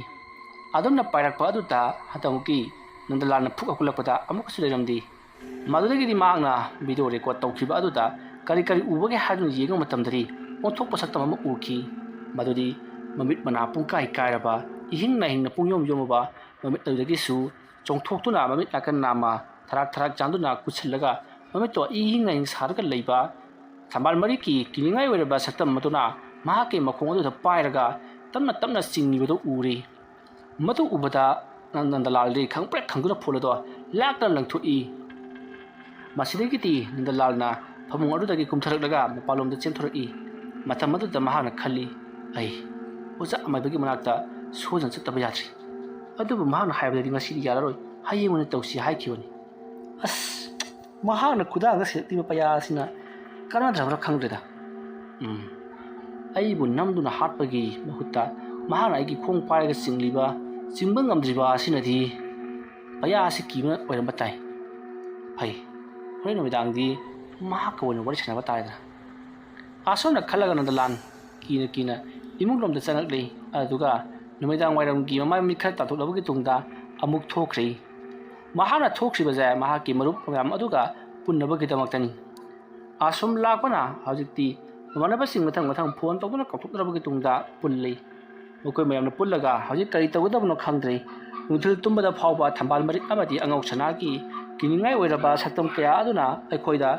ꯑꯗꯨꯝꯅ ꯄꯥꯏꯔꯛꯄ ꯑꯗꯨꯗ ꯍꯟꯗꯛꯃꯨꯛꯀꯤ ꯅꯟꯗꯂꯥꯜꯅ ꯐꯨꯛ ꯍꯧꯒꯠꯂꯛꯄꯗ ꯑꯃꯨꯛꯀꯁꯨ ꯂꯩꯔꯝꯗꯦ ꯃꯗꯨꯗꯒꯤꯗꯤ ꯃꯍꯥꯛꯅ ꯚꯤꯗꯤꯑꯣ ꯔꯦꯀꯣꯔꯗ ꯇꯧꯈꯤꯕ ꯑꯗꯨꯗ ꯀꯔꯤ ꯎꯕꯒꯦ ꯍꯥꯏꯗꯨꯅ ꯌꯦꯡꯕ ꯃꯇꯝꯗꯗꯤ ꯑꯣꯟꯊꯣꯛꯄ ꯁꯛꯇꯝ ꯑꯃ ꯎꯈꯤ ꯃꯗꯨꯗꯤ ꯃꯃꯤꯠ ꯃꯅꯥ ꯄꯨꯡꯀꯥꯏ ꯀꯥꯏꯔꯕ ꯏꯍꯤꯡ ꯅꯥꯍꯤꯡꯅ ꯄꯨꯡꯌꯣꯝ ꯌꯣꯝꯃꯕ ꯃꯃꯤꯠ ꯑꯗꯨꯗꯒꯤꯁꯨ ꯆꯣꯡꯊꯣꯛꯇꯨꯅ ꯃꯃꯤꯠ ꯅꯥꯀꯟ ꯅꯥꯝꯃ ꯊꯔꯥꯛ ꯆꯥꯡꯗꯨꯅ ꯀꯨꯠꯁꯤꯜꯂꯒ ꯃꯃꯤꯠꯇꯣ ꯏꯍꯤꯡ ꯅꯥꯍꯤꯡ ꯁꯥꯔꯒ ꯂꯩꯕ ꯊꯝꯕꯥꯜ ꯃꯔꯤꯛꯀꯤ ꯀꯤꯅꯤꯡꯉꯥꯏ ꯑꯣꯏꯔꯕ ꯁꯛꯇꯝ ꯑꯗꯨꯅ ꯃꯍꯥꯛꯀꯤ ꯃꯈꯣꯡ ꯑꯗꯨꯗ ꯄꯥꯏꯔꯒ ꯇꯞꯅ ꯆꯤꯡꯉꯤꯕꯗꯨ ꯎꯔꯤ ꯃꯗꯨ ꯎꯕꯗ ꯅꯟꯗꯂꯥꯜꯗꯤ ꯈꯪꯄ꯭ꯔꯦꯛ ꯈꯪꯗꯨꯅ ꯐꯣꯟ ꯂꯥꯛꯇꯅ ꯂꯪꯊꯣꯛꯏ ꯃꯁꯤꯗꯒꯤꯗꯤ ꯅꯟꯗꯂꯥꯜꯅ ꯐꯃꯨꯡ ꯑꯗꯨꯗꯒꯤ ꯀꯨꯝꯊꯔꯛꯂꯒ ꯃꯄꯥꯟꯂꯣꯝꯗ ꯆꯦꯟꯊꯣꯔꯛꯏ ꯃꯇꯝ ꯑꯗꯨꯗ ꯃꯍꯥꯛꯅ ꯈꯜꯂꯤ ꯑꯩ ꯑꯣꯖꯥ ꯑꯃꯥꯏꯕꯒꯤ ꯃꯅꯥꯛꯇ ꯁꯣꯏꯗꯅ ꯆꯠꯇꯕ ꯌꯥꯗ꯭ꯔꯤ ꯑꯗꯨꯕꯨ ꯃꯍꯥꯛꯅ ꯍꯥꯏꯕꯗꯗꯤ ꯉꯁꯤꯗꯤ ꯌꯥꯔꯔꯣꯏ ꯍꯌꯦꯡ ꯑꯣꯏꯅ ꯇꯧꯁꯤ ꯍꯥꯏꯈꯤꯕꯅꯤ ꯑꯁ ꯃꯍꯥꯛꯅ ꯈꯨꯗꯥꯡꯗ ꯁꯦꯠꯂꯤꯕ ꯄꯩꯌꯥ ꯑꯁꯤꯅ ꯀꯥꯟꯅꯗ꯭ꯔꯕ꯭ꯔꯥ ꯈꯪꯗ꯭ꯔꯦꯗ ꯑꯩꯕꯨ ꯅꯝꯗꯨꯅ ꯍꯥꯠꯄꯒꯤ ꯃꯍꯨꯠꯇ ꯃꯍꯥꯛꯅ ꯑꯩꯒꯤ ꯈꯣꯡ ꯄꯥꯏꯔꯒ ꯆꯤꯡꯕ ꯉꯝꯗ꯭ꯔꯤꯕ ꯑꯁꯤꯅꯗꯤ ꯄꯩꯌꯥ ꯑꯁꯤ ꯀꯤꯕꯅ ꯑꯣꯏꯔꯝꯕ ꯇꯥꯏ ꯐꯩ ꯍꯣꯔꯦꯟ ꯅꯨꯃꯤꯗꯥꯡꯗꯤ ꯃꯍꯥꯛꯀ ꯑꯣꯏꯅ ꯋꯥꯔꯤ ꯁꯥꯟꯅꯕ ꯇꯥꯔꯦꯗꯅ ꯑꯁꯣꯝꯅ ꯈꯜꯂꯒ ꯅꯟꯗꯂꯥꯜ ꯀꯤꯅ ꯏꯃꯨꯡꯂꯣꯝꯗ ꯆꯪꯂꯛꯂꯤ ꯑꯗꯨꯒ ꯅꯨꯃꯤꯗꯥꯡ ꯋꯥꯏꯔꯝꯒꯤ ꯃꯃꯥꯏ ꯃꯃꯤꯠ ꯈꯔ ꯇꯥꯊꯣꯛꯂꯕꯒꯤ ꯇꯨꯡꯗ ꯑꯃꯨꯛ ꯊꯣꯛꯈ꯭ꯔꯤ ꯃꯍꯥꯛꯅ ꯊꯣꯛꯈ꯭ꯔꯤꯕꯁꯦ ꯃꯍꯥꯛꯀꯤ ꯃꯔꯨꯞ ꯃꯌꯥꯝ ꯑꯗꯨꯒ ꯄꯨꯟꯅꯕꯒꯤꯗꯃꯛꯇꯅꯤ ꯑꯁꯨꯝ ꯂꯥꯛꯄꯅ ꯍꯧꯖꯤꯛꯇꯤ ꯃꯃꯥꯟꯅꯕꯁꯤꯡ ꯃꯊꯪ ꯐꯣꯟ ꯇꯧꯗꯨꯅ ꯀꯥꯎꯊꯣꯛꯅꯔꯕꯒꯤ ꯇꯨꯡꯗ ꯄꯨꯜꯂꯤ ꯃꯈꯣꯏ ꯃꯌꯥꯝꯅ ꯄꯨꯜꯂꯒ ꯍꯧꯖꯤꯛ ꯀꯔꯤ ꯇꯧꯒꯗꯕꯅꯣ ꯈꯪꯗ꯭ꯔꯤ ꯅꯨꯡꯊꯤꯜ ꯇꯨꯝꯕꯗ ꯐꯥꯎꯕ ꯊꯝꯕꯥꯜ ꯃꯔꯤꯛ ꯑꯃꯗꯤ ꯑꯉꯧ ꯁꯅꯥꯒꯤ ꯀꯤꯅꯤꯡꯉꯥꯏ ꯑꯣꯏꯔꯕ ꯁꯛꯇꯝ ꯀꯌꯥ ꯑꯗꯨꯅ ꯑꯩꯈꯣꯏꯗ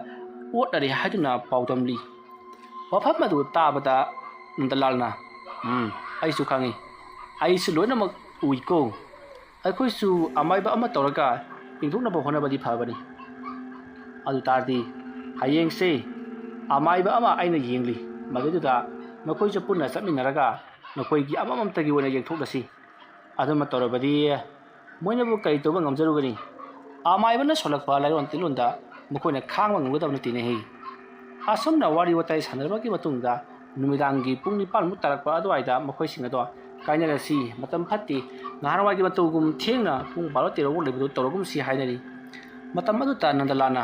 ꯑꯣꯠꯅꯔꯤ ꯍꯥꯏꯗꯨꯅ ꯄꯥꯎꯗꯝꯂꯤ ꯋꯥꯐꯝ ꯑꯗꯨ ꯇꯥꯕꯗ ꯅꯟꯗꯂꯥꯜꯅ ꯑꯩꯁꯨ ꯈꯪꯉꯤ ꯑꯩꯁꯨ ꯂꯣꯏꯅꯃꯛ ꯎꯏꯀꯣ ꯑꯩꯈꯣꯏꯁꯨ ꯑꯃꯥꯏꯕ ꯑꯃ ꯇꯧꯔꯒ ꯌꯦꯡꯊꯣꯛꯅꯕ ꯍꯣꯠꯅꯕꯗꯤ ꯐꯕꯅꯤ ꯑꯗꯨ ꯇꯥꯔꯗꯤ ꯍꯌꯦꯡꯁꯦ ꯑꯃꯥꯏꯕ ꯑꯃ ꯑꯩꯅ ꯌꯦꯡꯂꯤ ꯃꯗꯨꯗꯨꯗ ꯅꯈꯣꯏꯁꯨ ꯄꯨꯟꯅ ꯆꯠꯃꯤꯟꯅꯔꯒ ꯅꯈꯣꯏꯒꯤ ꯑꯃꯃꯝꯇꯒꯤ ꯑꯣꯏꯅ ꯌꯦꯡꯊꯣꯛꯂꯁꯤ ꯑꯗꯨꯃ ꯇꯧꯔꯕꯗꯤ ꯃꯣꯏꯅꯕꯨ ꯀꯔꯤ ꯇꯧꯕ ꯉꯝꯖꯔꯨꯒꯅꯤ ꯑꯃꯥꯏꯕꯅ ꯁꯣꯜꯂꯛꯄ ꯂꯥꯏꯔꯣꯟ ꯇꯤꯟꯂꯣꯟꯗ ꯃꯈꯣꯏꯅ ꯈꯥꯡꯕ ꯉꯝꯒꯗꯕ ꯅꯠꯇꯦꯅꯦꯍꯦ ꯑꯁꯨꯝꯅ ꯋꯥꯔꯤ ꯋꯥꯇꯥꯏ ꯁꯥꯟꯅꯔꯕꯒꯤ ꯃꯇꯨꯡꯗ ꯅꯨꯃꯤꯗꯥꯡꯒꯤ ꯄꯨꯡ 9 ꯇꯥꯔꯛꯄ ꯑꯗꯨꯋꯥꯏꯗ ꯃꯈꯣꯏꯁꯤꯡ ꯑꯗꯣ ꯀꯥꯏꯅꯔꯁꯤ ꯃꯇꯝ ꯐꯠꯇꯦ ꯅꯍꯥꯟꯋꯥꯏꯒꯤ ꯃꯇꯧꯒꯨꯝ ꯊꯦꯡꯅ ꯄꯨꯡ 12-13 ꯂꯩꯕꯗꯨ ꯇꯧꯔꯒꯨꯝꯁꯤ ꯍꯥꯏꯅꯔꯤ ꯃꯇꯝ ꯑꯗꯨꯗ ꯅꯟꯗꯂꯥꯜꯅ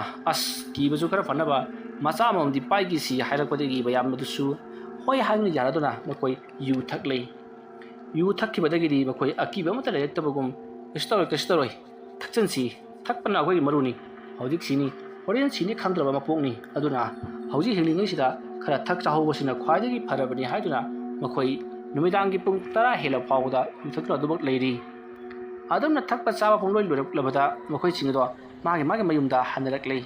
ꯀꯤꯕꯁꯨ ꯈꯔ ꯐꯅꯕ ꯃꯆꯥ ꯑꯃꯃꯝꯗꯤ ꯄꯥꯏꯈꯤꯁꯤ ꯍꯥꯏꯔꯛꯄꯗꯒꯤ ꯃꯌꯥꯝ ꯑꯗꯨꯁꯨ ꯍꯣꯏ ꯍꯥꯏꯗꯨꯅ ꯌꯥꯔꯗꯨꯅ ꯃꯈꯣꯏ ꯌꯨ ꯊꯛꯂꯩ ꯌꯨ ꯊꯛꯈꯤꯕꯗꯒꯤꯗꯤ ꯃꯈꯣꯏ ꯑꯀꯤꯕ ꯑꯃꯠꯇ ꯂꯩꯔꯛꯇꯕꯒꯨꯝ ꯀꯩꯁꯨ ꯇꯧꯔꯣꯏ ꯊꯛꯆꯟꯁꯤ ꯊꯛꯄꯅ ꯑꯩꯈꯣꯏꯒꯤ ꯃꯔꯨꯅꯤ ꯍꯧꯖꯤꯛ ꯁꯤꯅꯤ ꯍꯣꯔꯦꯟ ꯁꯤꯅꯤ ꯈꯪꯗ꯭ꯔꯕ ꯃꯄꯣꯛꯅꯤ ꯑꯗꯨꯅ ꯍꯧꯖꯤꯛ ꯍꯤꯡꯂꯤꯉꯩꯁꯤꯗ ꯈꯔ ꯊꯛ ꯆꯥꯍꯧꯕꯁꯤꯅ ꯈ꯭ꯋꯥꯏꯗꯒꯤ ꯐꯔꯕꯅꯤ ꯍꯥꯏꯗꯨꯅ ꯃꯈꯣꯏ ꯅꯨꯃꯤꯗꯥꯡꯒꯤ ꯄꯨꯡ 10 ꯍꯦꯜꯂ ꯐꯥꯎꯕꯗ ꯌꯨ ꯊꯛꯇꯨꯅ ꯑꯗꯨꯃꯛ ꯂꯩꯔꯤ ꯑꯗꯨꯝꯅ ꯊꯛꯄ ꯆꯥꯕ ꯄꯨꯡꯂꯣꯏ ꯂꯣꯏꯔꯛꯂꯕꯗ ꯃꯈꯣꯏꯁꯤꯡ ꯑꯗꯣ ꯃꯥꯒꯤ ꯃꯌꯨꯝꯗ ꯍꯟꯅꯔꯛꯂꯤ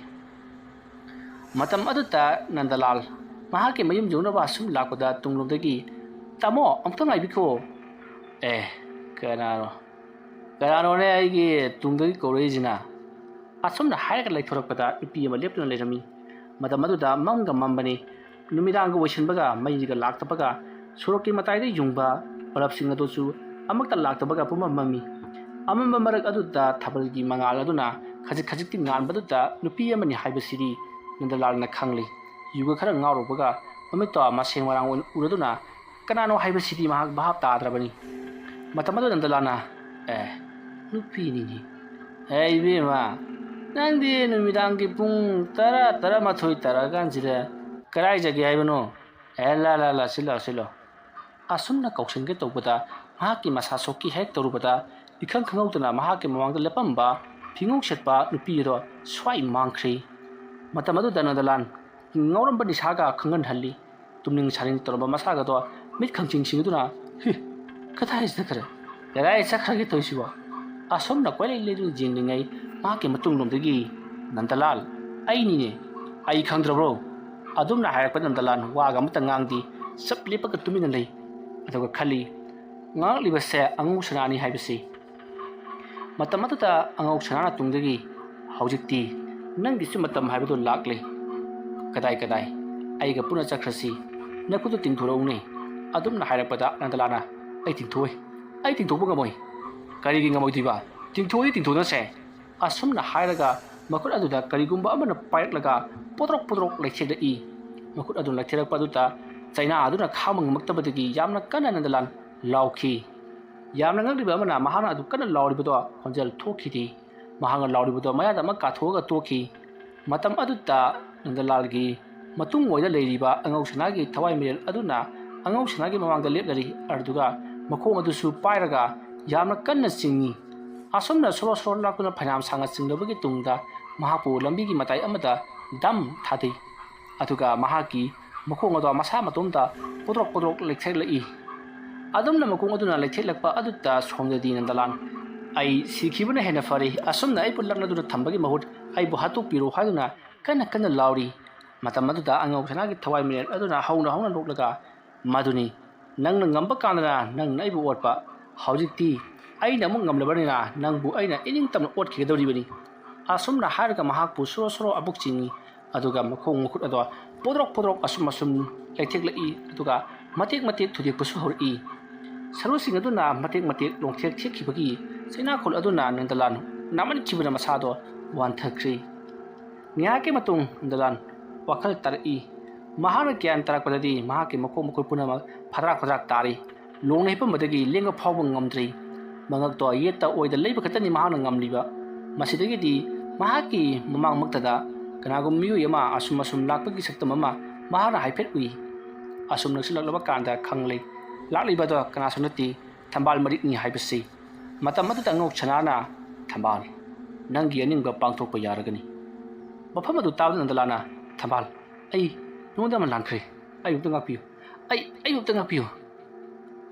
matam aduta Nandalal mahaki mayum junaba sum lakoda tunglomdagi tamo amtang aibiko kanano ne aigi tungdagi korejina asumna hairaga laithorakpada nupi ama leptuna leirami matam aduda mamga mambani numidanga waishinbaga maiga laktabaga sorokki mataida yungba balapsing adosu amakta laktabaga puma mami amamba marak aduda thabalgi mangal aduna khajik khajikti nganbaduda nupi amani haibasiri Nandalalna khangli yuga khara ngaurobaga amito maseng warang uraduna kanano haibasiri mahak bahap tadrabani matamado Nandalana nupi ni bema nangdi numidangi pung tara mathoi tara ganjira karai jagi haibano la silo asumna kausengge tobada mahaki masa soki hek torubada ikhang khangautuna mahaki mamangda lepamba phingok setpa nupi ro swai mangkhri matamadu Nandalan ngauram bani saga khangan halli tumning saring torba masaga do mit khangching singduna kathai sakare yarai sakhagi toisibo asomna kwalai ledu jingningai mahaki matung lomdagi Nandalal aini ne ai khangdrabro adumna hayakpa Nandalan waga mata ngangdi sap lepaga tumina lei aduga khali nganglibase angu sanani haibasi matamatuta angau sanana tungdagi haujikti nangdi su matam haibado lakle kadai aiga puna chakrasi nakutu tingthorone adumna hayrakpada Nandalana ai tingthoi gamoi karigi ngamoi diba tingthona se asumna hayraga makut aduda karigumba amana pailaga podrok lecheda i makut adun latherak paduta China aduna khamang maktabadagi yamna kana Nandalan lauki yamna ngaliba amana mahana adu kana lauribado honjal thokidi mahanga lauribado mayada makka thoga toki matam aduta Nandalalgi matung oida leiriba angau sanagi thawai mirel aduna angau sanagi mamangda lepdari arduga makhong adusu pairaga yamna kanna singi asomna soro lakuna phanam sanga singlobagi tungda mahapu lambigi matai amada dam thadi aduga mahaki makhong ado masa matomda podrok lekthai adumna makong aduna lekthai aduta somdadi Nandalan ai sikhibuna hena fari asomna ai pulakna duna thambagi mahut ai bu hatu piru haiduna kana lauri matam aduda angau sanagi thawai mirel aduna hauna loklaga maduni nangna ngamba kanana nang naibu otpa haujikti aina mung ngamlabarina nangbu aina ining tamna ot khigedoribani asumna harga mahakpu soro abuk chingi aduga makhong khut ado podrok asum lektheklai aduga matek thudik pusu hori sarosing aduna matek longthek thekhibagi China khol aduna Nandalan naman khibuna masado wan thakri nya ke matung Nandalan wakhal tari mahana kyan tarakpadadi mahaki makhong punama pharak tari longnei pamadagi lenga phawbang ngamdri mangak to yeta oida leiba khatani mahana ngamliba masidagi di mahaki mamang maktada kanagum miyu yama asum lakpagi saktam ama mahana haiphet ui asum naksilak kanda khanglei lakliba do kana sunati thambal marik ni haibasi matam matu tangok chanana thambal nangi aningba pangthokpa yaragani mafam adu tabda Nandalana thambal ai nonda man lankhre ayukta ngakpiu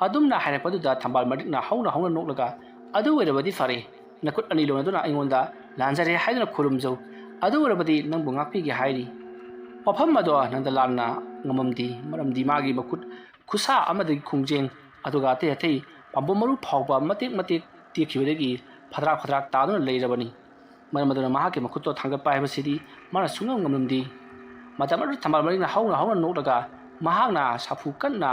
adumna hairapaduda thambal madikna hauna noklaga adu werabadi fare nakut ani lonaduna aingonda lanjare haiduna khurumjau adu werabadi nangbu ngakpigi hairi mafam ado Nandalanna ngamamdi maramdi magi makut khusa amadi khungjeng aduga te pambo maru phawba matek tikhibadagi phadrak taduna leirabani maramaduna mahaki makutto thangapa haibasidi mana sungam ngamamdi matamadu thambal marina hauna noklaga mahakna safu kanna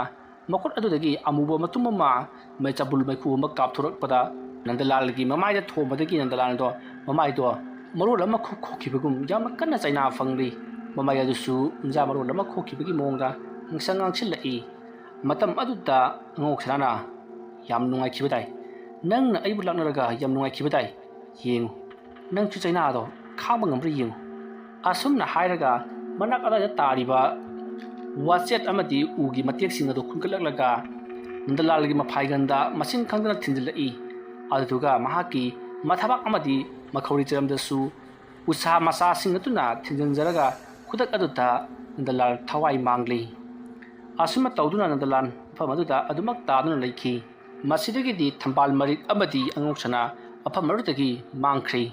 makut adudagi amuba matumama mechabul mekhu makap thorakpada Nandalalgi mamaida thombadagi Nandalan do mamai do marul ama khokhibagum yamna kanna China fangri mamai adusu unja marul ama khokhibagi mongda ngsangang silai matam aduda ngok sanana yam nungai khibadai nangna aibu laknaraga yam nungai khibadai yengu nang chu China do khaba ngamri yengu asumna hairaga manak ada tariba WhatsApp amadi ugi matek sing ado khunkalaklaga Nandalalgi maphai-ganda masin khangdana thinjilai aduga mahaki mathabak amadi makhawri charamdasu usaha masa sing atuna thinjanjaraga khudak aduta Nandalal thawai mangli asuma tawduna Nandalan phamaduda adumak taduna leikhi masidagi di thambal marik amadi angoksana aphamarutagi mangkhri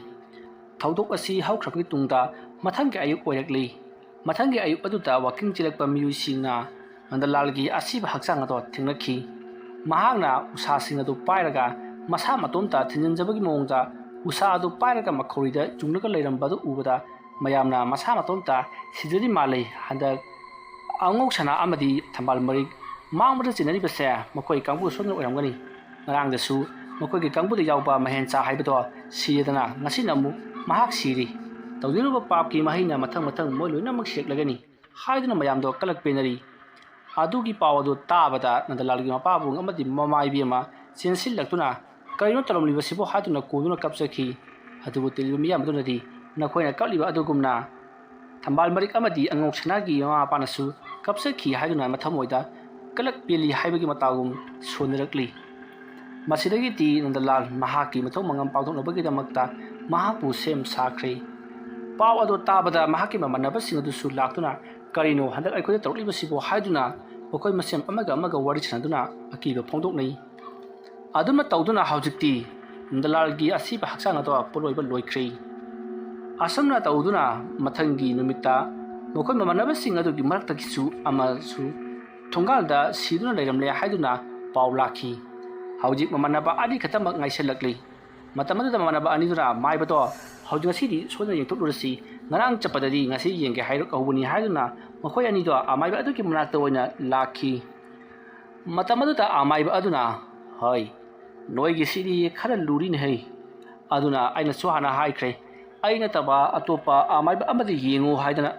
thaudok asi haukhrakni tungda mathangki ayuk oirakli ꯃꯊꯪꯒꯤ ꯑꯌꯨꯛ ꯑꯗꯨꯗ ꯋꯥꯀꯤꯡ ꯆꯦꯜꯂꯛꯄ ꯃꯤꯑꯣꯏꯁꯤꯡꯅ ꯅꯟꯗꯂꯥꯜꯒꯤ ꯑꯁꯤꯕ ꯍꯛꯆꯥꯡ ꯑꯗꯨ ꯊꯦꯡꯅꯈꯤ꯫ ꯃꯍꯥꯛꯅ ꯎꯁꯥꯁꯤꯡ ꯑꯗꯨ ꯄꯥꯏꯔꯒ ꯃꯁꯥ ꯃꯇꯣꯝꯇ ꯊꯤꯟꯖꯤꯟꯖꯕꯒꯤ ꯃꯑꯣꯡꯗ ꯎꯁꯥ ꯑꯗꯨ ꯄꯥꯏꯔꯒ ꯃꯈꯧꯔꯤꯗ ꯆꯨꯡꯂꯒ ꯂꯩꯔꯝꯕ ꯑꯗꯨ ꯎꯕꯗ ꯃꯌꯥꯝꯅ ꯃꯁꯥ ꯃꯇꯣꯝꯇ ꯁꯤꯖꯔꯤ ꯃꯥꯜꯂꯤ ꯍꯟꯗꯛ ꯑꯉꯧꯁꯅꯥ ꯑꯃꯗꯤ ꯊꯝꯕꯥꯜ ꯃꯔꯤꯛ ꯃꯥꯡꯕꯗ ꯆꯤꯟꯅꯔꯤꯕꯁꯦ ꯃꯈꯣꯏ ꯀꯥꯡꯕꯨ ꯁꯣꯏꯗꯅ ꯑꯣꯏꯔꯝꯒꯅꯤ꯫ ꯉꯔꯥꯡꯗꯁꯨ ꯃꯈꯣꯏꯒꯤ ꯀꯥꯡꯕꯨꯗ ꯌꯥꯎꯕ ꯃꯍꯦꯟꯆꯥ ꯍꯥꯏꯕꯗꯣ ꯁꯤꯔꯦꯗꯅ ꯉꯁꯤꯅ ꯑꯃꯨꯛ ꯃꯍꯥꯛ ꯁꯤꯔꯤ꯫ ꯇꯧꯖꯔꯨꯕ ꯄꯥꯞꯀꯤ ꯃꯍꯩꯅ ꯃꯊꯪ ꯃꯣꯏ ꯂꯣꯏꯅꯃꯛ ꯁꯤꯔꯛꯂꯒꯅꯤ ꯍꯥꯏꯗꯨꯅ ꯃꯌꯥꯝꯗꯣ ꯀꯂꯛ ꯄꯦꯟꯅꯔꯤ꯫ ꯑꯗꯨꯒꯤ ꯄꯥꯎ ꯑꯗꯨ ꯇꯥꯕꯗ ꯅꯟꯗꯂꯥꯜꯒꯤ ꯃꯄꯥꯕꯨꯡ ꯑꯃꯗꯤ ꯃꯃꯥꯏꯕꯤ ꯑꯃ ꯆꯦꯟꯁꯤꯜꯂꯛꯇꯨꯅ ꯀꯔꯤꯅꯣ ꯇꯧꯔꯝꯂꯤꯕꯁꯤꯕꯨ ꯍꯥꯏꯗꯨꯅ ꯀꯣꯟꯗꯨꯅ ꯀꯞꯆꯈꯤ꯫ ꯑꯗꯨꯕꯨ ꯇꯤꯜꯂꯤꯕ ꯃꯤꯌꯥꯝ ꯑꯗꯨꯅꯗꯤ ꯅꯈꯣꯏꯅ ꯀꯞꯂꯤꯕ ꯑꯗꯨꯒꯨꯝꯅ ꯊꯝꯕꯥꯜ ꯃꯔꯤꯛ ꯑꯃꯗꯤ ꯑꯉꯧꯁꯅꯥꯒꯤ ꯃꯃꯥ ꯃꯄꯥꯅꯁꯨ ꯀꯞꯆꯈꯤ ꯍꯥꯏꯗꯨꯅ ꯃꯊꯃꯣꯏꯗ ꯀꯂꯛ ꯄꯦꯜꯂꯤ ꯍꯥꯏꯕꯒꯤ ꯃꯇꯥꯒꯨꯝ ꯁꯣꯟꯅꯔꯛꯂꯤ꯫ ꯃꯁꯤꯗꯒꯤꯗꯤ ꯅꯟꯗꯂꯥꯜ ꯃꯍꯥꯛꯀꯤ ꯃꯊꯧ ꯃꯉꯝ ꯄꯥꯡꯊꯣꯛꯅꯕꯒꯤꯗꯃꯛꯇ ꯃꯍꯥꯛꯄꯨ ꯁꯦꯝ ꯁꯥꯈ꯭ꯔꯦ꯫ ꯄꯥꯎ ꯑꯗꯨ ꯇꯥꯕꯗ ꯃꯍꯥꯛꯀꯤ ꯃꯃꯥꯟꯅꯕꯁꯤꯡ ꯑꯗꯨꯁꯨ ꯂꯥꯛꯇꯨꯅ ꯀꯔꯤꯅꯣ ꯍꯟꯗꯛ ꯑꯩꯈꯣꯏꯗ ꯇꯧꯔꯛꯂꯤꯕꯁꯤꯕꯨ ꯍꯥꯏꯗꯨꯅ ꯃꯈꯣꯏ ꯃꯁꯦꯟ ꯑꯃꯒ ꯋꯥꯔꯤ ꯁꯥꯅꯗꯨꯅ ꯑꯀꯤꯕ ꯐꯣꯡꯗꯣꯛꯅꯩ꯫ ꯑꯗꯨꯝꯅ ꯇꯧꯗꯨꯅ ꯍꯧꯖꯤꯛꯇꯤ ꯅꯟꯗꯂꯥꯜꯒꯤ ꯑꯁꯤꯕ ꯍꯛꯆꯥꯡ ꯑꯗꯨ ꯄꯣꯂꯣꯏꯕ ꯂꯣꯏꯈ꯭ꯔꯦ꯫ ꯑꯁꯨꯝꯅ ꯇꯧꯗꯨꯅ ꯃꯊꯪꯒꯤ ꯅꯨꯃꯤꯠꯇ ꯃꯈꯣꯏ ꯃꯃꯥꯟꯅꯕꯁꯤꯡ ꯑꯗꯨꯒꯤ ꯃꯔꯛꯇꯒꯤꯁꯨ ꯑꯃꯁꯨ ꯊꯣꯡꯒꯥꯜꯗ ꯁꯤꯗꯨꯅ ꯂꯩꯔꯝꯂꯦ ꯍꯥꯏꯗꯨꯅ ꯄꯥꯎ ꯂꯥꯛꯈꯤ꯫ ꯍꯧꯖꯤꯛ ꯃꯃꯥꯟꯅꯕ ꯑꯅꯤ ꯈꯛꯇꯃꯛ ꯉꯥꯏꯁꯤꯜꯂꯛꯂꯤ꯫ ꯃꯇꯝ ꯑꯗꯨꯗ ꯃꯃꯥꯟꯅꯕ ꯑꯅꯤꯗꯨꯅ ꯃꯥꯏꯕꯗꯣ ꯍꯧꯖꯤꯛ ꯉꯁꯤꯗꯤ ꯁꯣꯏꯗꯅ ꯌꯦꯡꯊꯣꯛꯂꯨꯔꯁꯤ, ꯉꯔꯥꯡ ꯆꯠꯄꯗꯗꯤ ꯉꯁꯤ ꯌꯦꯡꯒꯦ ꯍꯥꯏꯔꯛꯍꯧꯕꯅꯤ ꯍꯥꯏꯗꯨꯅ ꯃꯈꯣꯏ ꯑꯅꯤꯗꯣ ꯑꯃꯥꯏꯕ ꯑꯗꯨꯒꯤ ꯃꯅꯥꯛꯇ ꯑꯣꯏꯅ ꯂꯥꯛꯈꯤ꯫ ꯃꯇꯝ ꯑꯗꯨꯗ ꯑꯃꯥꯏꯕ ꯑꯗꯨꯅ ꯍꯣꯏ ꯅꯣꯏꯒꯤꯁꯤꯗꯤ ꯈꯔ ꯂꯨꯔꯤꯅꯦꯍꯦ, ꯑꯗꯨꯅ ꯑꯩꯅꯁꯨ ꯍꯥꯟꯅ ꯍꯥꯏꯈ꯭ꯔꯦ ꯑꯩ ꯅꯠꯇꯕ ꯑꯇꯣꯞꯄ ꯑꯃꯥꯏꯕ ꯑꯃꯗ ꯌꯦꯡꯉꯨ ꯍꯥꯏꯗꯅ,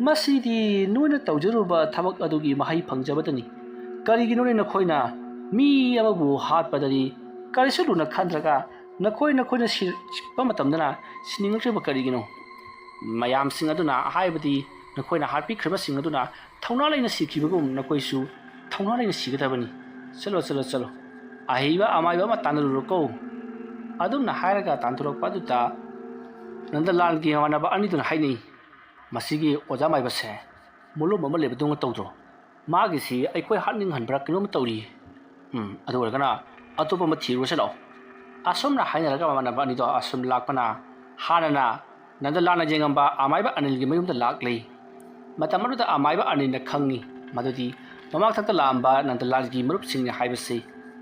ꯃꯁꯤꯗꯤ ꯅꯣꯏꯅ ꯇꯧꯖꯔꯨꯕ ꯊꯕꯛ ꯑꯗꯨꯒꯤ ꯃꯍꯩ ꯐꯪꯖꯕꯗꯅꯤ꯫ ꯀꯔꯤꯒꯤꯅꯣꯅꯦ ꯅꯈꯣꯏꯅ ꯃꯤ ꯑꯃꯕꯨ ꯍꯥꯠꯄꯗꯗꯤ ꯀꯔꯤꯁꯨ ꯂꯨꯅ ꯈꯟꯗ꯭ꯔꯒ ꯅꯈꯣꯏꯅ ꯁꯤꯔꯛꯄ ꯃꯇꯝꯗꯅ ꯁꯤꯅꯤꯡꯂꯛꯇ꯭ꯔꯤꯕ ꯀꯔꯤꯒꯤꯅꯣ? ꯃꯌꯥꯝꯁꯤꯡ ꯑꯗꯨꯅ ꯍꯥꯏꯕꯗꯤ ꯅꯈꯣꯏꯅ ꯍꯥꯠꯄꯤꯈ꯭ꯔꯕꯁꯤꯡ ꯑꯗꯨꯅ ꯊꯧꯅꯥ ꯂꯩꯅ ꯁꯤꯈꯤꯕꯒꯨꯝ ꯅꯈꯣꯏꯁꯨ ꯊꯧꯅꯥ ꯂꯩꯅ ꯁꯤꯒꯗꯕꯅꯤ꯫ ꯆꯠꯂꯣ ꯑꯍꯩꯕ ꯑꯃꯥꯏꯕ ꯑꯃ ꯇꯥꯟꯅꯔꯨꯔꯣꯀꯣ꯫ ꯑꯗꯨꯝꯅ ꯍꯥꯏꯔꯒ ꯇꯥꯟꯊꯣꯔꯛꯄ ꯑꯗꯨꯗ ꯅꯟꯗꯂꯥꯜꯒꯤ ꯃꯃꯥꯟꯅꯕ ꯑꯅꯤꯗꯨꯅ ꯍꯥꯏꯅꯩ, ꯃꯁꯤꯒꯤ ꯑꯣꯖꯥ ꯃꯥꯏꯕꯁꯦ ꯃꯣꯂꯣꯝ ꯑꯃ ꯂꯩꯕꯗꯧꯅ ꯇꯧꯗ꯭ꯔꯣ? ꯃꯥꯒꯤꯁꯤ ꯑꯩꯈꯣꯏ ꯍꯥꯠꯅꯤꯡꯍꯟꯕ꯭ꯔꯥ ꯀꯩꯅꯣꯝ ꯇꯧꯔꯤ꯫ ꯑꯗꯨ ꯑꯣꯏꯔꯒꯅ ꯑꯇꯣꯞꯄ ꯑꯃ ꯊꯤꯔꯨꯔꯁꯤ ꯂꯥꯛꯑꯣ꯫ ꯑꯁꯨꯝꯅ ꯍꯥꯏꯅꯔꯒ ꯃꯃꯥꯟꯅꯕ ꯑꯅꯤꯗꯣ ꯑꯁꯨꯝ ꯂꯥꯛꯄꯅ ꯍꯥꯟꯅꯅ ꯅꯟꯗꯂꯥꯜꯅ ꯌꯦꯡꯉꯝꯕ ꯑꯃꯥꯏꯕ ꯑꯅꯤꯜꯒꯤ ꯃꯌꯨꯝꯗ ꯂꯥꯛꯂꯤ꯫ ꯃꯇꯝ ꯑꯗꯨꯗ ꯑꯃꯥꯏꯕ ꯑꯅꯤꯜꯅ ꯈꯪꯉꯤ ꯃꯗꯨꯗꯤ ꯃꯃꯥꯡꯊꯛꯇ ꯂꯥꯛꯑꯝꯕ ꯅꯟꯗꯂꯥꯜꯒꯤ ꯃꯔꯨꯞꯁꯤꯡꯅꯤ ꯍꯥꯏꯕꯁꯤ,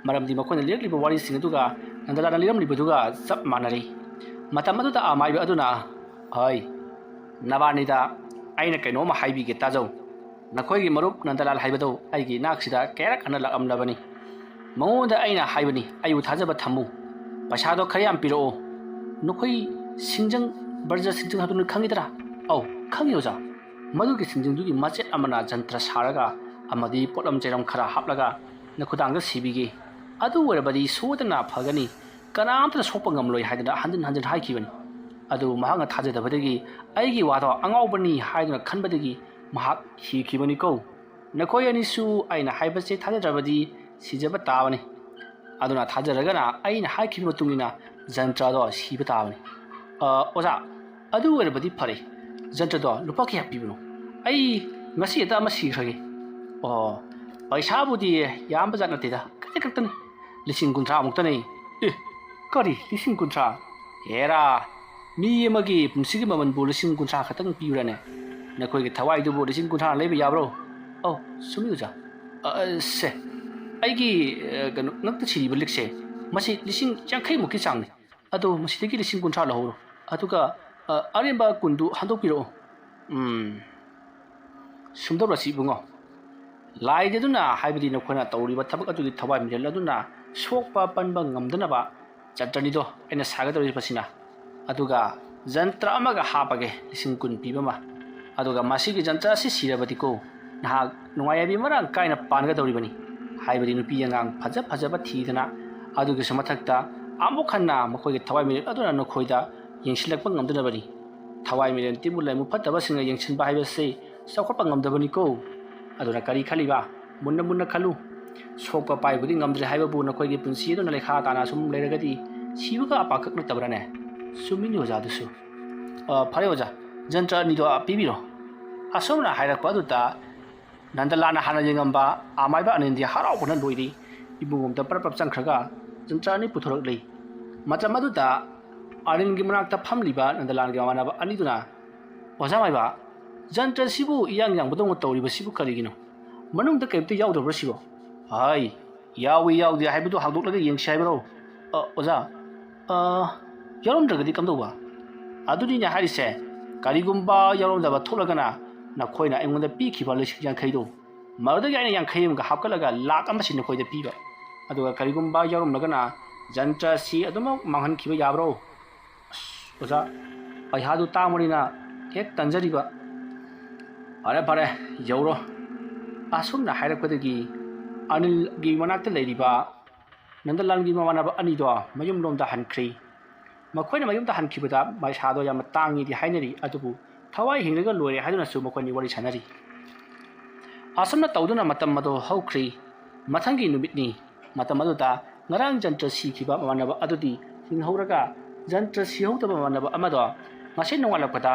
ꯃꯔꯝꯗꯤ ꯃꯈꯣꯏꯅ ꯂꯤꯔꯛꯂꯤꯕ ꯋꯥꯔꯤꯁꯤꯡ ꯑꯗꯨꯒ ꯅꯟꯗꯂꯥꯜꯅ ꯂꯤꯔꯝꯂꯤꯕꯗꯨꯒ ꯆꯞ ꯃꯥꯟꯅꯔꯤ꯫ ꯃꯇꯝ ꯑꯗꯨꯗ ꯑꯃꯥꯏꯕ ꯑꯗꯨꯅ ꯍꯣꯏ ꯅꯕꯥꯅꯤꯗ ꯑꯩꯅ ꯀꯩꯅꯣꯝꯃ ꯍꯥꯏꯕꯤꯒꯦ ꯇꯥꯖꯧ꯫ ꯅꯈꯣꯏꯒꯤ ꯃꯔꯨꯞ ꯅꯟꯗꯂꯥꯜ ꯍꯥꯏꯕꯗꯣ ꯑꯩꯒꯤ ꯏꯅꯥꯛꯁꯤꯗ ꯀꯌꯥꯔꯛ ꯍꯟꯅ ꯂꯥꯛꯑꯝꯂꯕꯅꯤ꯫ ꯃꯉꯣꯟꯗ ꯑꯩꯅ ꯍꯥꯏꯕꯅꯤ ꯑꯩꯕꯨ ꯊꯥꯖꯕ ꯊꯝꯃꯨ, ꯄꯩꯁꯥꯗꯣ ꯈꯔ ꯌꯥꯝ ꯄꯤꯔꯛꯑꯣ꯫ ꯅꯈꯣꯏ ꯁꯤꯡꯖꯪ ꯕꯔꯖ ꯁꯤꯡꯖꯪ ꯍꯥꯏꯕꯗꯨ ꯅꯣꯏ ꯈꯪꯉꯤꯗꯅ? ꯑꯧ ꯈꯪꯉꯤ ꯑꯣꯖꯥ꯫ ꯃꯗꯨꯒꯤ ꯁꯤꯡꯖꯪꯗꯨꯒꯤ ꯃꯆꯦꯠ ꯑꯃꯅ ꯖꯟꯇ꯭ꯔ ꯁꯥꯔꯒ ꯑꯃꯗꯤ ꯄꯣꯠꯂꯝ ꯆꯩꯔꯝ ꯈꯔ ꯍꯥꯞꯂꯒ ꯅꯈꯨꯗꯥꯡꯗ ꯁꯤꯕꯤꯒꯦ, ꯑꯗꯨ ꯑꯣꯏꯔꯕꯗꯤ ꯁꯣꯏꯗꯅ ꯐꯒꯅꯤ, ꯀꯅꯥꯝꯇꯅ ꯁꯣꯛꯄ ꯉꯝꯂꯣꯏ ꯍꯥꯏꯗꯅ ꯍꯟꯖꯤꯟ ꯍꯥꯏꯈꯤꯕꯅꯤ꯫ ꯑꯗꯨ ꯃꯍꯥꯛꯅ ꯊꯥꯖꯗꯕꯗꯒꯤ ꯑꯩꯒꯤ ꯋꯥꯗꯣ ꯑꯉꯥꯎꯕꯅꯤ ꯍꯥꯏꯗꯨꯅ ꯈꯟꯕꯗꯒꯤ ꯃꯍꯥꯛ ꯁꯤꯈꯤꯕꯅꯤꯀꯣ꯫ ꯅꯈꯣꯏ ꯑꯅꯤꯁꯨ ꯑꯩꯅ ꯍꯥꯏꯕꯁꯦ ꯊꯥꯖꯗ꯭ꯔꯕꯗꯤ ꯁꯤꯖꯕ ꯇꯥꯕꯅꯤ, ꯑꯗꯨꯅ ꯊꯥꯖꯔꯒꯅ ꯑꯩꯅ ꯍꯥꯏꯈꯤꯕ ꯃꯇꯨꯡꯏꯟꯅ ꯖꯟꯇ꯭ꯔꯗꯣ ꯁꯤꯕ ꯇꯥꯕꯅꯤ꯫ ꯑꯣꯖꯥ ꯑꯗꯨ ꯑꯣꯏꯔꯕꯗꯤ ꯐꯔꯦ, ꯖꯟꯇ꯭ꯔꯗꯣ ꯂꯨꯄꯥ ꯀꯌꯥ ꯄꯤꯕꯅꯣ? ꯑꯩ ꯉꯁꯤ ꯍꯦꯛꯇ ꯑꯃ ꯁꯤꯈ꯭ꯔꯒꯦ꯫ ꯄꯩꯁꯥꯕꯨꯗꯤ ꯌꯥꯝꯕꯖꯥꯠ ꯅꯠꯇꯦꯗ, ꯈꯛꯇꯅꯤ, 50,000 ꯀꯔꯤ 50,000? ꯍꯦꯔꯥ ꯃꯤ ꯑꯃꯒꯤ ꯄꯨꯟꯁꯤꯒꯤ ꯃꯃꯜꯕꯨ 50,000 ꯈꯛꯇꯪ ꯄꯤꯕ꯭ꯔꯥꯅꯦ? ꯅꯈꯣꯏꯒꯤ ꯊꯋꯥꯏꯗꯨꯕꯨ 50,000 ꯂꯩꯕ ꯌꯥꯕ꯭ꯔꯣ? ꯆꯨꯝꯃꯤ ꯑꯣꯖꯥ꯫ ꯁꯦ ꯑꯩꯒꯤ ꯉꯛꯇ ꯁꯤꯔꯤꯕ ꯂꯤꯛꯁꯦ ꯃꯁꯤ 50,000ꯃꯨꯛꯀꯤ ꯆꯥꯡꯅꯤ, ꯑꯗꯣ ꯃꯁꯤꯗꯒꯤ 50,000 ꯂꯧꯍꯧꯔꯣ, ꯑꯗꯨꯒ ꯑꯔꯦꯝꯕ 10ꯗꯨ ꯍꯟꯗꯣꯛꯄꯤꯔꯛꯑꯣ꯫ ꯁꯨꯝꯗꯧꯔꯁꯤ ꯏꯕꯨꯡꯉꯣ, ꯂꯥꯏꯗꯗꯨꯅ ꯍꯥꯏꯕꯗꯤ ꯅꯈꯣꯏꯅ ꯇꯧꯔꯤꯕ ꯊꯕꯛ ꯑꯗꯨꯒꯤ ꯊꯋꯥꯏ ꯃꯤꯔꯦꯜ ꯑꯗꯨꯅ ꯁꯣꯛꯄ ꯄꯟꯕ ꯉꯝꯗꯅꯕ ꯖꯟꯇ꯭ꯔꯅꯤꯗꯣ ꯑꯩꯅ ꯁꯥꯒꯗꯧꯔꯤꯕꯁꯤꯅ, ꯑꯗꯨꯒ ꯖꯟꯇ꯭ꯔ ꯑꯃꯒ ꯍꯥꯞꯄꯒꯦ 10,000 ꯄꯤꯕ ꯑꯃ, ꯑꯗꯨꯒ ꯃꯁꯤꯒꯤ ꯖꯟꯇ꯭ꯔ ꯑꯁꯤ ꯁꯤꯔꯕꯗꯤꯀꯣ ꯅꯍꯥꯛ ꯅꯨꯡꯉꯥꯏꯕꯤ ꯃꯔꯥꯡ ꯀꯥꯏꯅ ꯄꯥꯟꯒꯗꯧꯔꯤꯕꯅꯤ, ꯍꯥꯏꯕꯗꯤ ꯅꯨꯄꯤ ꯑꯉꯥꯡ ꯐꯖꯕ ꯊꯤꯗꯅ, ꯑꯗꯨꯒꯤꯁꯨ ꯃꯊꯛꯇ ꯑꯃꯨꯛ ꯍꯟꯅ ꯃꯈꯣꯏꯒꯤ ꯊꯋꯥꯏ ꯃꯤꯔꯦꯜ ꯑꯗꯨꯅ ꯅꯈꯣꯏꯗ ꯌꯦꯡꯁꯤꯜꯂꯛꯄ ꯉꯝꯗꯅꯕꯅꯤ꯫ ꯊꯋꯥꯏ ꯃꯤꯔꯦꯜ ꯇꯤꯟꯕꯨ ꯂꯩꯃꯨ ꯐꯠꯇꯕꯁꯤꯡꯅ ꯌꯦꯡꯁꯤꯟꯕ ꯍꯥꯏꯕꯁꯤ ꯆꯥꯎꯈꯠꯄ ꯉꯝꯗꯕꯅꯤꯀꯣ꯫ ꯑꯗꯨꯅ ꯀꯔꯤ ꯈꯜꯂꯤꯕ? ꯃꯨꯟꯅ ꯈꯜꯂꯨ꯫ ꯁꯣꯛꯄ ꯄꯥꯏꯕꯨꯗꯤ ꯉꯝꯗ꯭ꯔꯦ ꯍꯥꯏꯕꯕꯨ ꯅꯈꯣꯏꯒꯤ ꯄꯨꯟꯁꯤ ꯑꯗꯨꯅ ꯂꯩꯈꯥ ꯇꯥꯅ ꯁꯨꯝ ꯂꯩꯔꯒꯗꯤ ꯁꯤꯕꯒ ꯑꯄꯥꯛꯈꯛ ꯅꯠꯇꯕ꯭ꯔꯥꯅꯦ? ꯆꯨꯝꯃꯤꯅꯤ ꯑꯣꯖꯥ ꯑꯗꯨꯁꯨ꯫ ꯐꯔꯦ ꯑꯣꯖꯥ, ꯖꯟꯇ꯭ꯔ ꯑꯅꯤꯗꯣ ꯄꯤꯕꯤꯔꯣ꯫ ꯑꯁꯨꯝꯅ ꯍꯥꯏꯔꯛꯄ ꯑꯗꯨꯗ ꯅꯟꯗꯂꯥꯜꯅ ꯍꯥꯟꯅ ꯌꯦꯡꯉꯝꯕ ꯑꯃꯥꯏꯕ ꯑꯅꯤꯜꯗꯤ ꯍꯔꯥꯎꯕꯅ ꯂꯣꯏꯔꯤ꯫ ꯏꯃꯨꯡ ꯑꯃꯗ ꯄꯔꯞ ꯆꯪꯈ꯭ꯔꯒ ꯖꯟꯇ꯭ꯔ ꯑꯅꯤ ꯄꯨꯊꯣꯔꯛꯂꯤ꯫ ꯃꯇꯝ ꯑꯗꯨꯗ ꯑꯅꯤꯜꯒꯤ ꯃꯅꯥꯛꯇ ꯐꯝꯂꯤꯕ ꯅꯟꯗꯂꯥꯜꯒꯤ ꯃꯃꯥꯟꯅꯕ ꯑꯅꯤꯗꯨꯅ, ꯑꯣꯖꯥ ꯃꯥꯏꯕ ꯖꯟꯇ꯭ꯔ ꯁꯤꯕꯨ ꯏꯌꯥꯡ ꯌꯥꯡꯕꯗꯧꯅ ꯇꯧꯔꯤꯕ ꯁꯤꯕꯨ ꯀꯔꯤꯒꯤꯅꯣ ꯃꯅꯨꯡꯗ ꯀꯩꯝꯇ ꯌꯥꯎꯗꯕ꯭ꯔꯥ ꯁꯤꯕꯣ ꯍꯥꯏ ꯌꯥꯎꯏ ꯌꯥꯎꯗꯦ ꯍꯥꯏꯕꯗꯨ ꯍꯥꯡꯗꯣꯛꯂꯒ ꯌꯦꯡꯁꯤ ꯍꯥꯏꯕ꯭ꯔꯣ ꯑꯣꯖꯥ ꯌꯥꯎꯔꯝꯗ꯭ꯔꯒꯗꯤ ꯀꯝꯗꯧꯕ ꯑꯗꯨꯅꯤꯅꯦ ꯍꯥꯏꯔꯤꯁꯦ ꯀꯔꯤꯒꯨꯝꯕ ꯌꯥꯎꯔꯝꯗꯕ ꯊꯣꯛꯂꯒꯅ ꯅꯈꯣꯏꯅ ꯑꯩꯉꯣꯟꯗ ꯄꯤꯈꯤꯕ 50,000ꯗꯣ ꯃꯗꯨꯗꯒꯤ ꯑꯩꯅ 50 ꯑꯃꯒ ꯍꯥꯞꯀꯠꯂꯒ ꯂꯥꯛ ꯑꯃꯁꯤ ꯅꯈꯣꯏꯗ ꯄꯤꯕ ꯑꯗꯨꯒ ꯀꯔꯤꯒꯨꯝꯕ ꯌꯥꯎꯔꯝꯂꯒꯅ ꯖꯟꯇ꯭ꯔ ꯑꯁꯤ ꯑꯗꯨꯃꯛ ꯃꯥꯡꯍꯟꯈꯤꯕ ꯌꯥꯕ꯭ꯔꯣ ꯑꯣꯖꯥ ꯄꯩꯁꯥꯗꯨ ꯇꯥꯡꯕꯅꯤꯅ ꯍꯦꯛ ꯇꯟꯖꯔꯤꯕ ꯐꯔꯦ ꯐꯔꯦ ꯌꯧꯔꯣ ꯑꯁꯨꯝꯅ ꯍꯥꯏꯔꯛꯄꯗꯒꯤ ꯑꯅꯤꯜꯒꯤ ꯃꯅꯥꯛꯇ ꯂꯩꯔꯤꯕ ꯅꯟꯗꯂꯥꯜꯒꯤ ꯃꯃꯥꯟꯅꯕ ꯑꯅꯤꯗꯣ ꯃꯌꯨꯝꯂꯣꯝꯗ ꯍꯟꯈ꯭ꯔꯤ ꯃꯈꯣꯏꯅ ꯃꯌꯨꯝꯗ ꯍꯟꯈꯤꯕꯗ ꯄꯩꯁꯥꯗꯣ ꯌꯥꯝꯅ ꯇꯥꯡꯉꯤꯗꯤ ꯍꯥꯏꯅꯔꯤ ꯑꯗꯨꯕꯨ ꯊꯋꯥꯏ ꯍꯤꯡꯂꯒ ꯂꯣꯏꯔꯦ ꯍꯥꯏꯗꯨꯅꯁꯨ ꯃꯈꯣꯏꯅꯤ ꯋꯥꯔꯤ ꯁꯥꯟꯅꯔꯤ ꯑꯁꯨꯝꯅ ꯇꯧꯗꯨꯅ ꯃꯇꯝ ꯑꯗꯨ ꯍꯧꯈ꯭ꯔꯤ ꯃꯊꯪꯒꯤ ꯅꯨꯃꯤꯠꯅꯤ ꯃꯇꯝ ꯑꯗꯨꯗ ꯉꯔꯥꯡ ꯖꯟꯇ꯭ꯔ ꯁꯤꯈꯤꯕ ꯃꯃꯥꯟꯅꯕ ꯑꯗꯨꯗꯤ ꯍꯤꯡꯍꯧꯔꯒ ꯖꯟꯇ꯭ꯔ ꯁꯤꯍꯧꯗꯕ ꯃꯃꯥꯟꯅꯕ ꯑꯃꯗꯣ ꯉꯁꯤ ꯅꯣꯡꯉꯥꯜꯂꯛꯄꯗ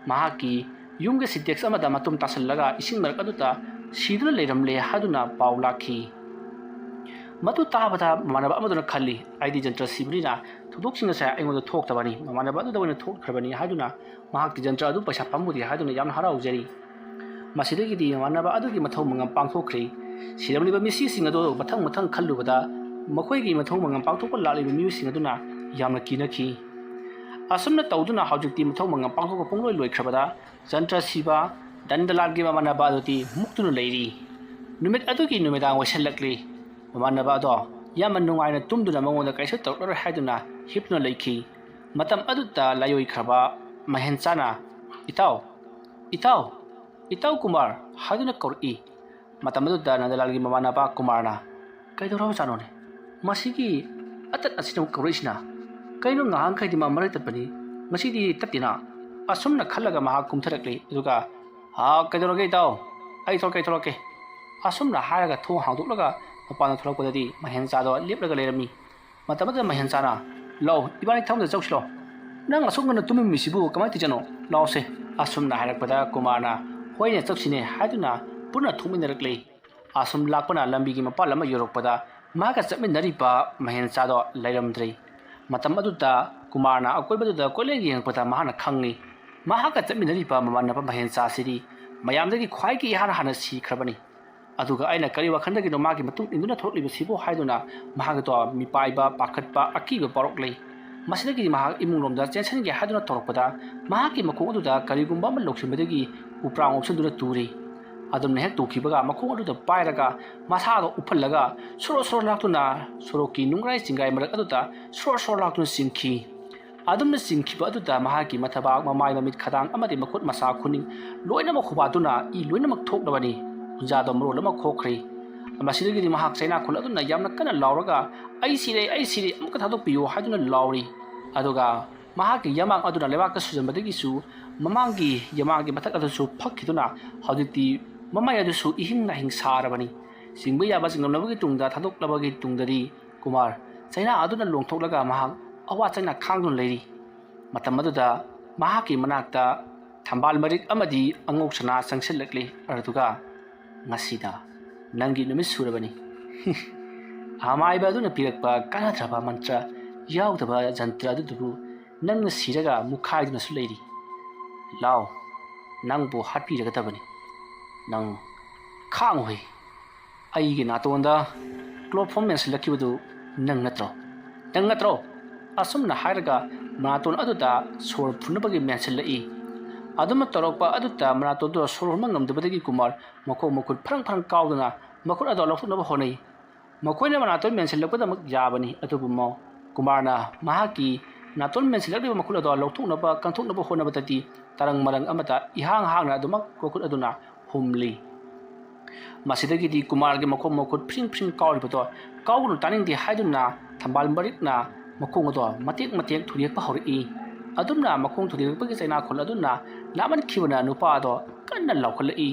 ꯃꯍꯥꯛꯀꯤ ꯌꯨꯝꯒꯤ ꯁꯤꯟꯇꯦꯛꯁ ꯑꯃꯗ ꯃꯇꯨꯝ ꯇꯥꯁꯜꯂꯒ ꯏꯁꯤꯡ ꯃꯔꯛ ꯑꯗꯨꯗ ꯁꯤꯗꯨꯅ ꯂꯩꯔꯝꯂꯦ ꯍꯥꯏꯗꯨꯅ ꯄꯥꯎ ꯂꯥꯛꯈꯤ ꯃꯗꯨ ꯇꯥꯕꯗ ꯃꯃꯥꯟꯅꯕ ꯑꯃꯗꯨꯅ ꯈꯜꯂꯤ ꯑꯩꯗꯤ ꯖꯟꯇ꯭ꯔ ꯁꯤꯕꯅꯤꯅ ꯊꯧꯗꯣꯛꯁꯤꯡ ꯑꯁꯦ ꯑꯩꯉꯣꯟꯗ ꯊꯣꯛꯇꯕꯅꯤ ꯃꯃꯥꯟꯅꯕ ꯑꯗꯨꯗ ꯑꯣꯏꯅ ꯊꯣꯛꯈ꯭ꯔꯕꯅꯤ ꯍꯥꯏꯗꯨꯅ ꯃꯍꯥꯛꯀꯤ ꯖꯟꯇ꯭ꯔ ꯑꯗꯨ ꯄꯩꯁꯥ ꯄꯥꯝꯃꯨꯗꯦ ꯍꯥꯏꯗꯨꯅ ꯌꯥꯝꯅ ꯍꯔꯥꯎꯖꯔꯤ ꯃꯁꯤꯗꯒꯤꯗꯤ ꯃꯃꯥꯟꯅꯕ ꯑꯗꯨꯒꯤ ꯃꯊꯧ ꯃꯉꯝ ꯄꯥꯡꯊꯣꯛꯈ꯭ꯔꯤ ꯁꯤꯔꯝꯂꯤꯕ ꯃꯤꯁꯤꯁꯤꯡ ꯑꯗꯨ ꯃꯊꯪ ꯃꯊꯪ ꯈꯜꯂꯨꯕꯗ ꯃꯈꯣꯏꯒꯤ ꯃꯊꯧ ꯃꯉꯝ ꯄꯥꯡꯊꯣꯛꯄ ꯂꯥꯛꯂꯤꯕ ꯃꯤꯑꯣꯏꯁꯤꯡ ꯑꯗꯨꯅ ꯌꯥꯝꯅ ꯀꯤꯅꯈꯤ ꯑꯁꯨꯝꯅ ꯇꯧꯗꯨꯅ ꯍꯧꯖꯤꯛꯇꯤ ꯃꯊꯧ ꯃꯉꯝ ꯄꯥꯡꯊꯣꯛꯄ ꯄꯨꯡꯂꯣꯏ ꯂꯣꯏꯈ꯭ꯔꯕꯗ ꯖꯟꯇ꯭ꯔ ꯁꯤꯕ ꯅꯟꯗꯂꯥꯜꯒꯤ ꯃꯃꯥꯟꯅꯕ ꯑꯗꯨꯗꯤ ꯃꯨꯛꯇꯨꯅ ꯂꯩꯔꯤ ꯅꯨꯃꯤꯠ ꯑꯗꯨꯒꯤ ꯅꯨꯃꯤꯗꯥꯡ ꯑꯣꯏꯁꯜꯂꯛꯂꯤ ꯃꯃꯥꯟꯅꯕ ꯑꯗꯣ ꯌꯥꯝꯅ ꯅꯨꯡꯉꯥꯏꯅ ꯇꯨꯝꯗꯨꯅ ꯃꯉꯣꯟꯗ ꯀꯩꯁꯨ ꯇꯧꯔꯛꯂꯔꯣꯏ ꯍꯥꯏꯗꯨꯅ ꯍꯤꯞꯇꯨꯅ ꯂꯩꯈꯤ ꯃꯇꯝ ꯑꯗꯨꯗ ꯂꯥꯏꯑꯣꯏꯈ꯭ꯔꯕ ꯃꯍꯦꯟꯆꯥꯅ ꯏꯇꯥꯎ ꯏꯇꯥꯎ ꯏꯇꯥꯎ ꯀꯨꯃꯥꯔ ꯍꯥꯏꯗꯨꯅ ꯀꯧꯔꯛꯏ ꯃꯇꯝ ꯑꯗꯨꯗ ꯅꯟꯗꯂꯥꯜꯒꯤ ꯃꯃꯥꯟꯅꯕ ꯀꯨꯃꯥꯔꯅ ꯀꯩꯗꯧꯔꯕꯖꯥꯠꯅꯣꯅꯦ ꯃꯁꯤꯒꯤ ꯑꯇꯠ ꯑꯁꯤꯅ ꯀꯧꯔꯛꯏꯁꯤꯅ ꯀꯩꯅꯣ ꯉꯍꯥꯟꯈꯩꯗꯤ ꯃꯥ ꯃꯔꯩ ꯇꯠꯄꯅꯤ ꯉꯁꯤꯗꯤ ꯇꯠꯇꯦꯅ ꯑꯁꯨꯝꯅ ꯈꯜꯂꯒ ꯃꯍꯥꯛ ꯀꯨꯝꯊꯔꯛꯂꯤ ꯑꯗꯨꯒ ꯀꯩꯗꯧꯔꯒꯦ ꯏꯇꯥꯎ ꯑꯩ ꯊꯣꯛꯂꯛꯀꯦ ꯑꯁꯨꯝꯅ ꯍꯥꯏꯔꯒ ꯊꯣꯡ ꯍꯥꯡꯗꯣꯛꯂꯒ ꯃꯄꯥꯟꯗ ꯊꯣꯛꯂꯛꯄꯗꯗꯤ ꯃꯍꯦꯟꯆꯥꯗꯣ ꯂꯦꯞꯂꯒ ꯂꯩꯔꯝꯃꯤ ꯃꯇꯝ ꯑꯗꯨꯗ ꯃꯍꯦꯟꯆꯥꯅ ꯂꯥꯎ ꯏꯕꯥꯅꯤ ꯊꯝꯗ ꯆꯧꯁꯤꯂꯣ ꯅꯪ ꯑꯁꯨꯛ ꯉꯟꯅ ꯇꯨꯝꯃꯤꯁꯤꯕꯨ ꯀꯃꯥꯏꯅ ꯇꯧꯖꯥꯠꯅꯣ ꯂꯥꯎꯁꯦ ꯑꯁꯨꯝꯅ ꯍꯥꯏꯔꯛꯄꯗ ꯀꯨꯃꯥꯔꯅ ꯍꯣꯏꯅꯦ ꯆꯠꯁꯤꯅꯦ ꯍꯥꯏꯗꯨꯅ ꯄꯨꯟꯅ ꯊꯣꯛꯃꯤꯟꯅꯔꯛꯂꯤ ꯑꯁꯨꯝ ꯂꯥꯛꯄꯅ ꯂꯝꯕꯤꯒꯤ ꯃꯄꯥꯟ ꯑꯃ ꯌꯧꯔꯛꯄꯗ ꯃꯍꯥꯛꯀ ꯆꯠꯃꯤꯟꯅꯔꯤꯕ ꯃꯍꯦꯟꯆꯥꯗꯣ ꯂꯩꯔꯝꯗ꯭ꯔꯤ ꯃꯇꯝ ꯑꯗꯨꯗ ꯀꯨꯃꯥꯔꯅ ꯑꯀꯣꯏꯕꯗꯨꯗ ꯀꯣꯏꯂꯦꯡ ꯌꯦꯡꯉꯛꯄꯗ ꯃꯍꯥꯛꯅ ꯈꯪꯉꯤ ꯃꯍꯥꯛꯀ ꯆꯠꯃꯤꯟꯅꯔꯤꯕ ꯃꯃꯥꯟꯅꯕ ꯃꯍꯦꯟꯆꯥꯁꯤꯗꯤ ꯃꯌꯥꯝꯗꯒꯤ ꯈ꯭ꯋꯥꯏꯒꯤ ꯏꯍꯥꯟ ꯍꯥꯟꯅ ꯁꯤꯈ꯭ꯔꯕꯅꯤ ꯑꯗꯨꯒ ꯑꯩꯅ ꯀꯔꯤ ꯋꯥꯈꯜꯗꯒꯤꯅꯣ ꯃꯥꯒꯤ ꯃꯇꯨꯡ ꯏꯟꯗꯨꯅ ꯊꯣꯛꯂꯤꯕꯁꯤꯕꯨ ꯍꯥꯏꯗꯨꯅ ꯃꯍꯥꯛꯇꯣ ꯃꯤꯄꯥꯏꯕ ꯄꯥꯈꯠꯄ ꯑꯀꯤꯕ ꯄꯥꯎꯔꯛꯂꯤ ꯃꯁꯤꯗꯒꯤꯗꯤ ꯃꯍꯥꯛ ꯏꯃꯨꯡꯂꯣꯝꯗ ꯆꯦꯟꯁꯤꯟꯒꯦ ꯍꯥꯏꯗꯨꯅ ꯇꯧꯔꯛꯄꯗ ꯃꯍꯥꯛꯀꯤ ꯃꯈꯣꯡ ꯑꯗꯨꯗ ꯀꯔꯤꯒꯨꯝꯕ ꯑꯃ ꯂꯧꯁꯤꯟꯕꯗꯒꯤ ꯎꯄ꯭ꯔꯥꯡ ꯑꯣꯞꯁꯤꯟꯗꯨꯅ ꯇꯨꯔꯤ ꯑꯗꯨꯝꯅ ꯍꯦꯛ ꯇꯨꯈꯤꯕꯒ ꯃꯈꯣꯡ ꯑꯗꯨꯗ ꯄꯥꯏꯔꯒ ꯃꯁꯥꯗꯣ ꯎꯞꯍꯜꯂꯒ ꯁꯣꯔꯣ ꯂꯥꯛꯇꯨꯅ ꯁꯣꯔꯣꯛꯀꯤ ꯅꯨꯡꯒ꯭ꯔꯥꯏ ꯆꯤꯡꯒꯥꯏ ꯃꯔꯛ ꯑꯗꯨꯗ ꯁꯣꯔꯣ ꯂꯥꯛꯇꯨꯅ ꯆꯤꯡꯈꯤ ꯑꯗꯨꯝꯅ ꯆꯤꯡꯈꯤꯕ ꯑꯗꯨꯗ ꯃꯍꯥꯛꯀꯤ ꯃꯊꯕꯥꯛ ꯃꯃꯥꯏ ꯃꯃꯤꯠ ꯈꯗꯥꯡ ꯑꯃꯗꯤ ꯃꯈꯨꯠ ꯃꯁꯥ ꯈꯨꯅꯤꯡ ꯂꯣꯏꯅꯃꯛ ꯍꯨꯕꯥꯗꯨꯅ ꯏ ꯂꯣꯏꯅꯃꯛ ꯊꯣꯛꯂꯕꯅꯤ ꯎꯟꯖꯥꯗꯣ ꯃꯔꯣꯜ ꯑꯃ ꯈꯣꯛꯈ꯭ꯔꯤ ꯃꯁꯤꯗꯒꯤꯗꯤ ꯃꯍꯥꯛ ꯆꯩꯅꯥꯈꯨꯜ ꯑꯗꯨꯅ ꯌꯥꯝꯅ ꯀꯟꯅ ꯂꯥꯎꯔꯒ ꯑꯩ ꯁꯤꯔꯦ ꯑꯃꯨꯛꯀ ꯊꯥꯗꯣꯛꯄꯤꯌꯨ ꯍꯥꯏꯗꯨꯅ ꯂꯥꯎꯔꯤ ꯑꯗꯨꯒ ꯃꯍꯥꯛꯀꯤ ꯌꯥꯃꯥꯡ ꯑꯗꯨꯅ ꯂꯩꯕꯥꯛꯇ ꯁꯨꯖꯟꯕꯗꯒꯤꯁꯨ ꯃꯃꯥꯡꯒꯤ ꯌꯥꯃꯥꯡꯒꯤ ꯃꯊꯛ ꯑꯗꯨꯁꯨ ꯐꯛꯈꯤꯗꯨꯅ ꯍꯧꯖꯤꯛꯇꯤ ꯃꯃꯥꯏ ꯑꯗꯨꯁꯨ ꯏꯍꯤꯡ ꯅꯥꯍꯤꯡ ꯁꯥꯔꯕꯅꯤ ꯆꯤꯡꯕ ꯌꯥꯕ ꯆꯤꯡꯂꯝꯂꯕꯒꯤ ꯇꯨꯡꯗ ꯊꯥꯗꯣꯛꯂꯕꯒꯤ ꯇꯨꯡꯗꯗꯤ ꯀꯨꯃꯥꯔ ꯆꯩꯅꯥ ꯑꯗꯨꯅ ꯂꯣꯡꯊꯣꯛꯂꯒ ꯃꯍꯥꯛ ꯑꯋꯥ ꯆꯩꯅꯥ ꯈꯥꯡꯗꯨꯅ ꯂꯩꯔꯤ ꯃꯇꯝ ꯑꯗꯨꯗ ꯃꯍꯥꯛꯀꯤ ꯃꯅꯥꯛꯇ ꯊꯝꯕꯥꯜ ꯃꯔꯤꯛ ꯑꯃꯗꯤ ꯑꯉꯧ ꯁꯅꯥ ꯆꯪꯁꯤꯜꯂꯛꯂꯤ ꯑꯗꯨꯒ ꯉꯁꯤꯗ ꯅꯪꯒꯤ ꯅꯨꯃꯤꯠ ꯁꯨꯔꯕꯅꯤ ꯑꯃꯥꯏꯕ ꯑꯗꯨꯅ ꯄꯤꯔꯛꯄ ꯀꯥꯟꯅꯗ꯭ꯔꯕ ꯃꯟꯇ꯭ꯔ ꯌꯥꯎꯗꯕ ꯖꯟꯇ꯭ꯔ ꯑꯗꯨꯗꯨꯕꯨ ꯅꯪꯅ ꯁꯤꯔꯒ ꯃꯨꯛꯈꯥꯏꯗꯨꯅꯁꯨ ꯂꯩꯔꯤ ꯂꯥꯎ ꯅꯪꯕꯨ ꯍꯥꯠꯄꯤꯔꯒꯗꯕꯅꯤ ꯅꯪ ꯈꯥꯡꯉꯨꯍꯦ ꯑꯩꯒꯤ ꯅꯥꯇꯣꯟꯗ ꯀ꯭ꯂꯣꯔꯣꯐꯣꯝ ꯃꯦꯟꯁꯤꯜꯂꯛꯈꯤꯕꯗꯨ ꯅꯪ ꯅꯠꯇ꯭ꯔꯣ ꯑꯁꯨꯝꯅ ꯍꯥꯏꯔꯒ ꯃꯅꯥꯇꯣꯟ ꯑꯗꯨꯗ ꯁꯣꯔ ꯐꯨꯅꯕꯒꯤ ꯃꯦꯟꯁꯤꯜꯂꯛꯏ ꯑꯗꯨꯝꯅ ꯇꯧꯔꯛꯄ ꯑꯗꯨꯗ ꯃꯅꯥꯇꯣꯟꯗꯨ ꯁꯣꯔ ꯍꯣꯟꯕ ꯉꯝꯗꯕꯗꯒꯤ ꯀꯨꯃꯥꯔ ꯃꯈꯣꯡ ꯃꯈꯨꯠ ꯐꯔꯪ ꯀꯥꯎꯗꯨꯅ ꯃꯈꯨꯠ ꯑꯗꯨ ꯂꯧꯊꯣꯛꯅꯕ ꯍꯣꯠꯅꯩ ꯃꯈꯣꯏꯅ ꯃꯅꯥꯇꯣꯟ ꯃꯦꯟꯁꯤꯜꯂꯛꯄꯗꯃꯛ ꯌꯥꯕꯅꯤ ꯑꯗꯨꯕꯨ ꯀꯨꯃꯥꯔꯅ ꯃꯍꯥꯛꯀꯤ ꯅꯥꯇꯣꯟ ꯃꯦꯟꯁꯤꯜꯂꯛꯂꯤꯕ ꯃꯈꯨꯠ ꯑꯗꯨ ꯂꯧꯊꯣꯛꯅꯕ ꯀꯟꯊꯣꯛꯅꯕ ꯍꯣꯠꯅꯕꯗꯗꯤ ꯇꯔꯪ ꯃꯔꯪ ꯑꯃꯗ ꯏꯍꯥꯡ ꯍꯥꯡꯅ ꯑꯗꯨꯃꯛ ꯃꯈꯨꯠ ꯑꯗꯨꯅ ꯍꯨꯝꯂꯤ ꯃꯁꯤꯗꯒꯤꯗꯤ ꯀꯨꯃꯥꯔꯒꯤ ꯃꯈꯣꯡ ꯃꯈꯨꯠ ꯐ꯭ꯔꯤꯡ ꯀꯥꯎꯔꯤꯕꯗꯣ ꯀꯥꯎꯒꯅꯨ ꯇꯥꯅꯤꯡꯗꯦ ꯍꯥꯏꯗꯨꯅ ꯊꯝꯕꯥꯜ ꯃꯔꯤꯛꯅ ꯃꯈꯣꯡ ꯑꯗꯣ ꯃꯇꯦꯛ ꯊꯨꯗꯦꯛꯄ ꯍꯧꯔꯛꯏ ꯑꯗꯨꯝꯅ ꯃꯈꯣꯡ ꯊꯨꯗꯦꯛꯄꯒꯤ ꯆꯩꯅꯥꯈꯨꯜ ꯑꯗꯨꯅ ꯂꯥꯃꯟꯈꯤꯕꯅ ꯅꯨꯄꯥ ꯑꯗꯣ ꯀꯟꯅ ꯂꯥꯎꯈꯠꯂꯛꯏ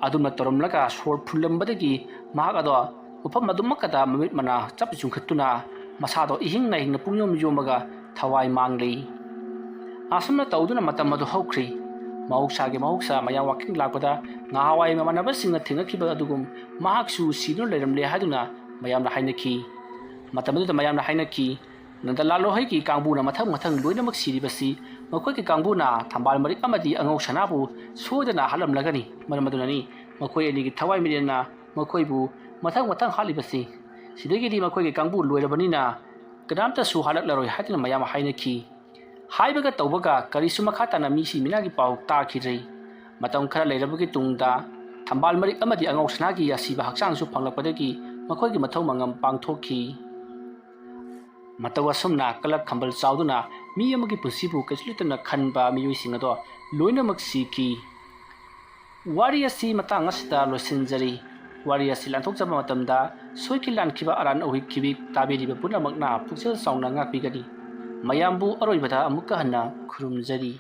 ꯑꯗꯨꯝꯅ ꯇꯧꯔꯝꯂꯒ ꯁꯣꯔ ꯐꯨꯜꯂꯝꯕꯗꯒꯤ ꯃꯍꯥꯛ ꯑꯗꯣ ꯃꯐꯝ ꯑꯗꯨꯃꯛꯀꯗ ꯃꯃꯤꯠ ꯃꯅꯥ ꯆꯞ ꯆꯨꯡꯈꯠꯇꯨꯅ ꯃꯁꯥꯗꯣ ꯏꯍꯤꯡ ꯅꯥꯍꯤꯡꯅ ꯄꯨꯡꯌꯣꯝ ꯌꯣꯝꯃꯒ ꯊꯋꯥꯏ ꯃꯥꯡꯂꯤ ꯑꯁꯨꯝꯅ ꯇꯧꯗꯨꯅ ꯃꯇꯝ ꯑꯗꯨ ꯍꯧꯈ꯭ꯔꯤ ꯃꯍꯧꯁꯥ ꯃꯌꯥꯝ ꯋꯥꯀꯤꯡ ꯂꯥꯛꯄꯗ ꯉꯍꯥꯟꯋꯥꯏ ꯃꯃꯥꯟꯅꯕꯁꯤꯡꯅ ꯊꯦꯡꯅꯈꯤꯕ ꯑꯗꯨꯒꯨꯝ ꯃꯍꯥꯛꯁꯨ ꯁꯤꯗꯨꯅ ꯂꯩꯔꯝꯂꯦ ꯍꯥꯏꯗꯨꯅ ꯃꯌꯥꯝꯅ ꯍꯥꯏꯅꯈꯤ ꯃꯇꯝ ꯑꯗꯨꯗ ꯃꯌꯥꯝꯅ ꯍꯥꯏꯅꯈꯤ ꯅꯟꯗꯂꯥꯜ ꯍꯣꯏꯒꯤ ꯀꯥꯡꯕꯨꯅ ꯃꯊꯪ ꯂꯣꯏꯅꯃꯛ ꯁꯤꯔꯤꯕꯁꯤ ꯃꯈꯣꯏꯒꯤ ꯀꯥꯡꯕꯨꯅ ꯊꯝꯕꯥꯜ ꯃꯔꯤꯛ ꯑꯃꯗꯤ ꯑꯉꯧ ꯁꯅꯥꯕꯨ ꯁꯣꯏꯗꯅ ꯍꯥꯠꯂꯝꯂꯒꯅꯤ ꯃꯔꯝ ꯑꯗꯨꯅꯅꯤ ꯃꯈꯣꯏ ꯑꯅꯤꯒꯤ ꯊꯋꯥꯏ ꯃꯤꯔꯦꯟꯅ ꯃꯈꯣꯏꯕꯨ ꯃꯊꯪ ꯍꯥꯠꯂꯤꯕꯁꯤ ꯁꯤꯗꯒꯤꯗꯤ ꯃꯈꯣꯏꯒꯤ ꯀꯥꯡꯕꯨ ꯂꯣꯏꯔꯕꯅꯤꯅ ꯀꯅꯥꯝꯇꯁꯨ ꯍꯥꯠꯂꯛꯂꯔꯣꯏ ꯍꯥꯏꯗꯨꯅ ꯃꯌꯥꯝ ꯍꯥꯏꯅꯈꯤ ꯍꯥꯏꯕꯒ ꯇꯧꯕꯒ ꯀꯔꯤꯁꯨ ꯃꯈꯥ ꯇꯥꯅ ꯃꯤꯁꯤ ꯃꯤꯅꯥꯒꯤ ꯄꯥꯎ ꯇꯥꯈꯤꯗ꯭ꯔꯦ ꯃꯇꯝ ꯈꯔ ꯂꯩꯔꯕꯒꯤ ꯇꯨꯡꯗ ꯊꯝꯕꯥꯜ ꯃꯔꯤꯛ ꯑꯃꯗꯤ ꯑꯉꯧ ꯁꯅꯥꯒꯤ ꯑꯁꯤꯕ ꯍꯛꯆꯥꯡꯁꯨ ꯐꯪꯂꯛꯄꯗꯒꯤ ꯃꯈꯣꯏꯒꯤ ꯃꯊꯧ ꯃꯉꯝ ꯄꯥꯡꯊꯣꯛꯈꯤ ꯃꯇꯧ ꯑꯁꯨꯝꯅ ꯀꯂꯛ ꯈꯝꯕꯜ ꯆꯥꯎꯗꯨꯅ ꯃꯤ ꯑꯃꯒꯤ ꯄꯨꯟꯁꯤꯕꯨ ꯀꯩꯁꯨ ꯂꯩꯇꯅ ꯈꯟꯕ ꯃꯤꯑꯣꯏꯁꯤꯡ ꯑꯗꯣ ꯂꯣꯏꯅꯃꯛ ꯁꯤꯈꯤ ꯋꯥꯔꯤ ꯑꯁꯤ ꯃꯇꯥꯡ ꯑꯁꯤꯗ ꯂꯣꯏꯁꯤꯟꯖꯔꯤ ꯋꯥꯔꯤ ꯑꯁꯤ ꯂꯥꯟꯊꯣꯛꯆꯕ ꯃꯇꯝꯗ ꯁꯣꯏꯈꯤ ꯂꯥꯟꯈꯤꯕ ꯑꯔꯥꯟ ꯑꯣꯏꯈꯤꯕꯤ ꯇꯥꯕꯤꯔꯤꯕ ꯄꯨꯝꯅꯃꯛꯅ ꯄꯨꯛꯆꯦꯜ ꯆꯥꯎꯅ ꯉꯥꯛꯄꯤꯒꯅꯤ ꯃꯌꯥꯝꯕꯨ ꯑꯔꯣꯏꯕꯗ ꯑꯃꯨꯛꯀ ꯍꯟꯅ ꯈꯨꯔꯨꯝꯖꯔꯤ